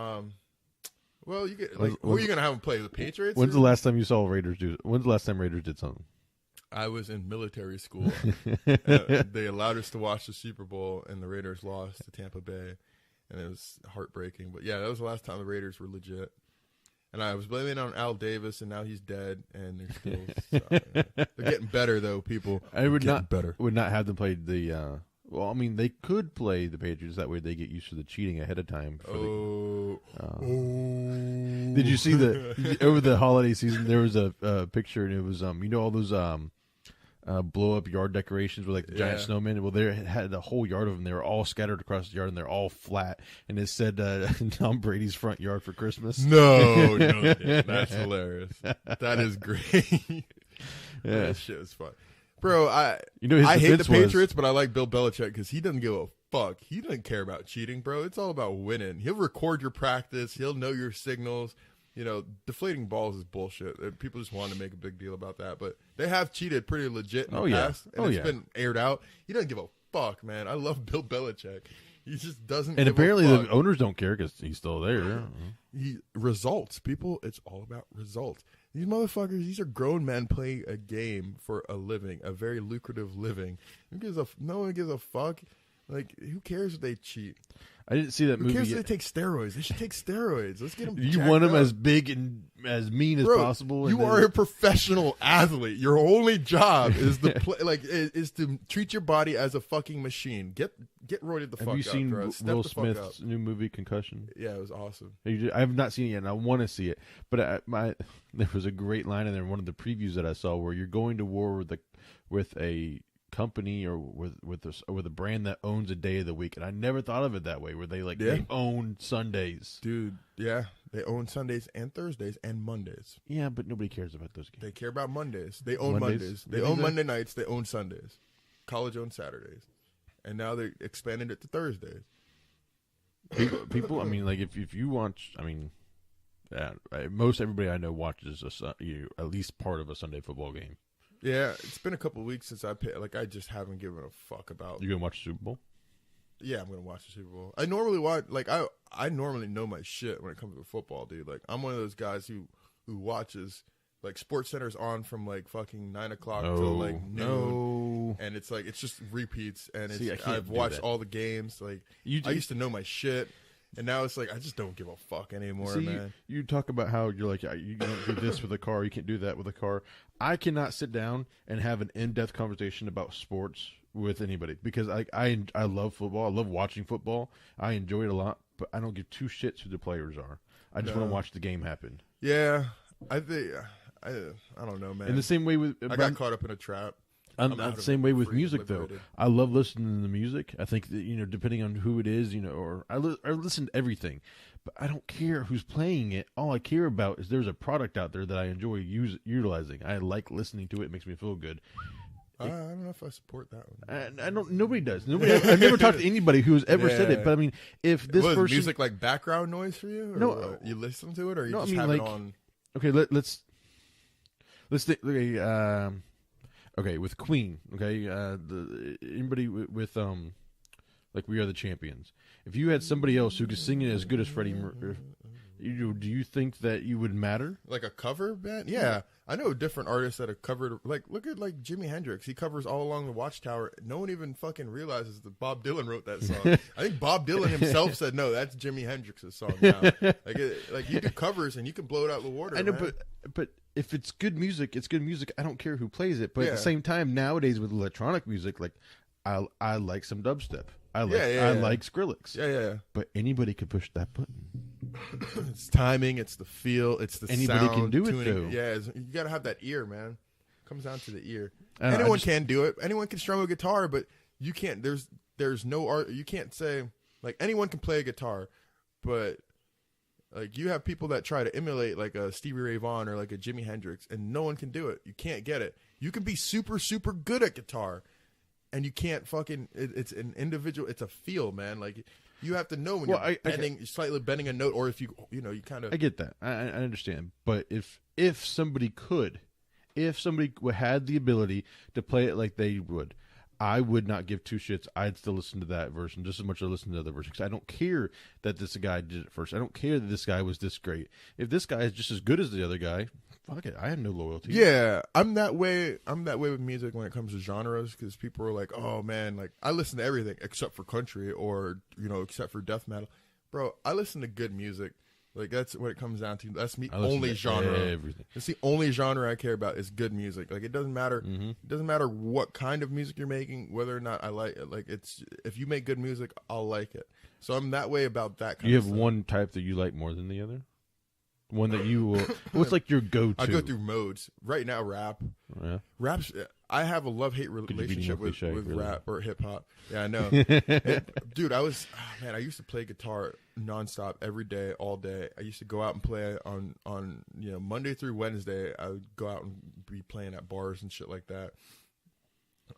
Well, you get who are you going to have them play? The Patriots? When's the last time you saw Raiders do? When's the last time Raiders did something? I was in military school. They allowed us to watch the Super Bowl, and the Raiders lost to Tampa Bay, and it was heartbreaking. But yeah, that was the last time the Raiders were legit. And I was blaming it on Al Davis, and now he's dead, and they're getting better though. People, I would not better. Would not have them play the. Well, I mean, they could play the Patriots that way. They get used to the cheating ahead of time. Did you see over the holiday season? There was a picture, and it was all those blow up yard decorations with the giant snowmen. Well, they had a whole yard of them. They were all scattered across the yard, and they're all flat. And it said Tom Brady's front yard for Christmas. No, that's hilarious. That is great. That shit is fun. Bro, I hate the Patriots, but I like Bill Belichick because he doesn't give a fuck. He doesn't care about cheating, bro. It's all about winning. He'll record your practice. He'll know your signals. Deflating balls is bullshit. People just want to make a big deal about that. But they have cheated pretty legit in the past. And it's been aired out. He doesn't give a fuck, man. I love Bill Belichick. He just doesn't And give apparently a fuck. The owners don't care because he's still there. Results. People, it's all about results. These motherfuckers, these are grown men playing a game for a living, a very lucrative living. No one gives a fuck. Like, who cares if they cheat? I didn't see that movie. Who cares yet. if they take steroids? They should take steroids. Let's get them. You want them as big and as mean as possible. You are a professional athlete. Your only job is to play, is to treat your body as a fucking machine. Get roided the fuck up. Have you seen bro. Will Smith's new movie Concussion? Yeah, it was awesome. I have not seen it yet, and I want to see it. But there was a great line in there in one of the previews that I saw where you're going to war with a company or with a brand that owns a day of the week, and I never thought of it that way. Where they own Sundays, dude. Yeah, they own Sundays and Thursdays and Mondays. Yeah, but nobody cares about those games. They care about Mondays. They own Mondays. They own Monday nights. They own Sundays. College owns Saturdays, and now they expanded it to Thursdays. People, I mean, if you watch, I mean, most everybody I know watches at least part of a Sunday football game. Yeah, it's been a couple of weeks since I just haven't given a fuck about. You gonna watch the Super Bowl? Yeah, I'm gonna watch the Super Bowl. I normally watch I normally know my shit when it comes to football, dude. Like I'm one of those guys who watches Sports Center's on from fucking 9 o'clock till noon, and it's it's just repeats. And I've watched all the games. I used to know my shit. And now it's like I just don't give a fuck anymore, See, man. you talk about how you're like, you don't do this with a car, you can't do that with a car. I cannot sit down and have an in-depth conversation about sports with anybody because I love football. I love watching football. I enjoy it a lot, but I don't give two shits who the players are. I just want to watch the game happen. Yeah, I think I don't know, man. In the same way with I got caught up in a trap. I'm the same way with music, though. I love listening to the music. I think that, depending on who it is, or I listen to everything, but I don't care who's playing it. All I care about is there's a product out there that I enjoy utilizing. I like listening to it. It makes me feel good. I don't know if I support that one. I don't. Nobody does. I've never talked to anybody who has ever said it. But I mean, if this person, music like background noise for you, or no, you listen to it, or you no, just I mean, have like, it on. Okay, let's think. Okay, with Queen. Okay, anybody with like We Are the Champions. If you had somebody else who could sing it as good as Freddie, do you think that you would matter? Like a cover band? Yeah. I know different artists that have covered, like, look at, like, Jimi Hendrix. He covers All Along the Watchtower. No one even fucking realizes that Bob Dylan wrote that song. I think Bob Dylan himself said, no, that's Jimi Hendrix's song now. Like you do covers and you can blow it out of the water, I know, man. but if it's good music, it's good music. I don't care who plays it. But at the same time, nowadays with electronic music, like, I like some dubstep. I like Skrillex. Yeah. But anybody could push that button. It's timing, it's the feel, it's the anybody sound, can do it tuning. though. Yeah, you gotta have that ear, man. It comes down to the ear. Anyone can do it. Anyone can strum a guitar, but you can't. There's no art. You can't say like anyone can play a guitar, but like you have people that try to emulate like a Stevie Ray Vaughan or like a Jimi Hendrix, and no one can do it. You can't get it. You can be super good at guitar, and you can't fucking. It's an individual. It's a feel, man. Like. You have to know when you're slightly bending a note, or if you kind of. I get that. I understand. But if somebody had the ability to play it like they would, I would not give two shits. I'd still listen to that version just as much as I listen to the other version. Because I don't care that this guy did it first. I don't care that this guy was this great. If this guy is just as good as the other guy, fuck it. I have no loyalty. Yeah, I'm that way. I'm that way with music when it comes to genres because people are like, "Oh man, like I listen to everything except for country or except for death metal." Bro, I listen to good music. Like that's what it comes down to. That's me only genre. Everything. It's the only genre I care about is good music. Like it doesn't matter. Mm-hmm. It doesn't matter what kind of music you're making, whether or not I like it. Like it's if you make good music, I'll like it. So I'm that way about that kind You of have stuff. one type that you like more than the other? One that you will. What's like your go-to? I go through modes. Right now, rap. Yeah. Rap's. I have a love-hate relationship with really? rap or hip-hop. Yeah, I know. Dude, I used to play guitar nonstop every day, all day. I used to go out and play on Monday through Wednesday. I would go out and be playing at bars and shit like that.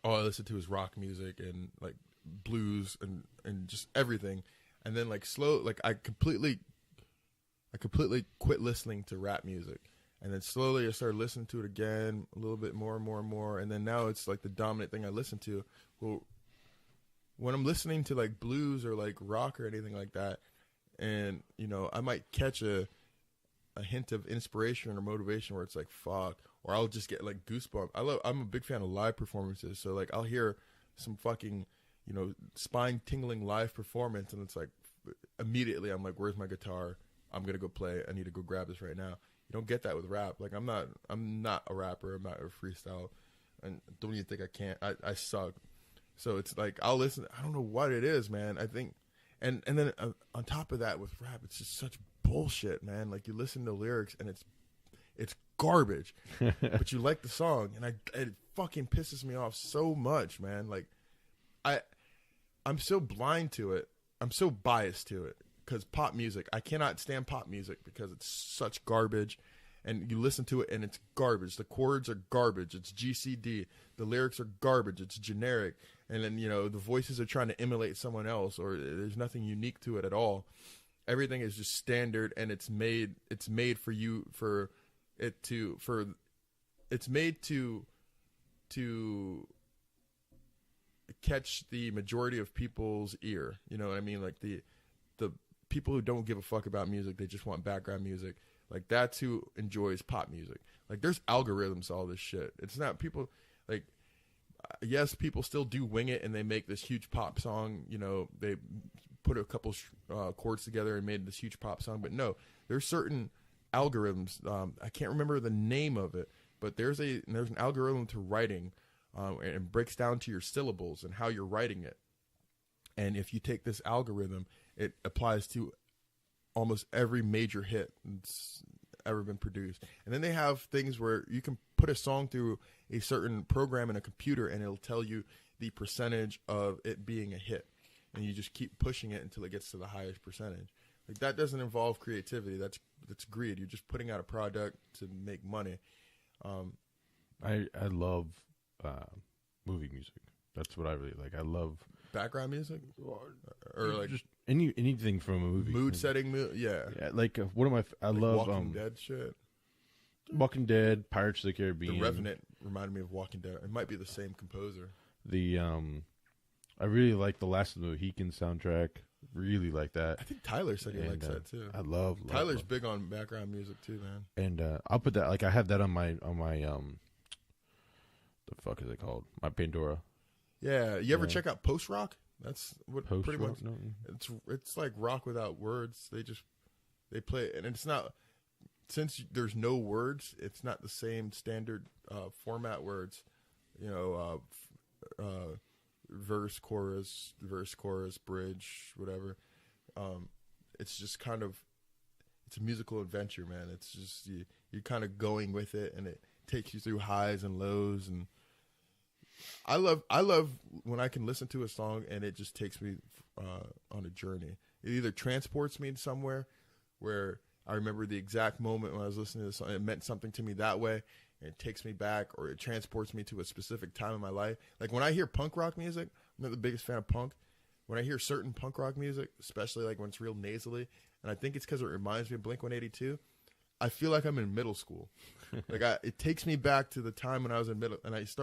All I listened to was rock music and like blues and just everything. And then like I completely quit listening to rap music. And then slowly I started listening to it again a little bit more and more and more. And then now it's like the dominant thing I listen to. Well, when I'm listening to like blues or like rock or anything like that, and I might catch a hint of inspiration or motivation where it's like fuck, or I'll just get like goosebumps. I'm a big fan of live performances, so like I'll hear some fucking spine tingling live performance, and it's like immediately I'm like, where's my guitar? I'm gonna go play. I need to go grab this right now. You don't get that with rap. Like I'm not a rapper. I'm not a freestyle, and don't even think I can't. I suck. So it's like I'll listen. I don't know what it is, man. I think, and then on top of that with rap, it's just such bullshit, man. Like you listen to lyrics and it's garbage, but you like the song, and it fucking pisses me off so much, man. Like I'm so blind to it. I'm so biased to it. Because pop music, I cannot stand pop music because it's such garbage, and you listen to it and it's garbage. The chords are garbage. It's GCD. The lyrics are garbage. It's generic, and then the voices are trying to emulate someone else, or there's nothing unique to it at all. Everything is just standard, and it's made for you it's made to catch the majority of people's ear. You know what I mean? Like the people who don't give a fuck about music, they just want background music. Like that's who enjoys pop music. Like there's algorithms to all this shit. It's not people like yes, people still do wing it and they make this huge pop song. They put a couple chords together and made this huge pop song. But no, there's certain algorithms. I can't remember the name of it, but there's an algorithm to writing, and it breaks down to your syllables and how you're writing it. And if you take this algorithm, it applies to almost every major hit that's ever been produced. And then they have things where you can put a song through a certain program in a computer, and it'll tell you the percentage of it being a hit. And you just keep pushing it until it gets to the highest percentage. Like, that doesn't involve creativity. That's greed. You're just putting out a product to make money. I love movie music. That's what I really like. I love background music, or like just anything from a movie. Mood setting, yeah. Like what am I like love Walking Dead shit. Walking Dead, Pirates of the Caribbean. The Revenant reminded me of Walking Dead. It might be the same composer. I really like the Last of the Mohican soundtrack. Really like that. I think Tyler said he likes that too. I love Tyler's big on background music too, man. And I'll put that, like, I have that on my the fuck is it called? My Pandora. Yeah, you ever check out post rock? That's what pretty much. No. It's like rock without words. They play, and it's not, since there's no words. It's not the same standard format words. You know, verse, chorus, bridge, whatever. It's just kind of, it's a musical adventure, man. It's just you're kind of going with it, and it takes you through highs and lows. And I love when I can listen to a song and it just takes me on a journey. It either transports me somewhere where I remember the exact moment when I was listening to the song. It meant something to me that way, and it takes me back, or it transports me to a specific time in my life. Like when I hear punk rock music, I'm not the biggest fan of punk. When I hear certain punk rock music, especially like when it's real nasally, and I think it's because it reminds me of Blink-182, I feel like I'm in middle school. It takes me back to the time when I was in middle, and it's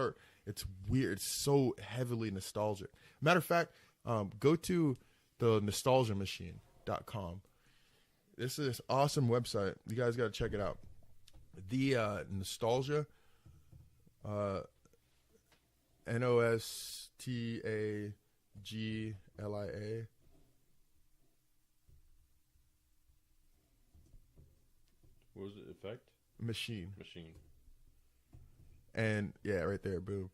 weird. It's so heavily nostalgic. Matter of fact, go to the nostalgiamachine.com. This is an awesome website. You guys got to check it out. The Nostalgia, Nostaglia. What was it? Effect? Machine. Machine. And yeah, right there, boom.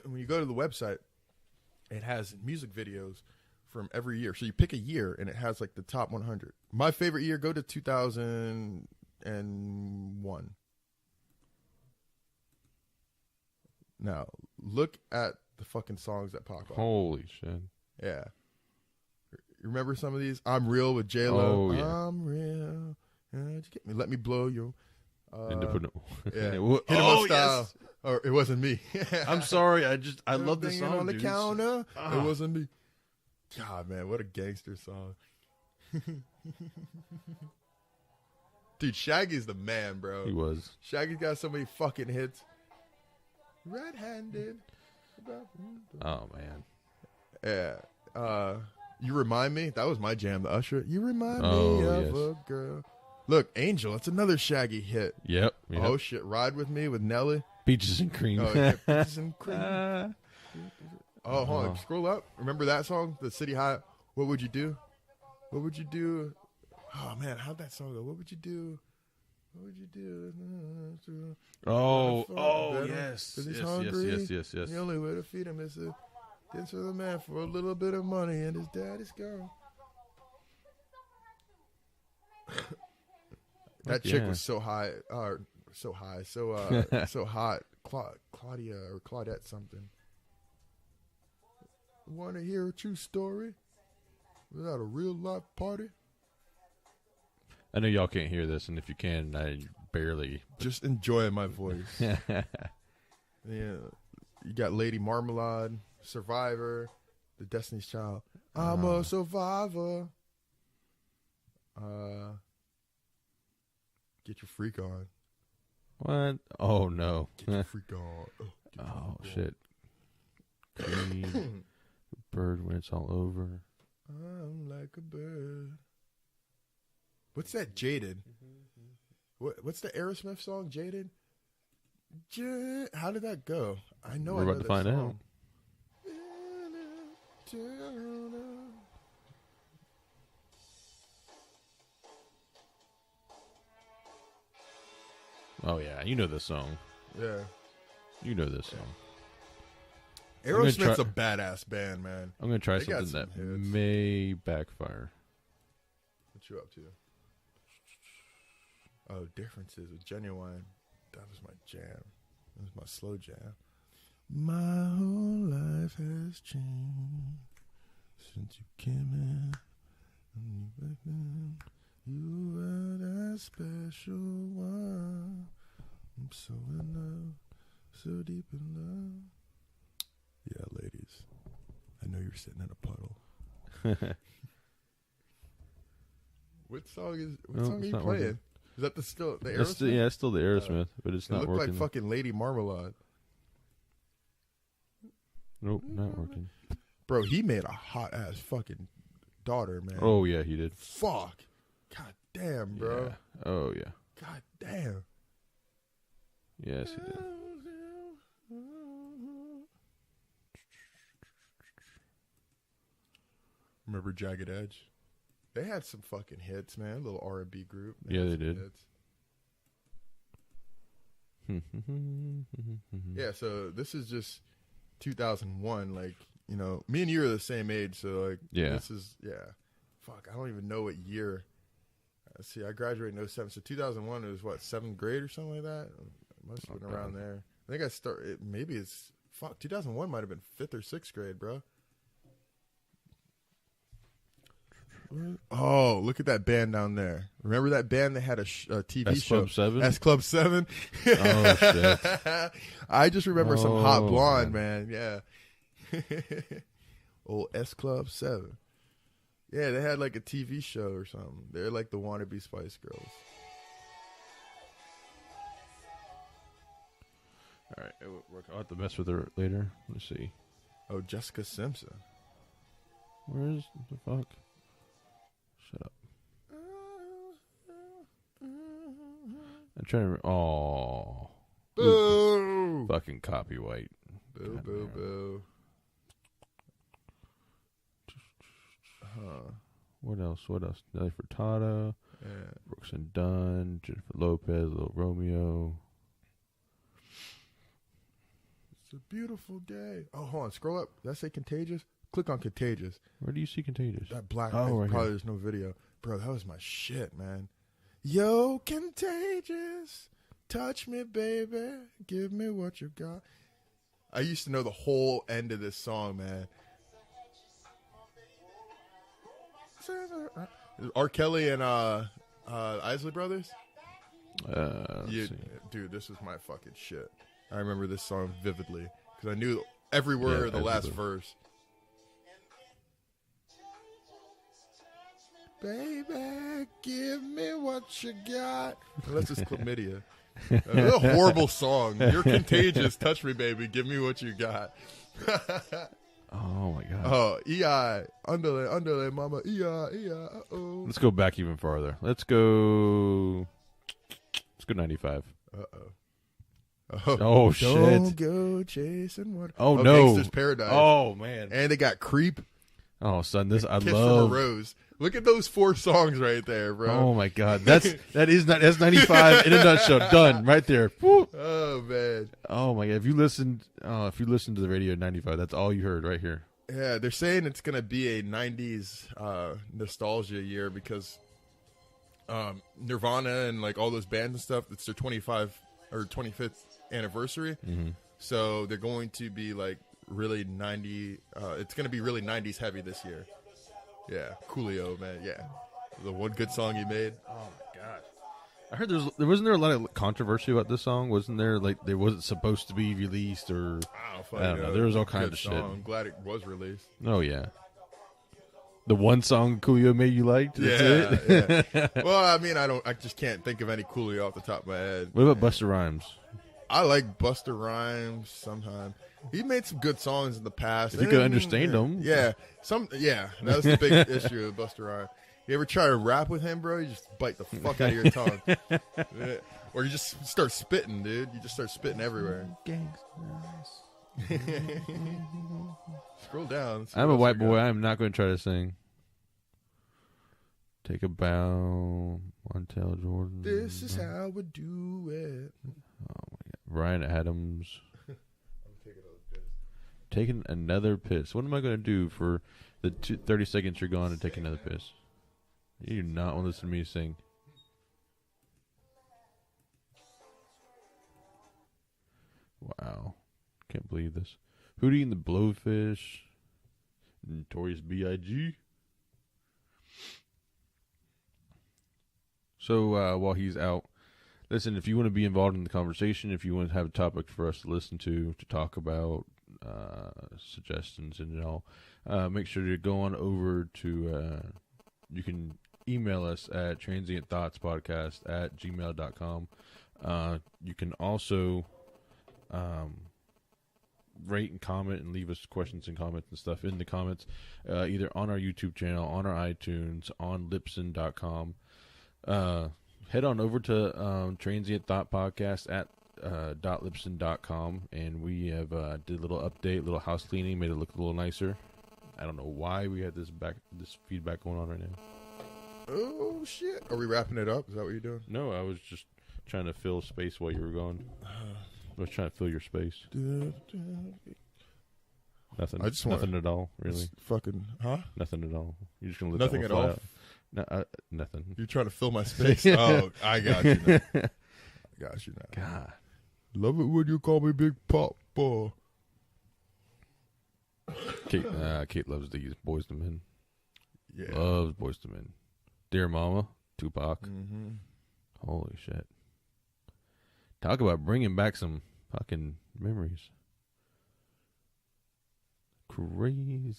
When you go to the website, it has music videos from every year. So you pick a year, and it has like the top 100. My favorite year, go to 2001. Now, look at the fucking songs that pop up. Holy shit. Yeah. You remember some of these? I'm Real with J-Lo. Oh, yeah. I'm real. How'd you get me? Let me blow you. Yeah. Hit him on style. Yes. Or it wasn't me. I'm sorry. I love this song, on the dude. counter. It wasn't me. God, man, what a gangster song. Dude, Shaggy's the man, bro. He was. Shaggy's got so many fucking hits. Red-handed. Oh, man. Yeah. You Remind Me. That was my jam, the Usher. You remind me of a girl. Look, Angel. It's another Shaggy hit. Yep. Oh, shit. Ride With Me with Nelly. Peaches and Cream. Oh, yeah. Peaches and Cream. Oh, hold on. Scroll up. Remember that song? The City High. What would you do? What would you do? Oh, man. How'd that song go? What would you do? What would you do? Oh, yes. yes. He's Yes, hungry. yes. The only way to feed him is to dance with a man for a little bit of money, and his daddy's gone. That chick was so high, so hot. Claudia or Claudette something. Want to hear a true story without a real life party? I know y'all can't hear this, and if you can, I barely. Just enjoy my voice. Yeah, you got Lady Marmalade, Survivor, The Destiny's Child. I'm a survivor. Get your freak on. What? Oh, no. Get your freak on. Oh, shit. Green bird when it's all over. I'm like a bird. What's that, Jaded? What's the Aerosmith song, Jaded? How did that go? I know. We're about to find out. Oh yeah, you know this song. Yeah. You know this song. Aerosmith's a badass band, man. I'm gonna try They got something that some hits. may backfire. What you up to? Oh, Differences with Genuine. That was my jam. That was my slow jam. My whole life has changed since you came in. You were that special one. I'm so in love, so deep in love. Yeah, ladies. I know you're sitting in a puddle. What song are you playing? Working. Is that still the It's Aerosmith? it's still the Aerosmith, but it's It not looked working. like fucking Lady Marmalade. Nope, not working. Bro, he made a hot ass fucking daughter, man. Oh yeah, he did. Fuck. God damn, bro. Yeah. Oh yeah. God damn. Yes, he did. Remember Jagged Edge? They had some fucking hits, man. A little R&B group. Yeah, had they some did. hits. Yeah, so this is just 2001. Like, you know, me and you are the same age, so like, Yeah. this is, yeah. Fuck, I don't even know what year. Let's see, I graduated in 07, so 2001 was what, 7th grade or something like that? Must have been around there. I think I started, maybe it's, 2001 might have been 5th or 6th grade, bro. Oh, look at that band down there. Remember that band that had a TV S show? Club 7? S Club 7? Oh, shit. I just remember some hot Oh, blonde, man. Yeah. Old S Club 7. Yeah, they had like a TV show or something. They're like the wannabe Spice Girls. All right, I'll have to mess with her later. Let's see. Oh, Jessica Simpson. Where's the fuck? Shut up. I'm trying to. Oh. Boo! Fucking copyright. Boo, boo, boo. Huh. What else? Nelly Furtado, Yeah. Brooks and Dunn, Jennifer Lopez, Little Romeo. It's a beautiful day. Oh, hold on. Scroll up. Did I say Contagious? Click on Contagious. Where do you see Contagious? That black. Oh, right probably here. there's no video. Bro, that was my shit, man. Yo, Contagious. Touch me, baby. Give me what you got. I used to know the whole end of this song, man. R. Kelly and Isley Brothers? Let's see. Dude, this was my fucking shit. I remember this song vividly because I knew every word of the last verse. Baby, give me what you got. Unless it's chlamydia. That's a horrible song. You're contagious. Touch me, baby. Give me what you got. Oh my god. Oh, EI. Underlay, mama. EI, uh-oh. Let's go back even farther. Let's go 95. Uh-oh. Oh, shit. Don't go chasing water. Oh, no. Gangsta's Paradise. Oh man. And they got Creep. Oh son, this I Kiss love. from a Rose. Look at those 4 songs right there, bro. Oh my god, that's 95 in a nutshell. Done right there. Woo. Oh man. Oh my god, if you listened to the radio in 95, that's all you heard right here. Yeah, they're saying it's gonna be a '90s nostalgia year because Nirvana and like all those bands and stuff. It's their 25th anniversary. Mm-hmm. So they're going to be like really 90. It's gonna be really 90s heavy this year. Yeah, Coolio, man. Yeah, the one good song he made. Oh my god! I heard there wasn't there a lot of controversy about this song. Wasn't there? Like there wasn't supposed to be released or I don't know. There was all kinds of shit. I'm glad it was released. Oh yeah. The one song Coolio made you liked. That's it? Yeah. Well, I mean, I just can't think of any Coolio off the top of my head. What about Busta Rhymes? I like Busta Rhymes sometimes. He made some good songs in the past. If you could understand them. Yeah. That was the big issue with Busta Rhymes. You ever try to rap with him, bro? You just bite the fuck out of your tongue. Yeah. Or you just start spitting, dude. You just start spitting everywhere. Scroll down. I'm a white boy. I'm not going to try to sing. Take a bow. Montel Jordan. This is how we do it. Oh my God. Bryan Adams. I'm taking a piss. Taking another piss. What am I going to do for the 30 seconds you're gone and take another piss? You do not want to listen to me sing. Wow. Can't believe this. Hootie and the Blowfish. Notorious B.I.G. So while he's out, listen, if you want to be involved in the conversation, if you want to have a topic for us to listen to talk about, suggestions and all, make sure to go on over to, you can email us at transientthoughtspodcast@gmail.com. You can also rate and comment and leave us questions and comments and stuff in the comments, either on our YouTube channel, on our iTunes, on Libsyn.com. Head on over to Transient Thought Podcast at .libsyn.com, and we have did a little update, a little house cleaning, made it look a little nicer. I don't know why we had this feedback going on right now. Oh shit! Are we wrapping it up? Is that what you're doing? No, I was just trying to fill space while you were gone. I was trying to fill your space. Nothing. I just nothing at all, really. Fucking Nothing at all. You're just gonna let nothing that at one all. fly out. No, nothing. You're trying to fill my space. Oh, I got you now. I got you now. God, Love it when you call me Big Papa. Kate loves these Boys to Men. Yeah. Loves Boys to Men. Dear Mama, Tupac. Mm-hmm. Holy shit. Talk about bringing back some fucking memories. Crazy.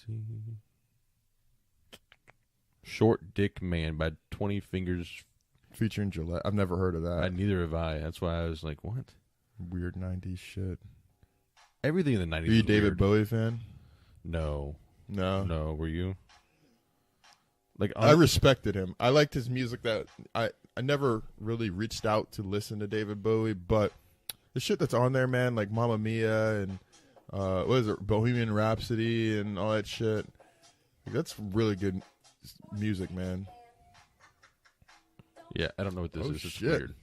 Short Dick Man by 20 Fingers. Featuring Gillette. I've never heard of that. Neither have I. That's why I was like, what? Weird 90s shit. Everything in the 90s. Are you a was David weird. Bowie fan? No. No. Were you? Like I respected him. I liked his music. That I never really reached out to listen to David Bowie, but the shit that's on there, man, like Mamma Mia and what is it, Bohemian Rhapsody and all that shit. Like, that's really good music, man. Yeah, I don't know what this is. It's Shit. weird.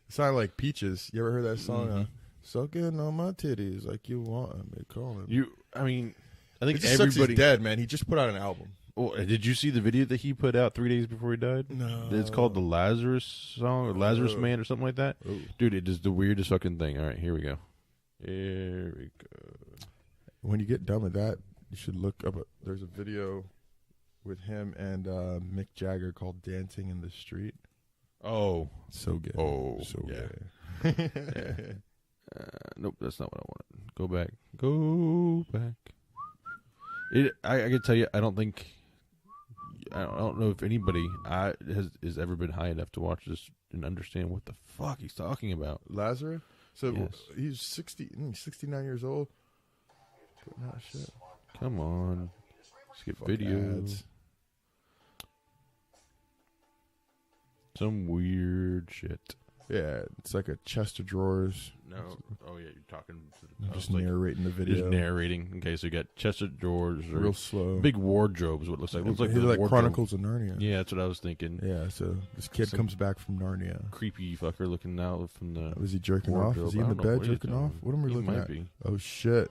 It sounded like Peaches. You ever heard that song? Sucking on my titties like you want me calling. I think It just sucks everybody he's dead, man. He just put out an album. Oh, did you see the video that he put out 3 days before he died? No. It's called the Lazarus song or Lazarus Man or something like that. Oh. Dude, it is the weirdest fucking thing. All right, here we go. Here we go. When you get done with that, you should look up. There's a video with him and Mick Jagger called "Dancing in the Street." Oh, So good. Oh, so yeah. good. nope, that's not what I wanted. Go back. Go back. I can tell you, I don't know if anybody has ever been high enough to watch this and understand what the fuck he's talking about. Lazarus. So Yes. he's 69 years old. Putting out shit. Come on, skip Fuck video. ads. Some weird shit. Yeah, it's like a chest of drawers. No. Oh yeah, you're talking. To Just narrating the video. Just narrating. Okay, so you got chest of drawers, or real slow. big wardrobes. What it looks like. It looks like He's the like wardrobe. Chronicles of Narnia. Yeah, that's what I was thinking. Yeah, so this kid Some comes back from Narnia. Creepy fucker looking out from the. Was he jerking off? wardrobe. Was he in I the don't know bed what he's jerking off? doing. What am we He looking might at? be. Oh shit!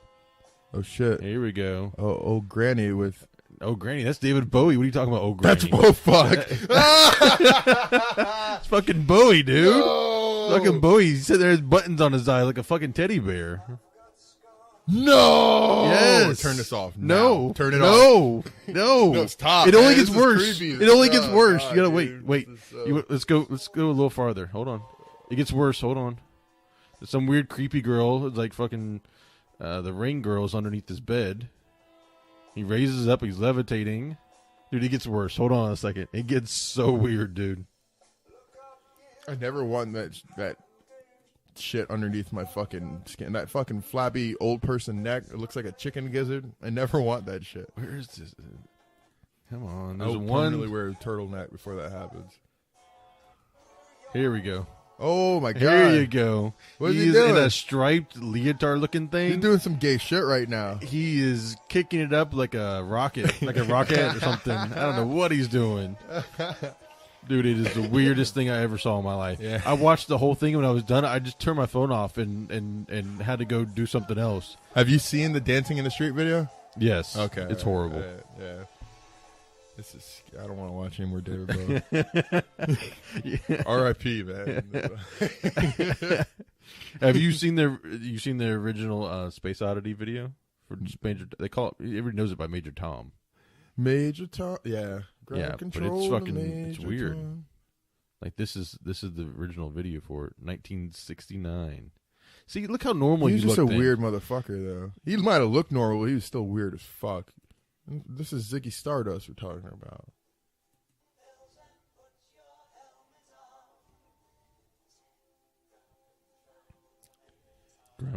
Oh shit! Here we go. Oh Granny with. Oh, Granny, that's David Bowie. What are you talking about? Oh, Granny. That's fuck. It's fucking Bowie, dude. No. Fucking Bowie. He said there's buttons on his eye like a fucking teddy bear. No. Yes. Turn this off. No. Now. Turn it off. off. No. No, stop. It only man. gets This is worse. creepy. It only gets Oh, worse. God, You gotta dude. wait. This is so- Let's go a little farther. Hold on. It gets worse. Hold on. There's some weird creepy girl. It's like fucking the Ring girl's underneath his bed. He raises up. He's levitating. Dude, it gets worse. Hold on a second. It gets so weird, dude. I never want that shit underneath my fucking skin. That fucking flabby old person neck. It looks like a chicken gizzard. I never want that shit. Where is this? Come on. I There's would one. permanently wear a turtleneck before that happens. Here we go. Oh my god! Here you go. What is he He's doing? in a striped leotard-looking thing. He's doing some gay shit right now. He is kicking it up like a rocket, or something. I don't know what he's doing. Dude, it is the weirdest thing I ever saw in my life. Yeah. I watched the whole thing, and when I was done, I just turned my phone off and had to go do something else. Have you seen the Dancing in the Street video? Yes. Okay. It's horrible. Yeah. This is. I don't want to watch any more David Bowie. R.I.P. Man. Have you seen the original Space Oddity video for Major? They call it. Everybody knows it by Major Tom. Major Tom. Yeah. Yeah, but it's fucking. It's weird. Tom. Like this is the original video for it, 1969. See, look how normal He was just a looked then. weird motherfucker, though. He might have looked normal, but he was still weird as fuck. This is Ziggy Stardust we're talking about.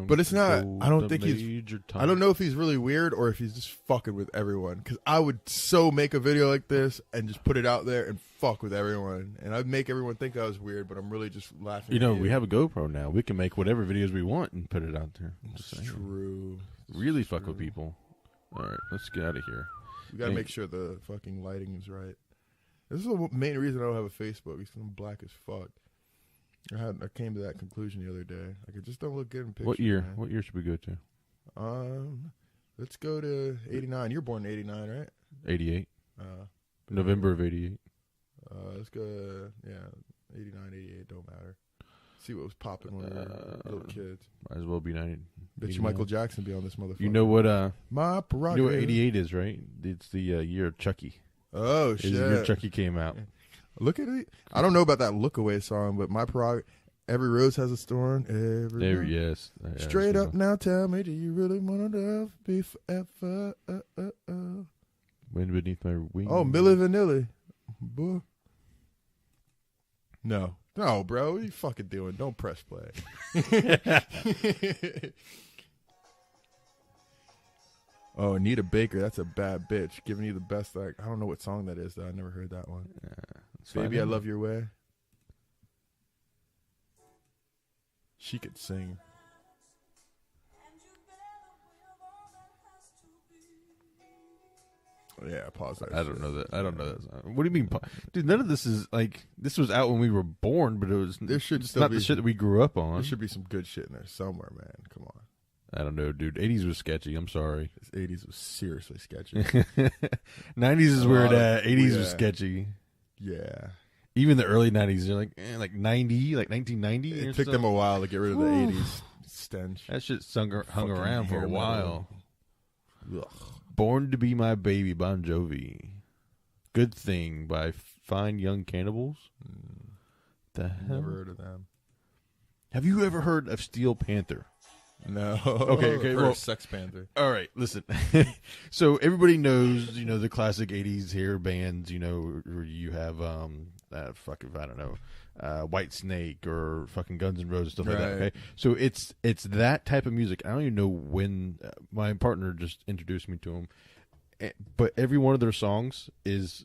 But it's not. I don't think he's. I don't know if he's really weird or if he's just fucking with everyone. Because I would so make a video like this and just put it out there and fuck with everyone, and I'd make everyone think I was weird, but I'm really just laughing. You know, we have a GoPro now. We can make whatever videos we want and put it out there. It's true. Really fuck with people. All right, let's get out of here. We gotta make sure the fucking lighting is right. This is the main reason I don't have a Facebook. Because I'm black as fuck. I came to that conclusion the other day. Like, I just don't look good in pictures. What year? Man. What year should we go to? Let's go to 89. You're born in 89, right? 88. November of 88. Let's go to, 89, 88, don't matter. See what was popping when we were little kids. Might as well be 90. Bet you Michael Jackson be on this motherfucker. You know what, my prerogative. You know what 88 is, right? It's the year of Chucky. Oh, shit. It's the year Chucky came out. Look at it. I don't know about that Look Away song, but my prerogative. Every rose has a thorn. Yes. Straight up now, tell me, do you really want to love me forever? Wind beneath my wings. Oh, Milli Vanilli. Boy. No, bro. What are you fucking doing? Don't press play. Oh, Anita Baker. That's a bad bitch. Giving you the best. Like, I don't know what song that is, though. I never heard that one. Baby, I Love Your Way. She could sing. Yeah, pause that. I don't know that. I don't know that song. What do you mean, dude? None of this is like this was out when we were born, but it was. There should it's still not be the shit that we grew up on. There should be some good shit in there somewhere, man. Come on. I don't know, dude. 80s was sketchy. I'm sorry. 80s was seriously sketchy. 90s is where it at. 80s was sketchy. Yeah. Even the early 90s, they're like 90, like 1990. It took them a while to get rid of the 80s stench. That shit hung around for a while. Ugh. Born to Be My Baby, Bon Jovi. Good Thing by Fine Young Cannibals. The hell? Never heard of them. Have you ever heard of Steel Panther? No. Okay. Well, Sex Panther. All right, listen. So everybody knows, the classic 80s hair bands, where you have, fucking, I don't know, White Snake or fucking Guns N' Roses, stuff like that, okay? So it's that type of music. I don't even know when my partner just introduced me to them, but every one of their songs is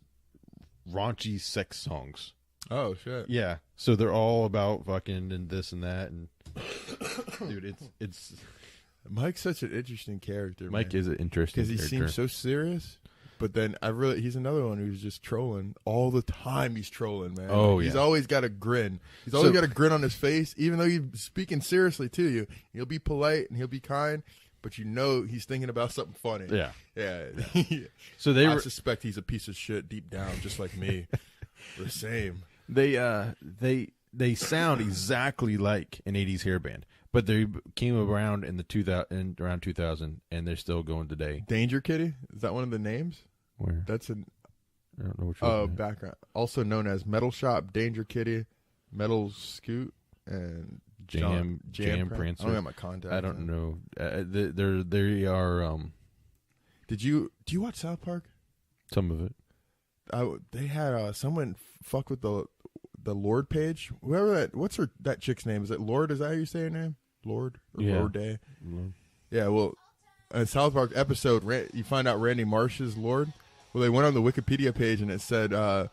raunchy sex songs. Oh, shit. Yeah. So they're all about fucking and this and that, and dude, it's Mike's such an interesting character. Mike is an interesting because he seems so serious, but then he's another one who's just trolling all the time. He's trolling, man. Oh, he's always got a grin. He's always got a grin on his face, even though he's speaking seriously to you. He'll be polite and he'll be kind, but he's thinking about something funny. Yeah. So I suspect he's a piece of shit deep down, just like me. We're the same. They sound exactly like an 80s hair band, but they came around in around 2000, and they're still going today. Danger Kitty? Is that one of the names? Where? That's I don't know what you're background. Also known as Metal Shop, Danger Kitty, Metal Scoot, and Jam Prancer. I don't have my contact. I don't know. They are. Do you watch South Park? Some of it. They had someone fuck with the Lord page. Whoever that chick's name is. It Lord? Is that how you say her name? Lord or Lord Day? Lord. Yeah. Well, a South Park episode, you find out Randy Marsh is Lord. Well, they went on the Wikipedia page and it said birth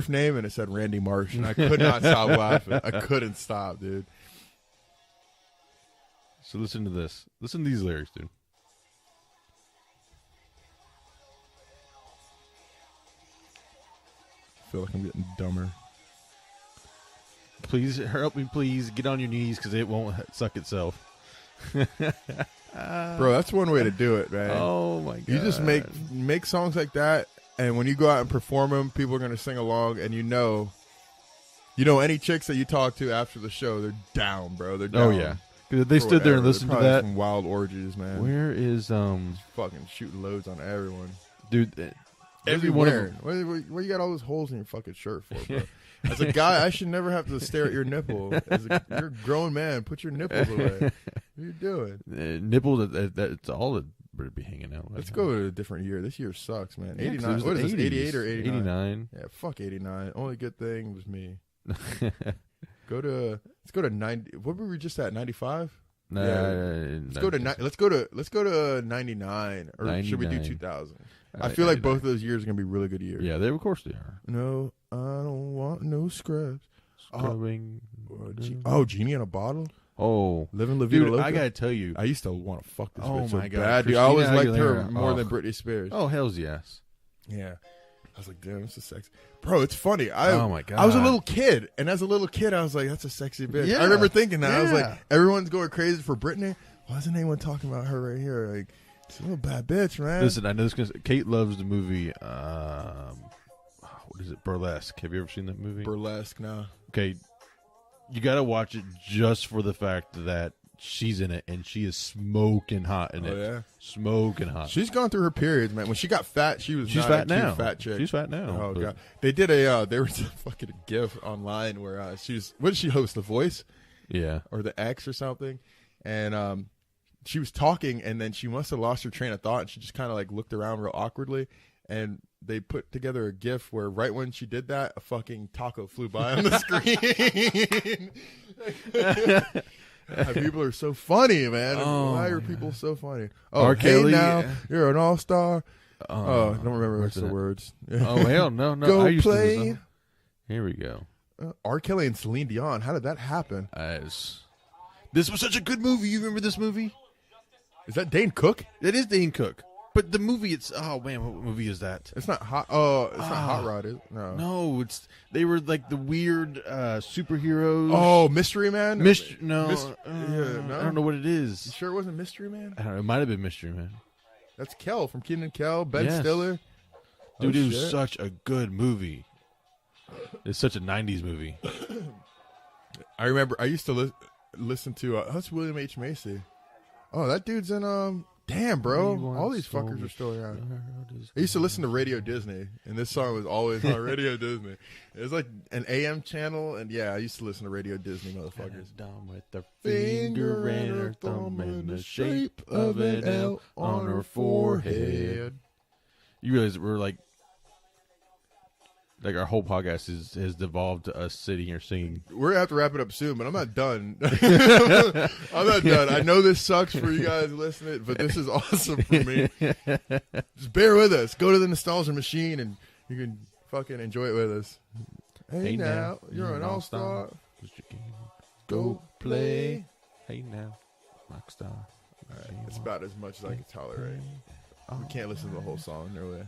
name, and it said Randy Marsh, and I could not stop laughing. I couldn't stop, dude. So listen to this. Listen to these lyrics, dude. feel like I'm getting dumber. Please help me, please. Get on your knees because it won't suck itself. Bro, that's one way to do it, man. Oh, my God. You just make songs like that, and when you go out and perform them, people are going to sing along, and you know any chicks that you talk to after the show, they're down, bro. They're down. Oh, yeah. Because they stood there and listened to that. Some wild orgies, man. Where is, Just fucking shooting loads on everyone. Dude, everywhere. What you got all those holes in your fucking shirt for, bro? As a guy, I should never have to stare at your nipple. You're a grown man. Put your nipples away. What are you doing? Nipples, that's all that would be hanging out. Let's go to a different year. This year sucks, man. Yeah, 89. What is this, 88 or 89? 89. Yeah, fuck 89. Only good thing was me. Let's go to 90. What were we just at? 95? Let's go to 99. Or 99. Should we do 2000? I feel like both of those years are gonna be really good years. Yeah, of course they are. No, I don't want no scrubs. Scrubbing. Genie in a Bottle. Oh, Living La Vida Loca. I gotta tell you, I used to want to fuck this bitch my so God, bad, dude. Christina I always liked her Aguilera. more than Britney Spears. Oh, hells yes. Yeah. I was like, damn, this is sexy. Bro, it's funny. Oh, my God. I was a little kid, and as a little kid, I was like, that's a sexy bitch. Yeah. I remember thinking that. Yeah. I was like, everyone's going crazy for Britney. Why isn't anyone talking about her right here? Like, she's a little bad bitch, man. Listen, I know this because Kate loves the movie, what is it, Burlesque. Have you ever seen that movie? Burlesque, no. Okay, you got to watch it just for the fact that she's in it, and she is smoking hot in it. Yeah? Smoking hot. She's gone through her periods, man. When she got fat, she's not fat a cute now. fat chick. She's fat now. Oh, but- God. They did there was a fucking GIF online where what did she host, The Voice? Yeah. Or The X or something? And she was talking, and then she must have lost her train of thought, and she just kind of like looked around real awkwardly, and they put together a GIF where right when she did that, a fucking taco flew by on the screen. People are so funny, man. Why are people so funny? Oh, R. Kelly, hey now, you're an all-star. I don't remember the rest of the words. Oh, hell, no. Go I used play. To Here we go. R. Kelly and Celine Dion. How did that happen? This was such a good movie. You remember this movie? Is that Dane Cook? It is Dane Cook. But the movie, oh man, what movie is that? It's not Hot. Oh, it's not Hot Rod, is it? No. No, they were like the weird superheroes. Oh, Mystery Man. No, no, I don't know what it is. You sure it wasn't Mystery Man? I don't know. It might have been Mystery Man. That's Kel from Kenan and Kel. Ben Yes. Stiller. Dude, it was such a good movie. It's such a '90s movie. I remember. I used to listen to. That's William H. Macy. Oh, that dude's in. Damn, bro. All these fuckers are still around. I used to listen to Radio Disney, and this song was always on Radio Disney. It was like an AM channel, and yeah, I used to listen to Radio Disney, motherfuckers. Down with her finger and her thumb in the shape of an L on her forehead. You realize we're like our whole podcast has devolved to us sitting here singing. We're going to have to wrap it up soon, but I'm not done. I'm not done. I know this sucks for you guys listening, but this is awesome for me. Just bear with us. Go to the nostalgia machine, and you can fucking enjoy it with us. Hey now, you're an all-star. Go play. Hey now, rock star. Right, it's about as much as I can tolerate. We can't listen to the whole song, no way.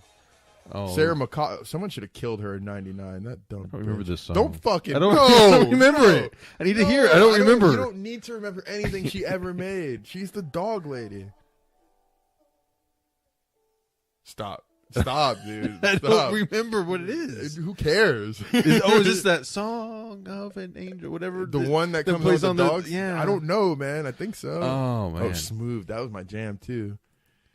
Oh. Sarah McCall. Someone should have killed her in '99. That dumb. I don't remember this song. Don't fucking. I don't remember it. I need to hear it. I don't remember. You don't need to remember anything she ever made. She's the dog lady. Stop, dude. I Stop. don't remember what it is. Who cares? Is this that song of an angel? Whatever. The one that comes plays on the the dogs. Yeah. I don't know, man. I think so. Oh man. Oh, Smooth. That was my jam too.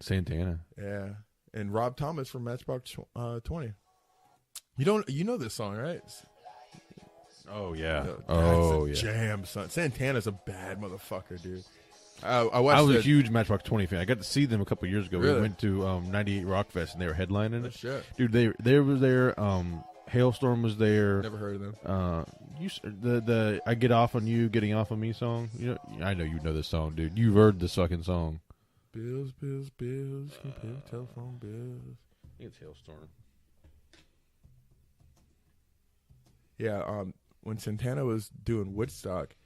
Santana. Yeah. And Rob Thomas from Matchbox 20. You know this song, right? Oh yeah. That's a jam, son. Santana's a bad motherfucker, dude. I was a huge Matchbox 20 fan. I got to see them a couple years ago. Really? We went to 98 Rock Fest and they were headlining it. Shit. Dude, they were there. Hailstorm was there. Never heard of them. The I Get Off on You, Getting Off on Me song. You know, I know you know this song, dude. You've heard this fucking song. Bills. Can pay telephone bills. I think it's Hailstorm. Yeah, when Santana was doing Woodstock,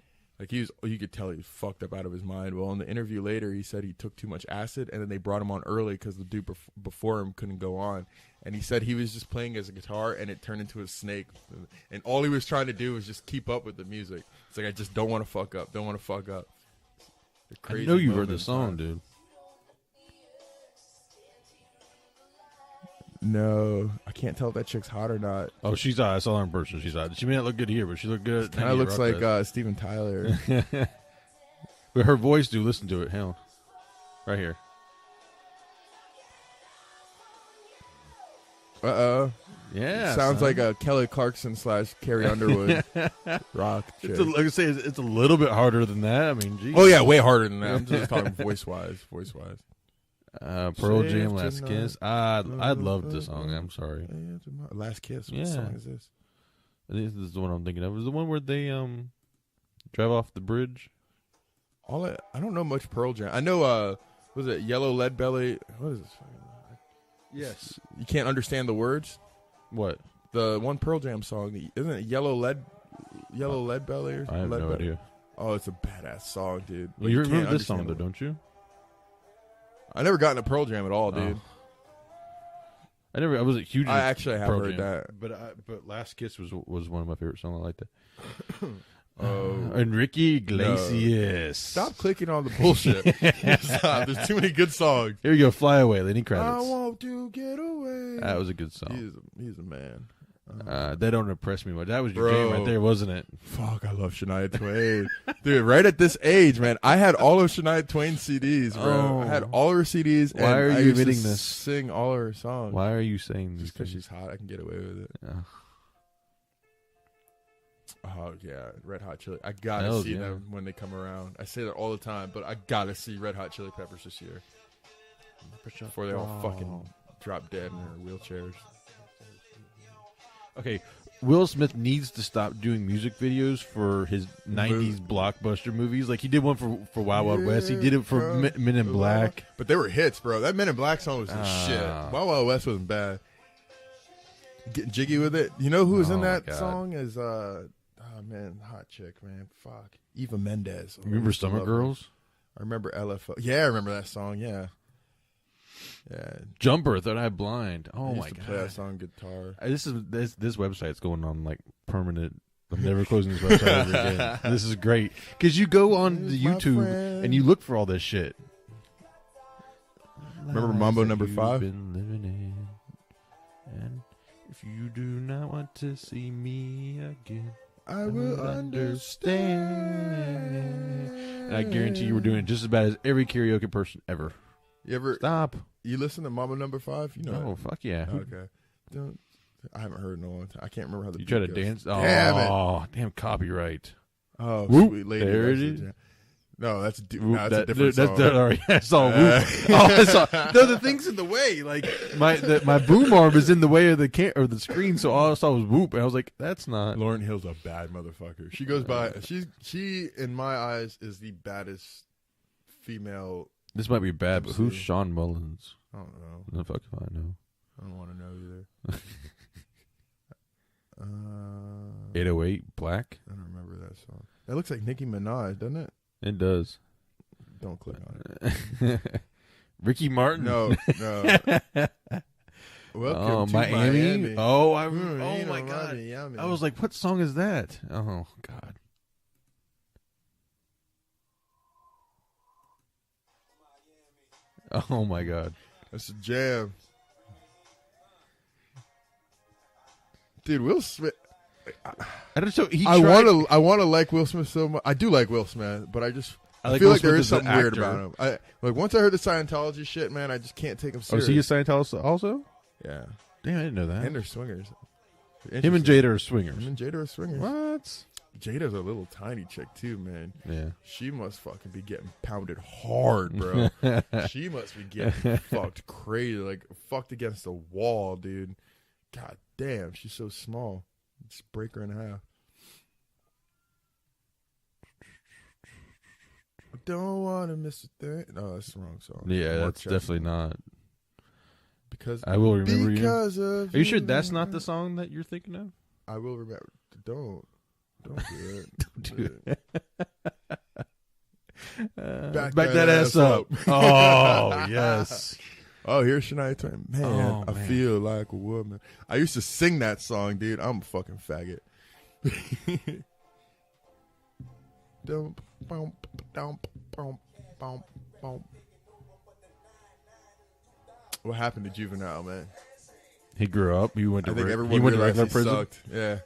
Like you could tell he was fucked up out of his mind. Well, in the interview later, he said he took too much acid, and then they brought him on early because the dude before him couldn't go on. And he said he was just playing his guitar, and it turned into a snake. And all he was trying to do was just keep up with the music. It's like, I just don't want to fuck up. Don't want to fuck up. I know you heard the song, dude. No, I can't tell if that chick's hot or not. Oh, she's hot. I saw her in person. She's hot. She may not look good here, but she looked good. Kind of looks like Steven Tyler. But her voice, dude, listen to it. Hell, right here. Yeah, sounds like a Kelly Clarkson / Carrie Underwood rock chick. Like I say, it's a little bit harder than that. I mean, geez. Oh yeah, way harder than that. I'm just talking voice wise. Pearl Jam, Last Kiss. I loved this song. I'm sorry. Last Kiss. What song is this? I think this is the one I'm thinking of. Is the one where they drive off the bridge? I don't know much Pearl Jam. I know. Was it Yellow Lead Belly? What is this? Yes. You can't understand the words. What? The one Pearl Jam song, isn't it Yellow Lead Belly? Or I have no idea. Oh, it's a badass song, dude. Well, you remember this song though, don't you? I never got into Pearl Jam at all, dude. I wasn't huge. I actually have heard Jam, that, but Last Kiss was one of my favorite songs. I like that. Enrique Iglesias. Stop clicking on the bullshit. Stop. There's too many good songs. Here we go. Fly Away. Lenny Kravitz. I want to get away. That was a good song. He's a man. They don't impress me much. That was your jam right there, wasn't it? Fuck, I love Shania Twain. Dude, right at this age, man, I had all of Shania Twain's CDs, bro. Oh. I had all her CDs. Why are you admitting this? Sing all her songs. Why are you saying this? Just because she's hot, I can get away with it. Oh, yeah, Red Hot Chili. I gotta see them when they come around. I say that all the time, but I gotta see Red Hot Chili Peppers this year. Before they all fucking drop dead in their wheelchairs. Okay, Will Smith needs to stop doing music videos for his 90s blockbuster movies. Like, he did one for Wild Wild West. He did it for Men in Black. But they were hits, bro. That Men in Black song was the shit. Wild Wild West wasn't bad. Getting jiggy with it. You know who was in that song? Is hot chick, man. Fuck. Eva Mendes. Remember Summer Girls? I remember LFO. Yeah, I remember that song. Yeah. Jumper, Third Eye Blind. Oh I my used to god. play that song on guitar. This website's going on like permanent. I'm never closing this website ever again. This is great because you go on the YouTube and you look for all this shit. Remember Mambo number 5? Been living in, and if you do not want to see me again, I will understand. And I guarantee you were doing it just as bad as every karaoke person ever. You ever stop? You listen to Mambo number 5? You know? Oh, fuck yeah. Okay. I haven't heard it in a long time. I can't remember how the you beat try to goes. dance. Damn Oh, damn copyright. Oh, Whoop, sweet lady. there it is. No, that's a different song. I saw whoop. No, the thing's in the way. Like my boom arm is in the way of the screen, so all I saw was whoop, and I was like, "That's not." Lauryn Hill's a bad motherfucker. She goes by. She in my eyes is the baddest female. This might be bad, but who's Sean Mullins? I don't know. The fuck if I know. I don't want to know either. 808 Black. I don't remember that song. It looks like Nicki Minaj, doesn't it? It does. Don't click on it. Ricky Martin. No. Welcome to Miami. Oh, oh my god. Miami. I was like, what song is that? Oh god. Oh my god. That's a jam. Dude, Will Smith. I don't know. I want to like Will Smith so much. I do like Will Smith, but I like feel Will like Smith there is as an something weird actor. about him. Like once I heard the Scientology shit, man, I just can't take him serious. Oh, is he a Scientologist also? Yeah. Damn, I didn't know that. And they're swingers. Him and Jada are swingers. Him and Jada are swingers. What? Jada's a little tiny chick too, man. Yeah. She must fucking be getting pounded hard, bro. She must be getting fucked crazy, like fucked against the wall, dude. God damn, she's so small. Just break her in half. I don't want to miss a thing. No, that's the wrong song. Yeah, that's definitely not. Because I will remember because you. Of Are you sure you, that's not the song that you're thinking of? I will remember. Don't do it. Don't do it. Back Back that ass up. Oh, yes. Oh, here's Shania Twain. Man, Oh, I man. feel like a woman. I used to sing that song, dude. I'm a fucking faggot. What happened to Juvenile, man? He grew up. He went to I think he everyone went to realized regular he prison. sucked. Yeah.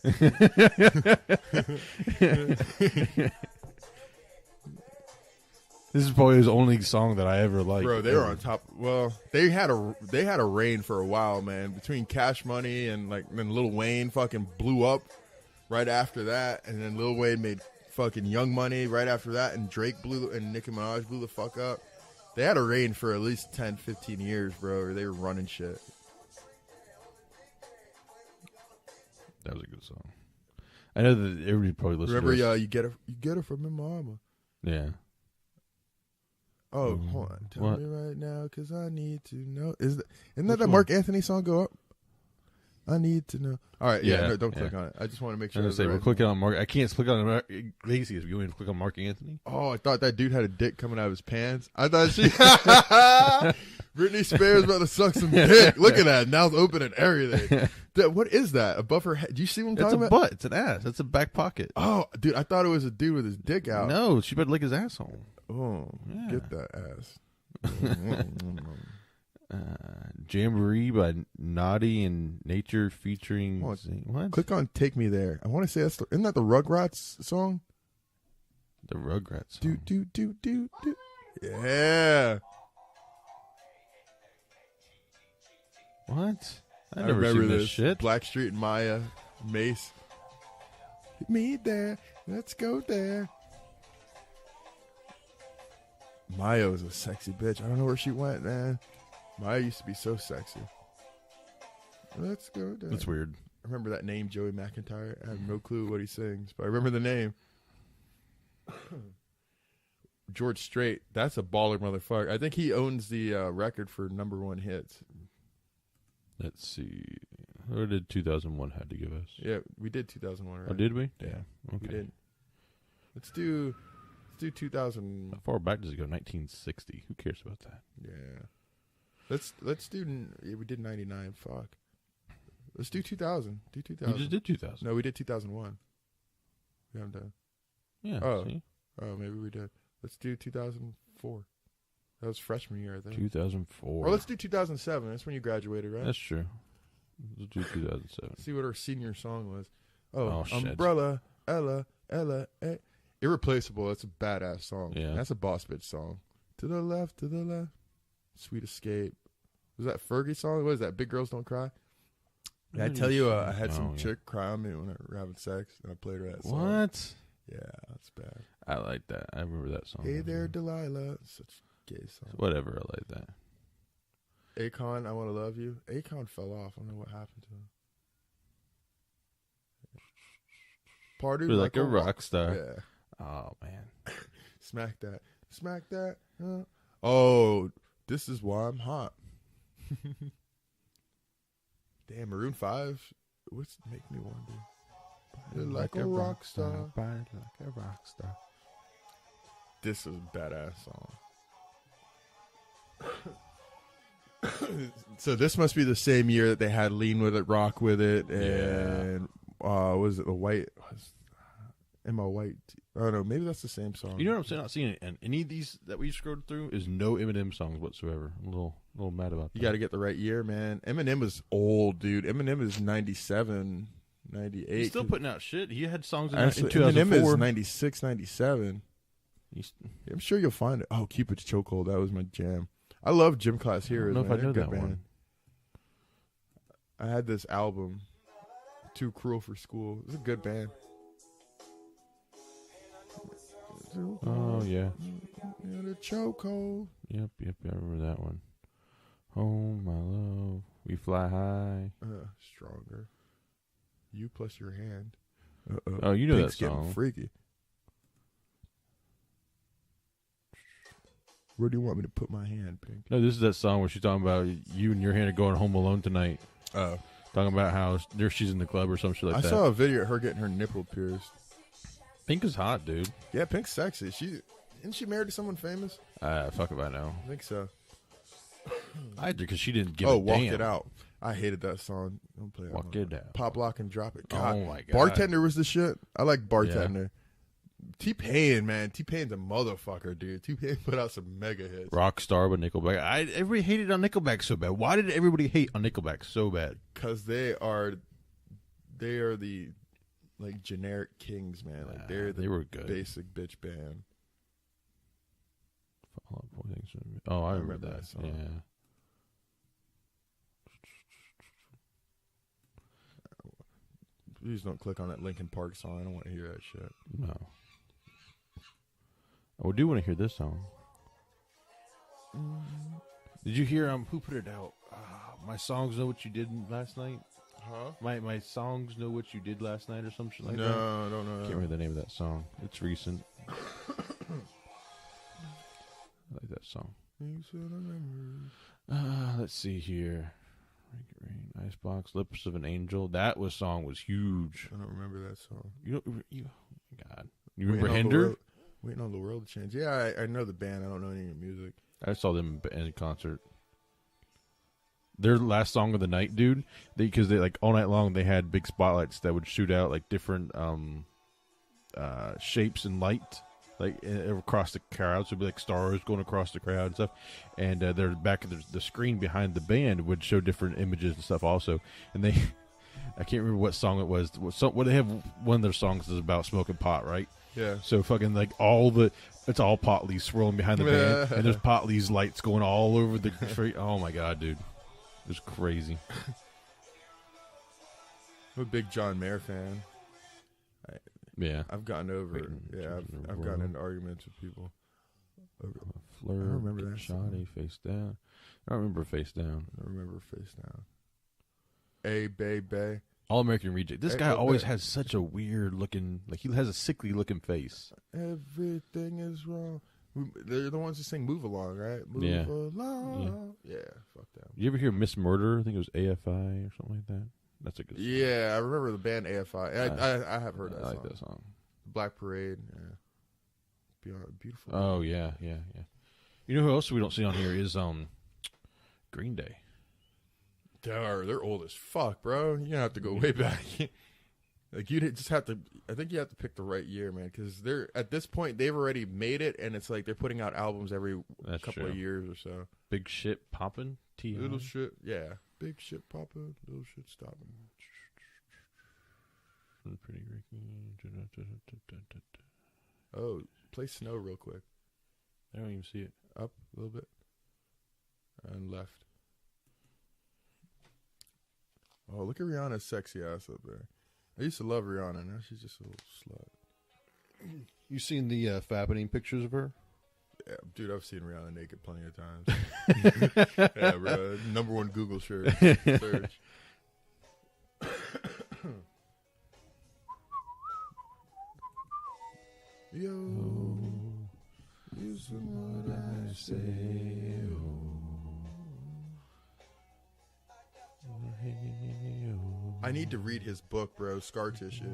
This is probably his only song that I ever liked. Bro, they were on top. Well, they had a reign for a while, man. Between Cash Money and then Lil Wayne fucking blew up right after that, and then Lil Wayne made fucking Young Money right after that, and Drake and Nicki Minaj blew the fuck up. They had a reign for at least 10, 15 years, bro. Or they were running shit. That was a good song. I know that everybody probably listened Remember, to us. you get it from your mama. Yeah. Oh, hold on. Tell What? me right now, because I need to know. Isn't that Which the one? Mark Anthony song, Go Up? I need to know. All right, yeah, Yeah, no, don't yeah. click on it. I just want to make I sure. was gonna say we're clicking on Mark. I can't click on Mark. Lazy, if you want to click on Mark Anthony. Oh, I thought that dude had a dick coming out of his pants. I thought she. Britney Spears about to suck some dick. Look at that. Now it's open and everything. What is that? Above her head? Do you see what I'm It's a talking about? butt. It's an ass. It's a back pocket. Oh, dude, I thought it was a dude with his dick out. No, she better lick his asshole. Oh, Yeah. get that ass. Jamboree by Naughty and Nature featuring What? what? Click on Take Me There. I want to say isn't that the Rugrats song? The Rugrats Do song. do. Yeah. What? I I've never remember seen this this shit. Blackstreet and Maya, Mace. Hit me there. Let's go there. Maya was a sexy bitch. I don't know where she went, man. Maya used to be so sexy. Let's go there. That's weird. I remember that name, Joey McIntyre. I have no clue what he sings, but I remember the name. George Strait. That's a baller motherfucker. I think he owns the record for #1 hits. Let's see. What did 2001 had to give us? Yeah, we did 2001, right? Oh, did we? Yeah, Okay. we did. Let's do 2000. How far back does it go? 1960. Who cares about that? Yeah. Let's do. Yeah, we did 99. Fuck. Let's do 2000. Do 2000. You just did 2000. No, we did 2001. We haven't done. Yeah. Oh. See? Oh, maybe we did. Let's do 2004. That was freshman year, I think. 2004. Or let's do 2007. That's when you graduated, right? That's true. Let's do 2007. See what our senior song was. Oh, shit. Umbrella, Ella, eh. Irreplaceable. That's a badass song. Yeah. That's a boss bitch song. To the left. Sweet Escape. Was that Fergie song? What is that? Big Girls Don't Cry? Did I tell you I had some chick cry on me when we were having sex, and I played her that song. What? Yeah, that's bad. I like that. I remember that song. Hey there, Delilah. Such a gay song. Whatever. I like that. Akon, I Want to Love You. Akon fell off. I don't know what happened to him. Party You're like a rock star. Yeah. Oh, man. Smack that. Smack that. Oh, This Is Why I'm Hot. Damn, Maroon 5. What's Make Me Wonder? You're like a rock star. Body like a rock star. This is a badass song. So this must be the same year that they had Lean With It, Rock With It, and was it the White? Emma White. Oh no, maybe that's the same song. You know what I'm saying? Not seeing it, and any of these that we scrolled through is no Eminem songs whatsoever. I'm a little mad about that. You got to get the right year, man. Eminem is old, dude. Eminem is 97, 98. He's still putting out shit. He had songs in Actually, 2004. Eminem is 96, 97. I'm sure you'll find it. Oh, Cupid's Chokehold. That was my jam. I love Gym Class Heroes. I don't know if I know They're a that good one. band. I had this album, Too Cruel for School. It was a good band. Oh, yeah. The Chokehold. Yep, I remember that one. Oh, my love, we fly high. Stronger. You plus your hand. Oh, you know Pink's that song. Getting freaky. Where do you want me to put my hand, Pink? No, this is that song where she's talking about you and your hand are going home alone tonight. Oh. Talking about how she's in the club or some shit like I that. saw a video of her getting her nipple pierced. Pink is hot, dude. Yeah, Pink's sexy. Isn't she married to someone famous? Fuck if I know. I think so. I did because she didn't give Oh, a Walk damn. It Out. I hated that song. Don't play that Walk one. It Out. Pop, Lock, and Drop It. God. Oh my god. Bartender was the shit. I like Bartender. T-Pain, man. T-Pain's a motherfucker, dude. T-Pain put out some mega hits. Rockstar by Nickelback. Everybody hated on Nickelback so bad. Why did everybody hate on Nickelback so bad? Because they are the like generic kings, man. Like they were good. Basic bitch band. Oh, I remember that. song. Yeah. Please don't click on that Linkin Park song. I don't want to hear that shit. No. I do want to hear this song. Did you hear who put it out? My songs know what you did last night. Huh? My songs know what you did last night or some shit like that. No, I don't know. I can't remember the name of that song. It's recent. I like that song. Let's see here. Rain, Icebox, Lips of an Angel. That song was huge. I don't remember that song. God. You remember Hinder? Waiting on the World to Change. Yeah, I know the band. I don't know any of the music. I saw them in concert. Their last song of the night, dude. Because they like all night long they had big spotlights that would shoot out like different shapes and light, like across the crowd. So it'd be like stars going across the crowd and stuff. And their back of the screen behind the band would show different images and stuff also. And they, I can't remember what song it was. What they have, one of their songs is about smoking pot, right? Yeah. So fucking like it's all pot leaves swirling behind the band, and there's pot leaves lights going all over the street. Oh my god, dude, it was crazy. I'm a big John Mayer fan. Yeah, I've gotten over. I've gotten into arguments with people. Flirt, I don't remember that Shoddy, Face Down. I don't remember Face Down. I don't remember Face Down. A Bay. All American Reject. This guy always has such a weird looking, like he has a sickly looking face. Everything is wrong. They're the ones that sing "Move Along," right? Move along. Yeah, fuck them. You ever hear Miss Murder? I think it was AFI or something like that. That's a good song. Yeah, I remember the band AFI. I have heard that song. I like that song. Black Parade. Yeah. Beautiful. Oh yeah. You know who else we don't see on here is Green Day. They're old as fuck, bro. You're gonna have to go way back. Like you just have to. I think you have to pick the right year, man, because they're at this point they've already made it, and it's like they're putting out albums every couple of years or so. Big Shit Poppin', T. Little Shit, yeah. Big Shit Poppin', Little Shit Stoppin'. Pretty Ricky. Oh, play Snow real quick. I don't even see it. Up a little bit and left. Oh, look at Rihanna's sexy ass up there. I used to love Rihanna. Now she's just a little slut. You seen the fappening pictures of her? Yeah, dude, I've seen Rihanna naked plenty of times. Yeah, bro. Number one Google search. Yo, listen what I say. I need to read his book, bro. Scar Tissue.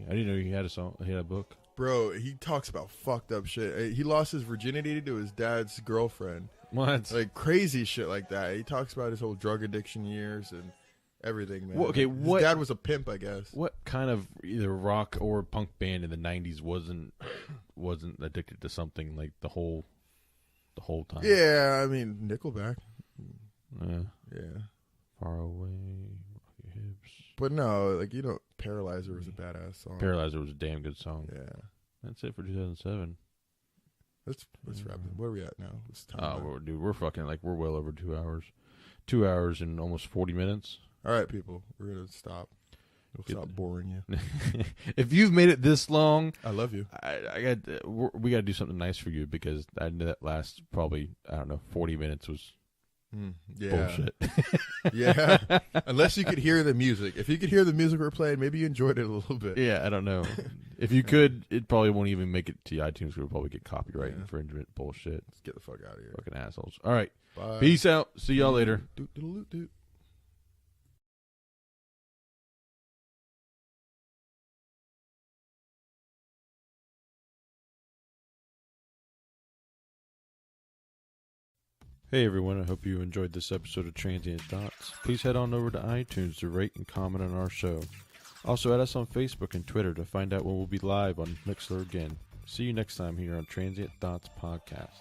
I didn't know he had a song. He had a book. Bro, he talks about fucked up shit. He lost his virginity to his dad's girlfriend. What? Like crazy shit like that. He talks about his whole drug addiction years and everything, man. Well, okay, his dad was a pimp, I guess. What kind of either rock or punk band in the '90s wasn't addicted to something like the whole time? Yeah, I mean Nickelback. Yeah. Far Away, Rock Your Hips. But no, like Paralyzer was a badass song. Paralyzer was a damn good song. Yeah. That's it for 2007. Let's wrap it. Where are we at now? It's time. We're fucking we're well over 2 hours. 2 hours and almost 40 minutes. All right, people, we're gonna stop. We'll stop boring you. If you've made it this long, I love you. We got to do something nice for you because I know that last probably 40 minutes was bullshit. Yeah. Unless you could hear the music. If you could hear the music we're playing, maybe you enjoyed it a little bit. Yeah, I don't know. If you could, it probably won't even make it to iTunes. We'll probably get copyright infringement bullshit. Let's get the fuck out of here. Fucking assholes. All right. Bye. Peace out. See y'all later. Hey everyone, I hope you enjoyed this episode of Transient Thoughts. Please head on over to iTunes to rate and comment on our show. Also add us on Facebook and Twitter to find out when we'll be live on Mixler again. See you next time here on Transient Thoughts Podcast.